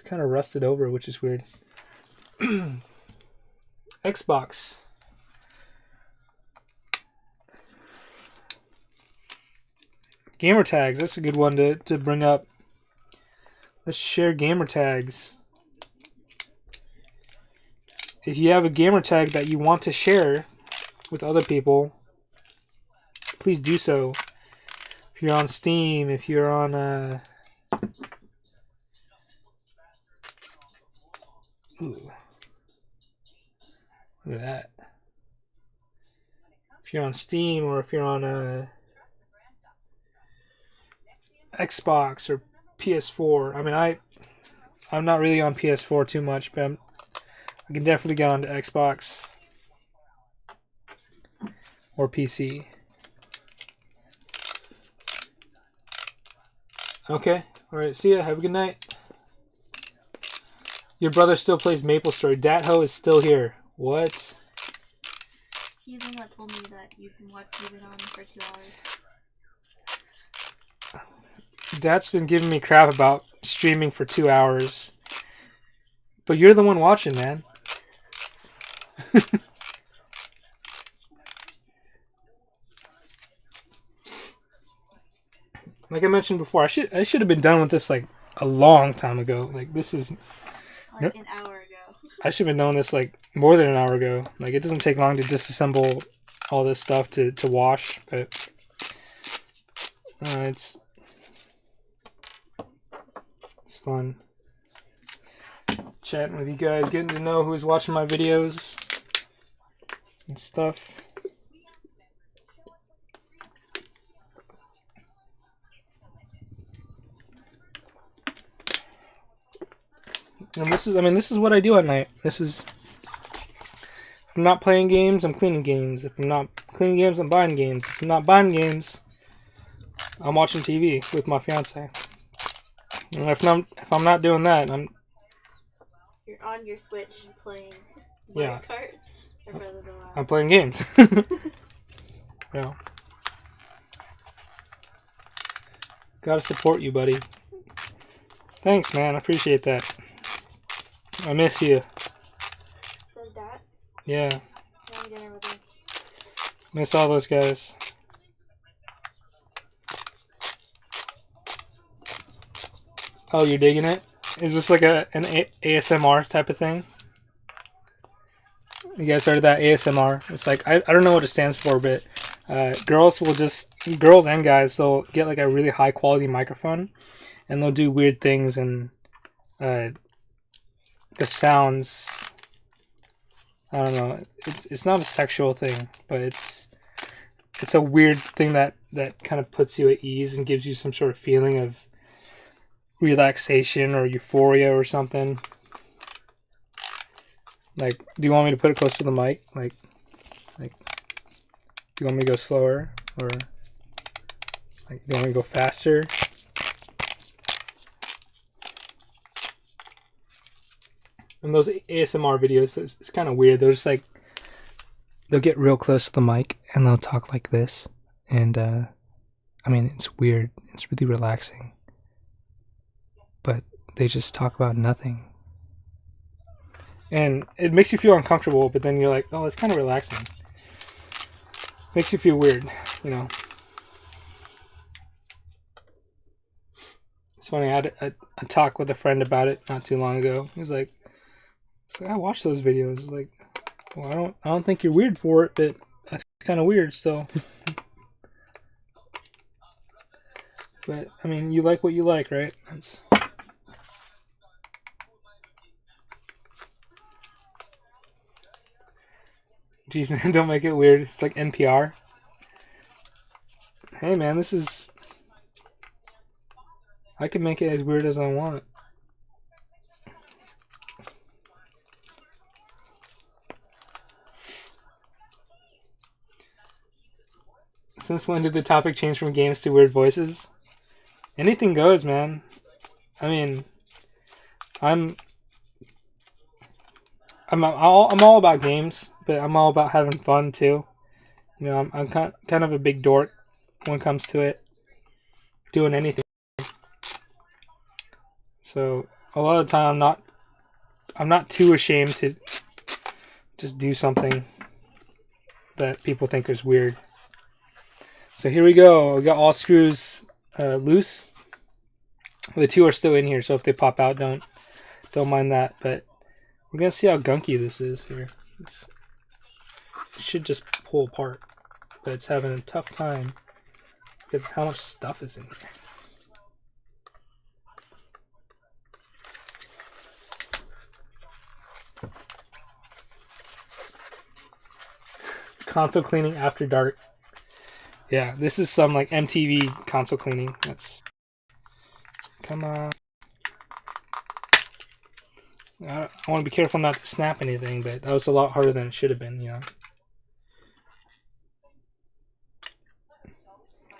kind of rusted over, which is weird. Xbox. Gamer tags, that's a good one to bring up. Let's share gamer tags. If you have a gamer tag that you want to share with other people, please do so. If you're on Steam, if you're on ooh. Look at that. If you're on Steam or if you're on Xbox or PS4. I mean, I'm not really on PS4 too much, but I can definitely get onto Xbox or PC. Okay. All right. See ya. Have a good night. Your brother still plays MapleStory. Datho is still here. What? He's the one that told me that you've been on for 2 hours. Dad's been giving me crap about streaming for 2 hours. But you're the one watching, man. Like I mentioned before, I should have been done with this like a long time ago. Like this is like an hour ago. I should have been doing this like more than an hour ago. Like it doesn't take long to disassemble all this stuff to wash, but it's fun chatting with you guys, getting to know who's watching my videos and stuff. And this is what I do at night. If I'm not playing games, I'm cleaning games. If I'm not cleaning games, I'm buying games. If I'm not buying games, I'm watching TV with my fiance. And if I'm not doing that, You're on your Switch playing Mario Kart or Breath of the Wild. I'm playing games. Yeah. Gotta support you, buddy. Thanks, man. I appreciate that. I miss you. Does that? Yeah. Having dinner with him. Miss all those guys. Oh, you're digging it? Is this like an ASMR type of thing? You guys heard of that ASMR? It's like I don't know what it stands for, but girls and guys, they'll get like a really high quality microphone, and they'll do weird things, and the sounds I don't know. It's not a sexual thing, but it's a weird thing that kind of puts you at ease and gives you some sort of feeling of relaxation or euphoria or something. Like, do you want me to put it close to the mic? Like, do you want me to go slower, or like, do you want me to go faster? And those ASMR videos, it's kind of weird. They're just like, they'll get real close to the mic and they'll talk like this. And, I mean, it's weird. It's really relaxing. But they just talk about nothing. And it makes you feel uncomfortable, but then you're like, oh, it's kind of relaxing. Makes you feel weird, you know. It's funny, I had a talk with a friend about it not too long ago. He was like, I watched those videos. Like, well, I don't think you're weird for it, but that's kind of weird still. But I mean, you like what you like, right? That's. Jeez, man, don't make it weird. It's like NPR. Hey, man, this is. I can make it as weird as I want. Since when did the topic change from games to weird voices? Anything goes, man. I mean, I'm all about games, but I'm all about having fun too. You know, I'm kind of a big dork when it comes to it, doing anything. So a lot of the time, I'm not too ashamed to just do something that people think is weird. So here we go. We got all screws loose. The two are still in here, so if they pop out, don't mind that. But we're gonna see how gunky this is here. It should just pull apart, but it's having a tough time because of how much stuff is in here. Console cleaning after dark. Yeah, this is some like MTV console cleaning. That's. Come on. I want to be careful not to snap anything, but that was a lot harder than it should have been, you know.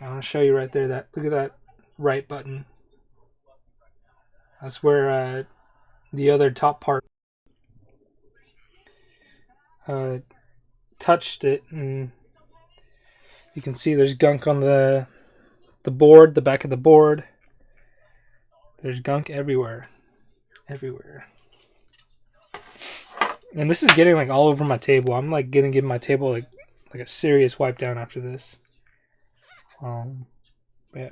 I want to show you right there. Look at that right button. That's where the other top part touched it, and you can see there's gunk on the board, the back of the board. There's gunk everywhere. Everywhere. And this is getting like all over my table. I'm like gonna give my table like a serious wipe down after this. Yeah.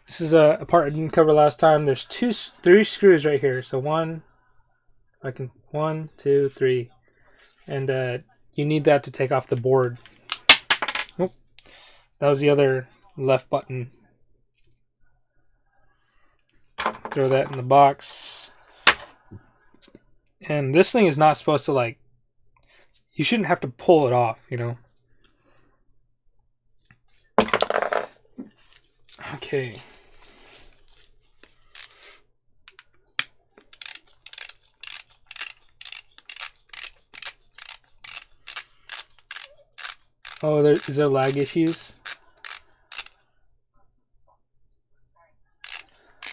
This is a part I didn't cover last time. There's 3 screws right here. So 1, 2, 3. And you need that to take off the board. Oh, that was the other left button. Throw that in the box. And this thing is not supposed to, like, you shouldn't have to pull it off, you know. Okay. Oh, is there lag issues?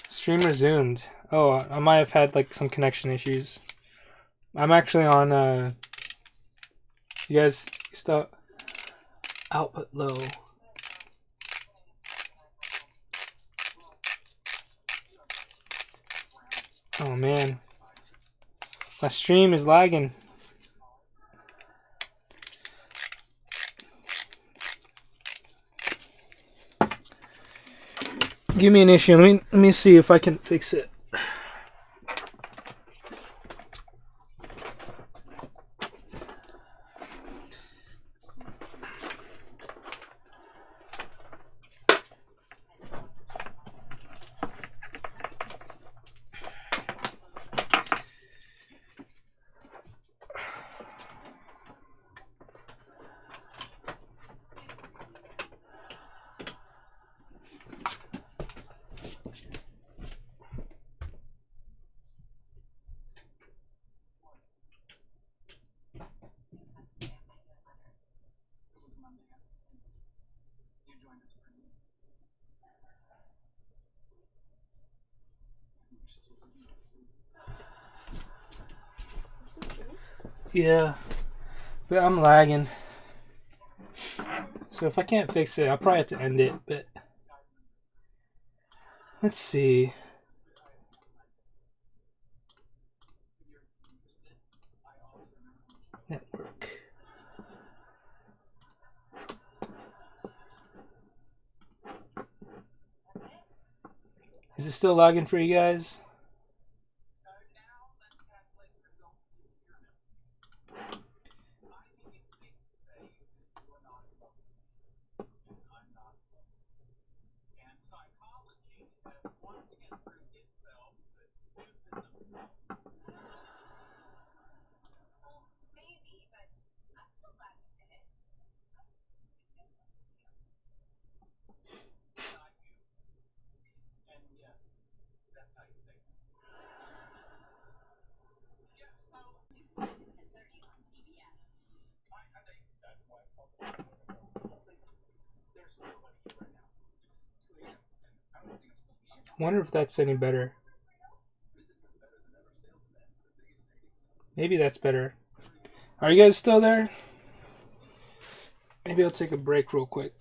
Stream resumed. Oh, I might have had like some connection issues. I'm actually on you guys stop output low. Oh man. My stream is lagging. Give me an issue. Let me see if I can fix it. Yeah, but I'm lagging. So if I can't fix it, I'll probably have to end it, but let's see. Network. Is it still lagging for you guys? Wonder if that's any better. Maybe that's better. Are you guys still there? Maybe I'll take a break real quick.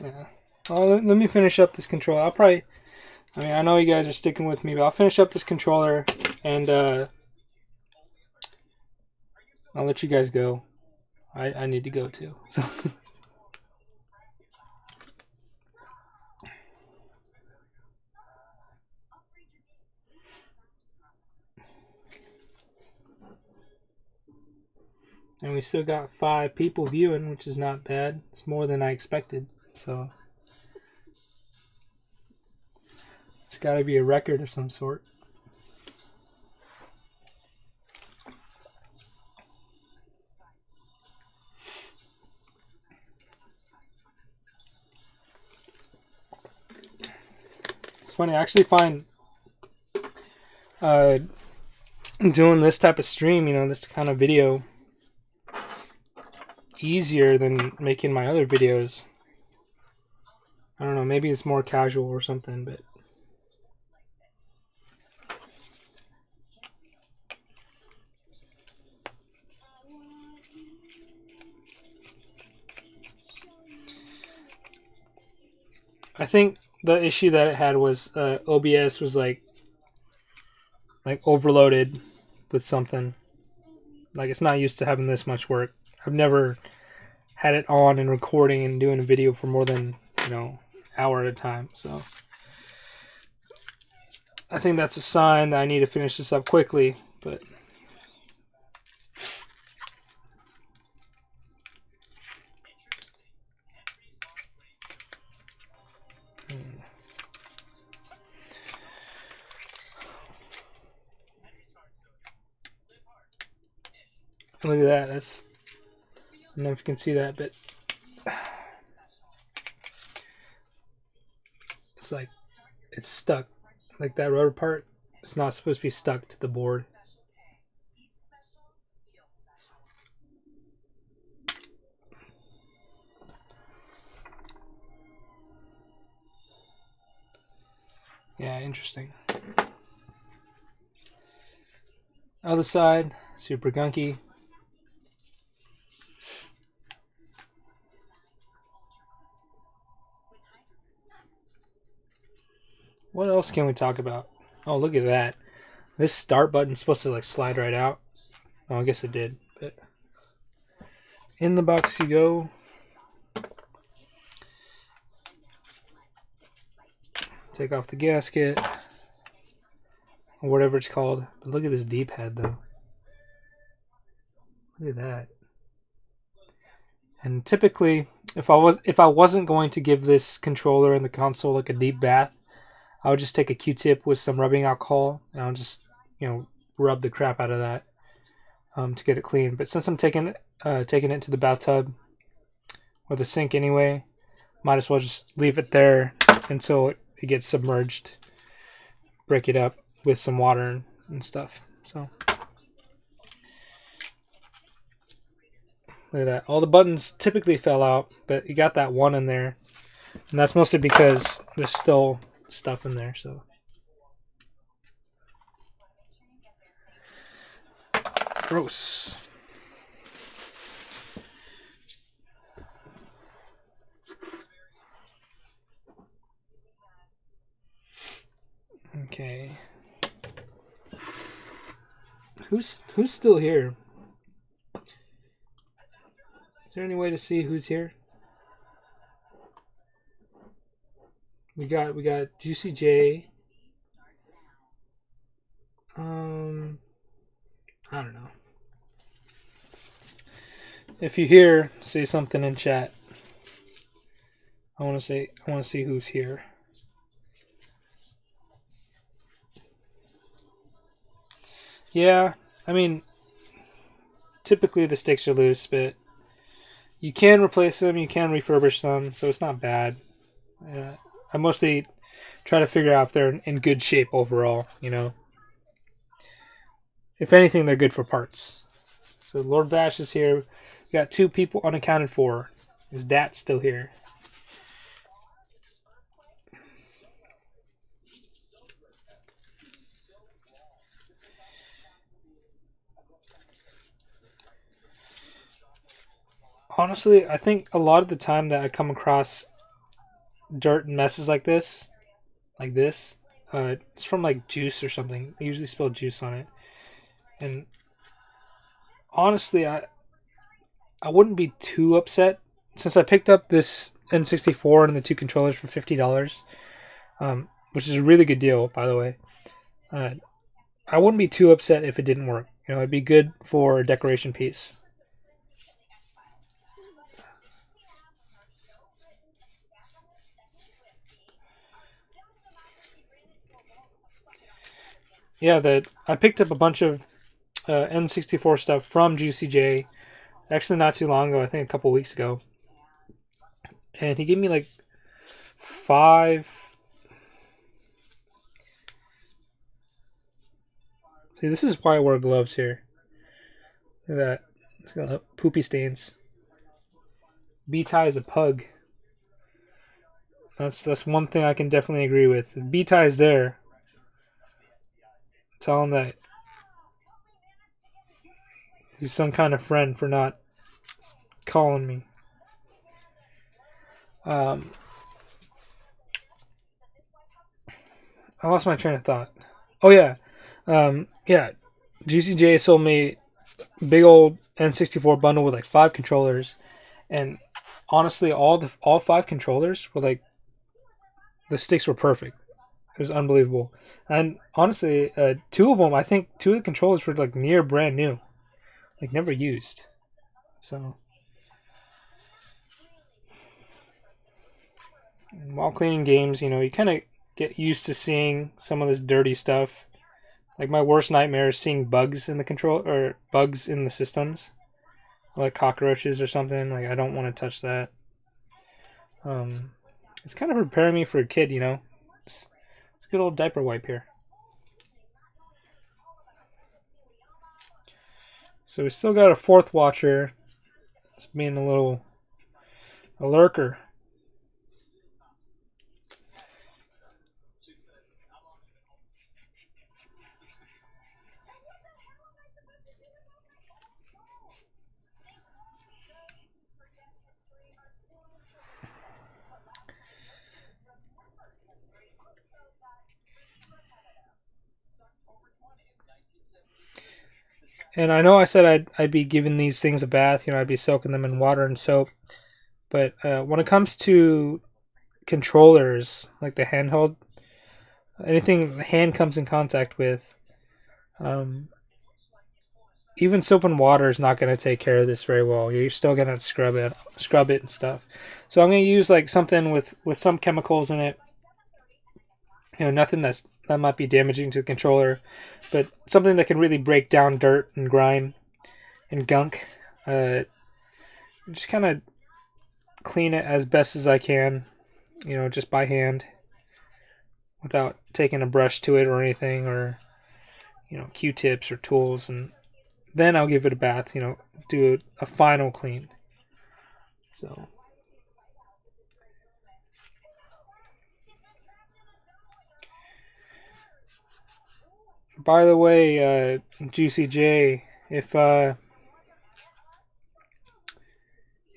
Yeah. Well, let me finish up this controller. I know you guys are sticking with me, but I'll finish up this controller and I'll let you guys go. I need to go too. So. And we still got 5 people viewing, which is not bad. It's more than I expected. So it's got to be a record of some sort. It's funny, I actually find doing this type of stream, this kind of video, easier than making my other videos. I don't know, maybe it's more casual or something, but I think the issue that it had was OBS was like overloaded with something. Like, it's not used to having this much work. I've never had it on and recording and doing a video for more than, hour at a time. So I think that's a sign that I need to finish this up quickly, but look at that. I don't know if you can see that, but it's like it's stuck. Like that rubber part, it's not supposed to be stuck to the board. Yeah, interesting. Other side, super gunky. What else can we talk about? Oh, look at that. This start button's supposed to slide right out. Oh, I guess it did. But in the box you go. Take off the gasket. Or whatever it's called. But look at this D-pad though. Look at that. And typically, if I wasn't going to give this controller and the console a deep bath, I would just take a Q-tip with some rubbing alcohol and I'll just, rub the crap out of that to get it clean. But since I'm taking it to the bathtub or the sink anyway, might as well just leave it there until it gets submerged. Break it up with some water and stuff. So look at that. All the buttons typically fell out, but you got that one in there. And that's mostly because there's still stuff in there. So gross. Okay. Who's still here? Is there any way to see who's here? We got Juicy J. I don't know. If you're here, say something in chat. I want to see who's here. Yeah, I mean, typically the sticks are loose, but you can replace them, you can refurbish them, so it's not bad. I mostly try to figure out if they're in good shape overall, you know. If anything, they're good for parts. So Lord Vash is here. We got 2 people unaccounted for. Is Dat still here? Honestly, I think a lot of the time that I come across dirt and messes like this, it's from like juice or something. They usually spill juice on it. And honestly, I wouldn't be too upset since I picked up this N64 and the 2 controllers for $50, which is a really good deal, by the way. I wouldn't be too upset if it didn't work. You know, it'd be good for a decoration piece. Yeah, I picked up a bunch of N64 stuff from Juicy J. Actually, not too long ago. I think a couple weeks ago. And he gave me like 5. See, this is why I wear gloves here. Look at that. It's got poopy stains. B-Tie is a pug. That's one thing I can definitely agree with. If B-Tie is there, tell him that he's some kind of friend for not calling me. I lost my train of thought. Oh yeah, yeah. Juicy J sold me a big old N64 bundle with like 5 controllers, and honestly, all 5 controllers were like, the sticks were perfect. It was unbelievable. And honestly, 2 of them, I think 2 of the controllers were like near brand new, like never used. So, and while cleaning games, you know, you kind of get used to seeing some of this dirty stuff. Like my worst nightmare is seeing bugs in the control or bugs in the systems, like cockroaches or something. Like I don't want to touch that. It's kind of preparing me for a kid, you know. It's a good old diaper wipe here. So we still got a 4th watcher. It's being a lurker. And I know I said I'd be giving these things a bath. You know, I'd be soaking them in water and soap. But when it comes to controllers, like the handheld, anything the hand comes in contact with, even soap and water is not going to take care of this very well. You're still going to scrub it and stuff. So I'm going to use like something with some chemicals in it. You know, nothing that might be damaging to the controller, but something that can really break down dirt and grime and gunk. Just kind of clean it as best as I can, you know, just by hand, without taking a brush to it or anything, or, you know, Q-tips or tools, and then I'll give it a bath, you know, do a final clean. So By the way, Juicy J, if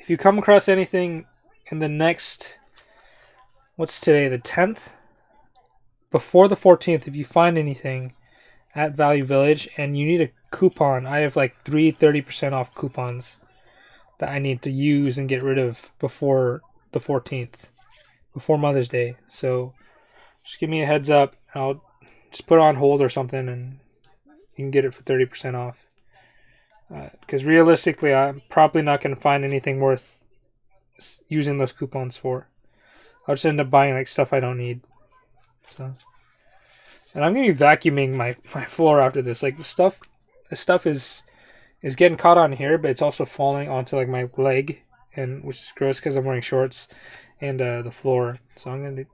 you come across anything in the next, what's today, the 10th? Before the 14th, if you find anything at Value Village and you need a coupon, I have like 30% off coupons that I need to use and get rid of before the 14th, before Mother's Day. So just give me a heads up. I'll just put it on hold or something and you can get it for 30% off. Because realistically, I'm probably not going to find anything worth using those coupons for. I'll just end up buying like stuff I don't need. So, and I'm going to be vacuuming my floor after this. Like the stuff is getting caught on here, but it's also falling onto like my leg, and which is gross because I'm wearing shorts and the floor. So I'm going to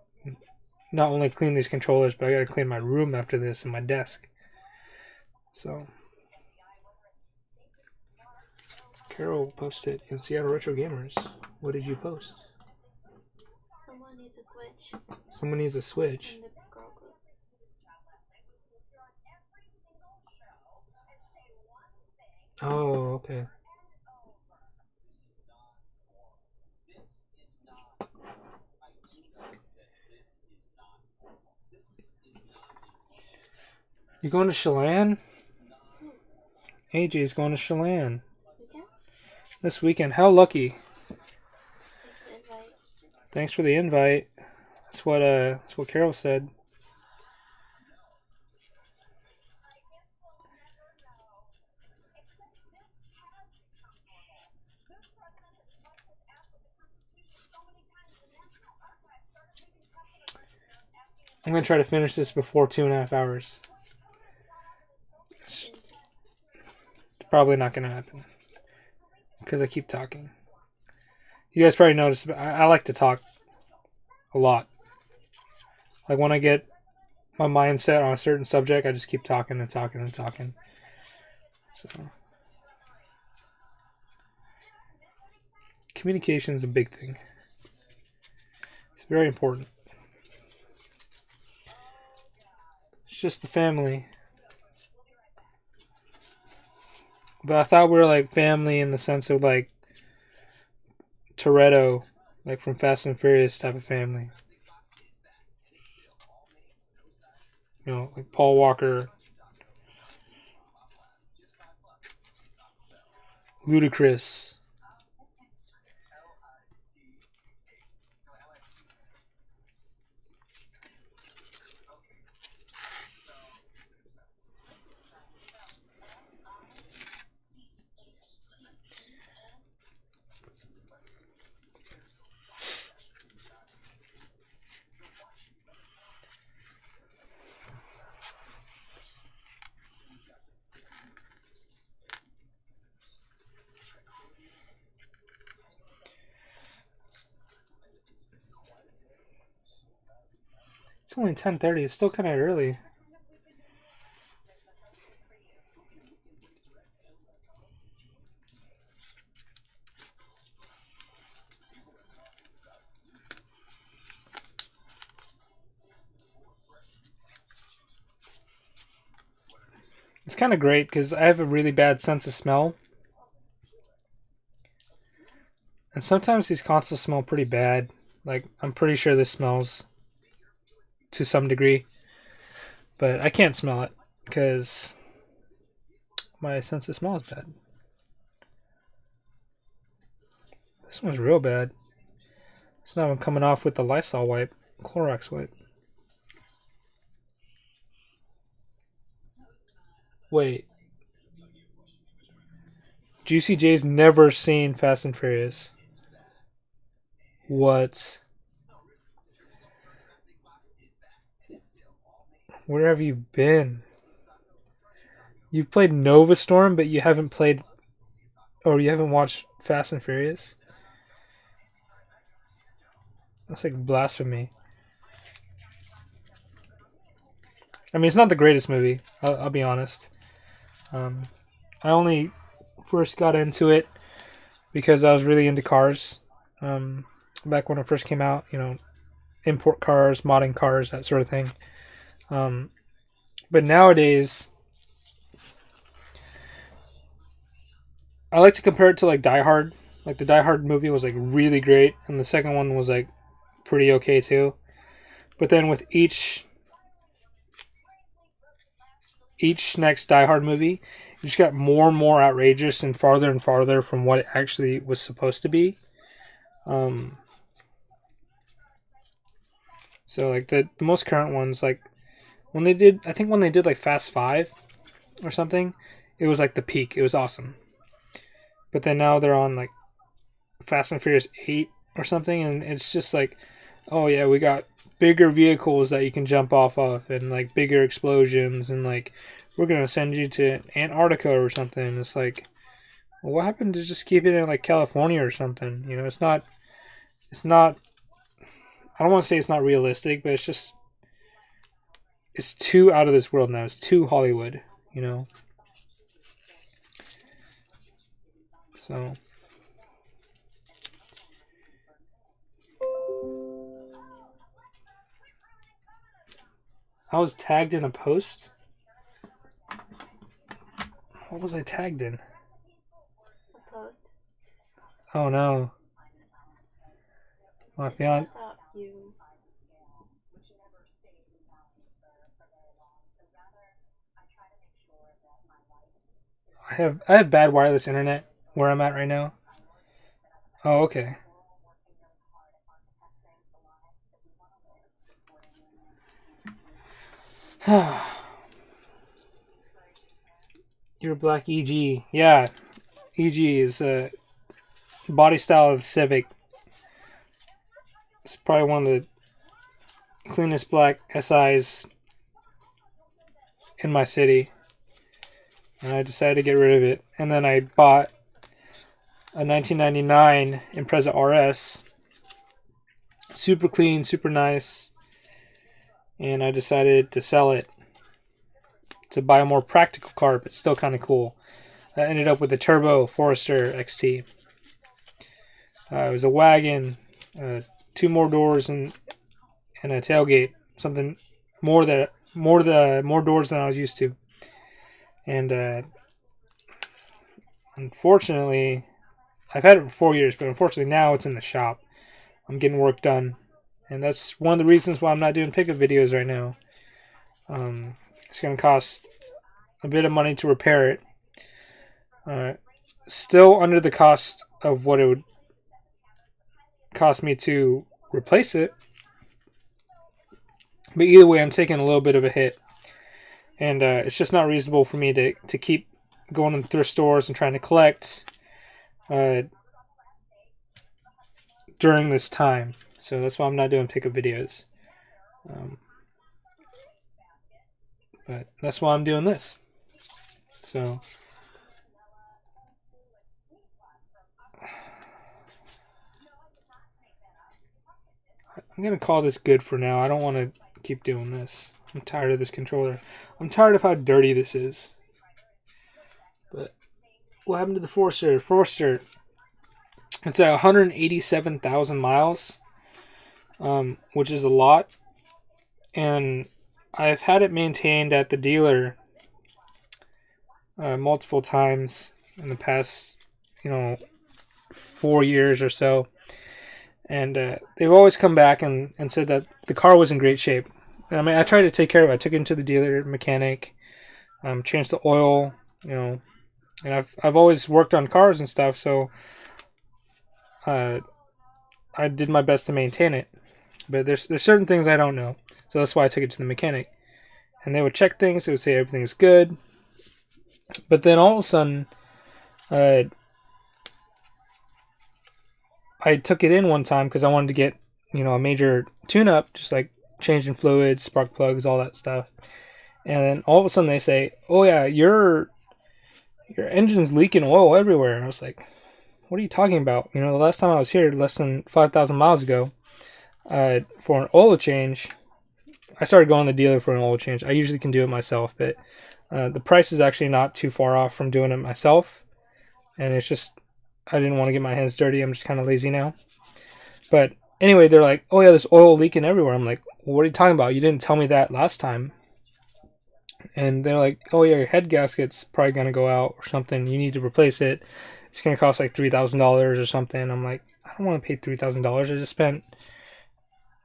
not only clean these controllers, but I got to clean my room after this and my desk. So. Carol posted in Seattle Retro Gamers. What did you post? Someone needs a switch. Someone needs a switch. In the girl group. Oh, okay. You going to Chelan? AJ's going to Chelan. This weekend. How lucky. Thanks for the invite. That's what Carol said. I'm going to try to finish this before 2.5 hours. It's probably not going to happen. Because I keep talking. You guys probably noticed, but I like to talk a lot. Like when I get my mindset on a certain subject, I just keep talking and talking and talking. So communication is a big thing. It's very important. It's just the family. But I thought we were like family in the sense of like Toretto, like from Fast and Furious type of family. You know, like Paul Walker, Ludacris. It's only 10:30. It's still kind of early. It's kind of great because I have a really bad sense of smell. And sometimes these consoles smell pretty bad. Like, I'm pretty sure this smells to some degree. But I can't smell it because my sense of smell is bad. This one's real bad. It's not even coming off with the Lysol wipe, Clorox wipe. Wait. Juicy J's never seen Fast and Furious. What? Where have you been? You've played Nova Storm, but you haven't played, or you haven't watched Fast and Furious? That's like blasphemy. I mean, it's not the greatest movie. I'll be honest. I only first got into it because I was really into cars. Back when it first came out, you know, import cars, modding cars, that sort of thing. But nowadays, I like to compare it to like Die Hard. Like the Die Hard movie was like really great, and the second one was like pretty okay too. But then with each next Die Hard movie, it just got more and more outrageous and farther from what it actually was supposed to be. So like the most current ones, like when they did like Fast 5 or something, it was like the peak. It was awesome. But then now they're on like Fast and Furious 8 or something, and it's just like, oh yeah, we got bigger vehicles that you can jump off of, and like bigger explosions, and like we're gonna send you to Antarctica or something. It's like, well, what happened to just keep it in like California or something? You know, it's not. I don't want to say it's not realistic, but it's too out of this world now. It's too Hollywood, you know. So. I was tagged in a post? What was I tagged in? A post. Oh no. My fiance. I have bad wireless internet where I'm at right now. Oh, okay. You're black EG. Yeah. EG is a body style of Civic. It's probably one of the cleanest black SIs in my city. And I decided to get rid of it. And then I bought a 1999 Impreza RS. Super clean, super nice. And I decided to sell it to buy a more practical car, but still kind of cool. I ended up with a Turbo Forester XT. It was a wagon, 2 more doors, and a tailgate. Something more doors than I was used to. And unfortunately, I've had it for 4 years, but unfortunately now it's in the shop. I'm getting work done. And that's one of the reasons why I'm not doing pickup videos right now. It's going to cost a bit of money to repair it. Still under the cost of what it would cost me to replace it. But either way, I'm taking a little bit of a hit. And it's just not reasonable for me to keep going to thrift stores and trying to collect during this time. So that's why I'm not doing pickup videos. But that's why I'm doing this. So I'm going to call this good for now. I don't want to keep doing this. I'm tired of this controller. I'm tired of how dirty this is. But what happened to the Forester? Forester, it's at 187,000 miles, which is a lot. And I've had it maintained at the dealer multiple times in the past, 4 years or so. And they've always come back and said that the car was in great shape. I mean, I tried to take care of it. I took it into the dealer mechanic, changed the oil, and I've always worked on cars and stuff, so I did my best to maintain it. But there's certain things I don't know, so that's why I took it to the mechanic. And they would check things. They would say everything's good. But then all of a sudden, I took it in one time because I wanted to get, a major tune-up, just like changing fluids, spark plugs, all that stuff. And then all of a sudden they say, "Oh yeah, your engine's leaking oil everywhere." And I was like, "What are you talking about?" The last time I was here, less than 5,000 miles ago, for an oil change, I started going to the dealer for an oil change. I usually can do it myself, but the price is actually not too far off from doing it myself. And it's just, I didn't want to get my hands dirty. I'm just kind of lazy now. But anyway, they're like, "Oh yeah, there's oil leaking everywhere." I'm like, "Well, what are you talking about? You didn't tell me that last time." and they're like, oh yeah, your head gasket's probably gonna go out or something. You need to replace it. It's gonna cost like $3,000 or something. I'm like, I don't want to pay $3,000. I just spent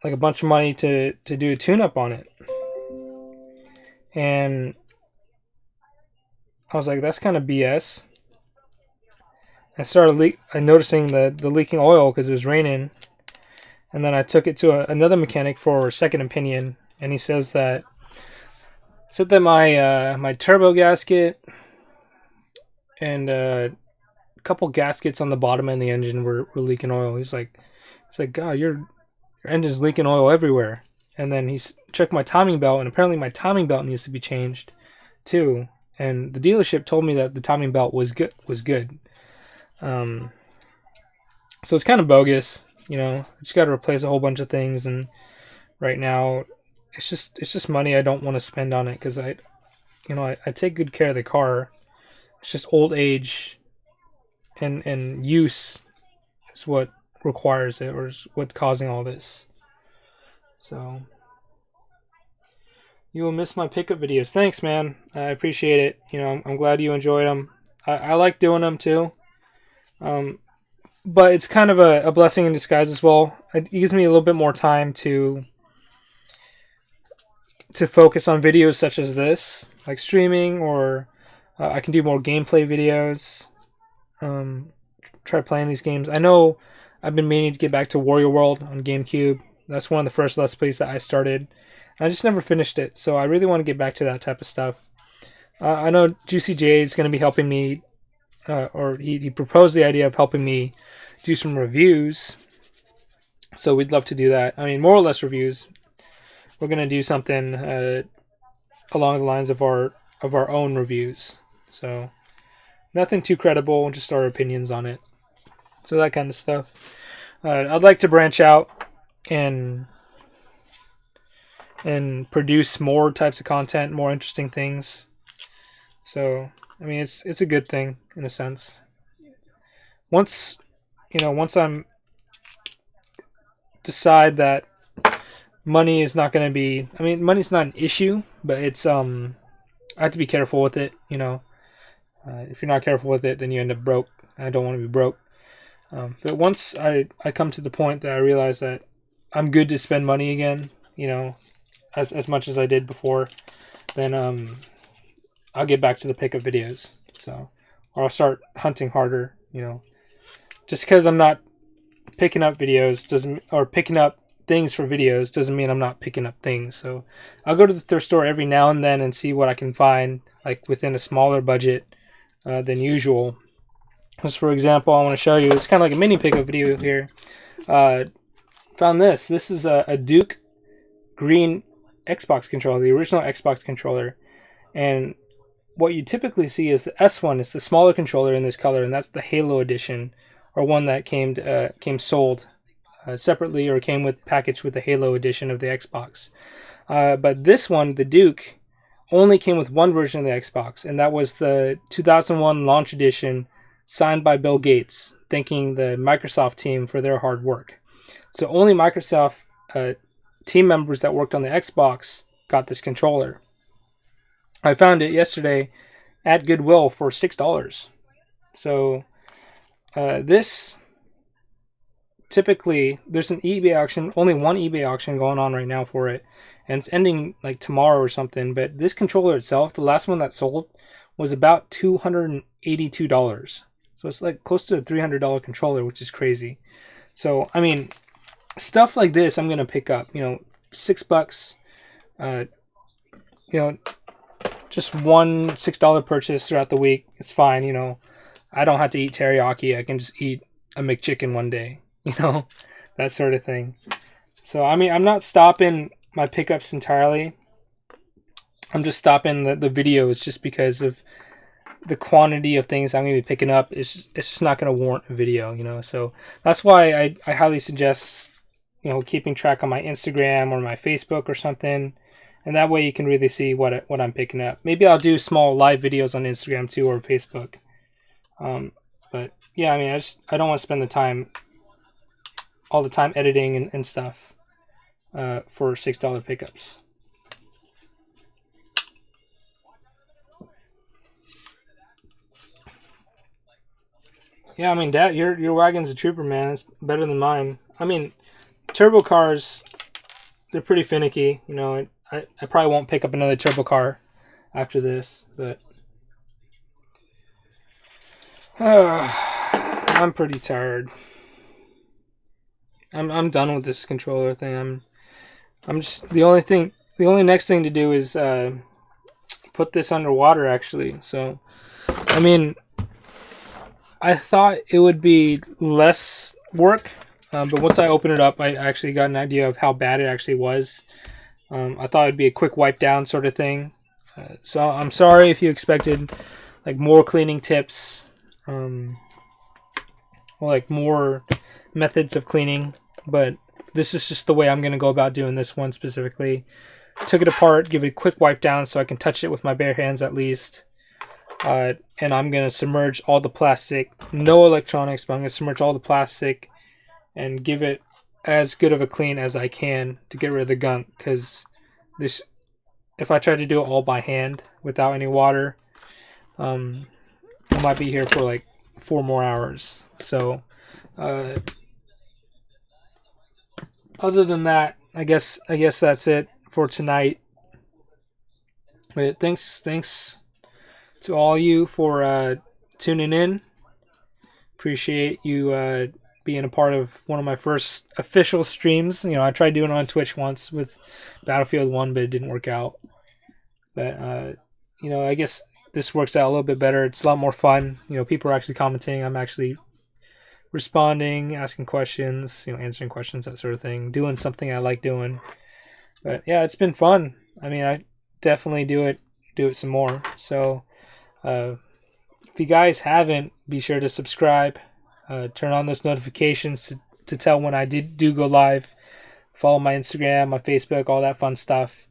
like a bunch of money to do a tune-up on it, and I was like, that's kind of BS. I started noticing the leaking oil because it was raining, and then I took it to another mechanic for a second opinion, and he said that my turbo gasket and a couple gaskets on the bottom of the engine were leaking oil. He's like, God, your engine's leaking oil everywhere. And then he checked my timing belt, and apparently my timing belt needs to be changed too. And the dealership told me that the timing belt was good. So it's kind of bogus, I just got to replace a whole bunch of things, and right now it's just money I don't want to spend on it because I take good care of the car. It's just old age and use is what requires it, or is what's causing all this. So you will miss my pickup videos. Thanks, man. I appreciate it. I'm glad you enjoyed them. I like doing them too. But it's kind of a blessing in disguise as well. It gives me a little bit more time to focus on videos such as this, like streaming, or I can do more gameplay videos. Try playing these games. I know I've been meaning to get back to Warrior World on GameCube. That's one of the first Let's Plays that I started. I just never finished it, so I really want to get back to that type of stuff. I know Juicy J is going to be helping me, or he proposed the idea of helping me do some reviews. So we'd love to do that. I mean, more or less reviews. We're going to do something along the lines of our own reviews. So nothing too credible, just our opinions on it. So that kind of stuff. I'd like to branch out and produce more types of content, more interesting things. So, I mean, it's a good thing in a sense. Once I'm decide that money is not going to be, I mean, money's not an issue, but it's I have to be careful with it. If you're not careful with it, then you end up broke. I don't want to be broke. But once I come to the point that I realize that I'm good to spend money again, as much as I did before, then I'll get back to the pickup videos. So, or I'll start hunting harder. Just because I'm not picking up videos or picking up things for videos doesn't mean I'm not picking up things. So I'll go to the thrift store every now and then and see what I can find, like within a smaller budget than usual. Just for example, I want to show you, it's kind of like a mini pickup video here. Found this. This is a Duke green Xbox controller, the original Xbox controller. And what you typically see is the S1 is the smaller controller in this color, and that's the Halo edition, or one that came sold separately, or came packaged with the Halo edition of the Xbox. But this one, the Duke, only came with one version of the Xbox, and that was the 2001 launch edition, signed by Bill Gates, thanking the Microsoft team for their hard work. So only Microsoft team members that worked on the Xbox got this controller. I found it yesterday at Goodwill for $6. So this, typically, there's an eBay auction, only one eBay auction going on right now for it, and it's ending like tomorrow or something. But this controller itself, the last one that sold, was about $282. So it's like close to a $300 controller, which is crazy. So, I mean, stuff like this I'm going to pick up, $6, just one $6 purchase throughout the week. It's fine, I don't have to eat teriyaki. I can just eat a McChicken one day, that sort of thing. So, I mean, I'm not stopping my pickups entirely. I'm just stopping the videos just because of the quantity of things I'm going to be picking up. It's just not going to warrant a video, So that's why I highly suggest, keeping track on my Instagram or my Facebook or something. And that way you can really see what I'm picking up. Maybe I'll do small live videos on Instagram too, or Facebook. But yeah, I mean, I don't want to spend all the time editing and stuff for $6 pickups. Yeah, I mean, Dad, your wagon's a trooper, man. It's better than mine. I mean, turbo cars, they're pretty finicky. You know, I probably won't pick up another turbo car after this, but I'm pretty tired. I'm done with this controller thing. I'm just the only next thing to do is put this underwater actually. So, I mean, I thought it would be less work, but once I opened it up, I actually got an idea of how bad it actually was. I thought it'd be a quick wipe down sort of thing. So I'm sorry if you expected like more cleaning tips, or like more methods of cleaning, but this is just the way I'm gonna go about doing this one specifically. Took it apart, give it a quick wipe down so I can touch it with my bare hands at least. And I'm gonna submerge all the plastic, no electronics, but I'm gonna submerge all the plastic and give it as good of a clean as I can to get rid of the gunk. Because this, if I try to do it all by hand without any water, I might be here for like 4 more hours. So, other than that, I guess that's it for tonight. But thanks to all you for tuning in. Appreciate you being a part of one of my first official streams. You know, I tried doing it on Twitch once with Battlefield 1, but it didn't work out. But, you know, I guess this works out a little bit better. It's a lot more fun. You know, people are actually commenting. I'm actually responding, asking questions, you know, answering questions, that sort of thing. Doing something I like doing. But, yeah, it's been fun. I mean, I definitely do it some more. So, if you guys haven't, be sure to subscribe. Turn on those notifications to tell when I do go live. Follow my Instagram, my Facebook, all that fun stuff.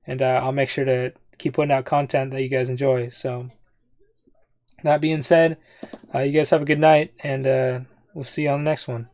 And I'll make sure to keep putting out content that you guys enjoy. So, that being said, you guys have a good night, and we'll see you on the next one.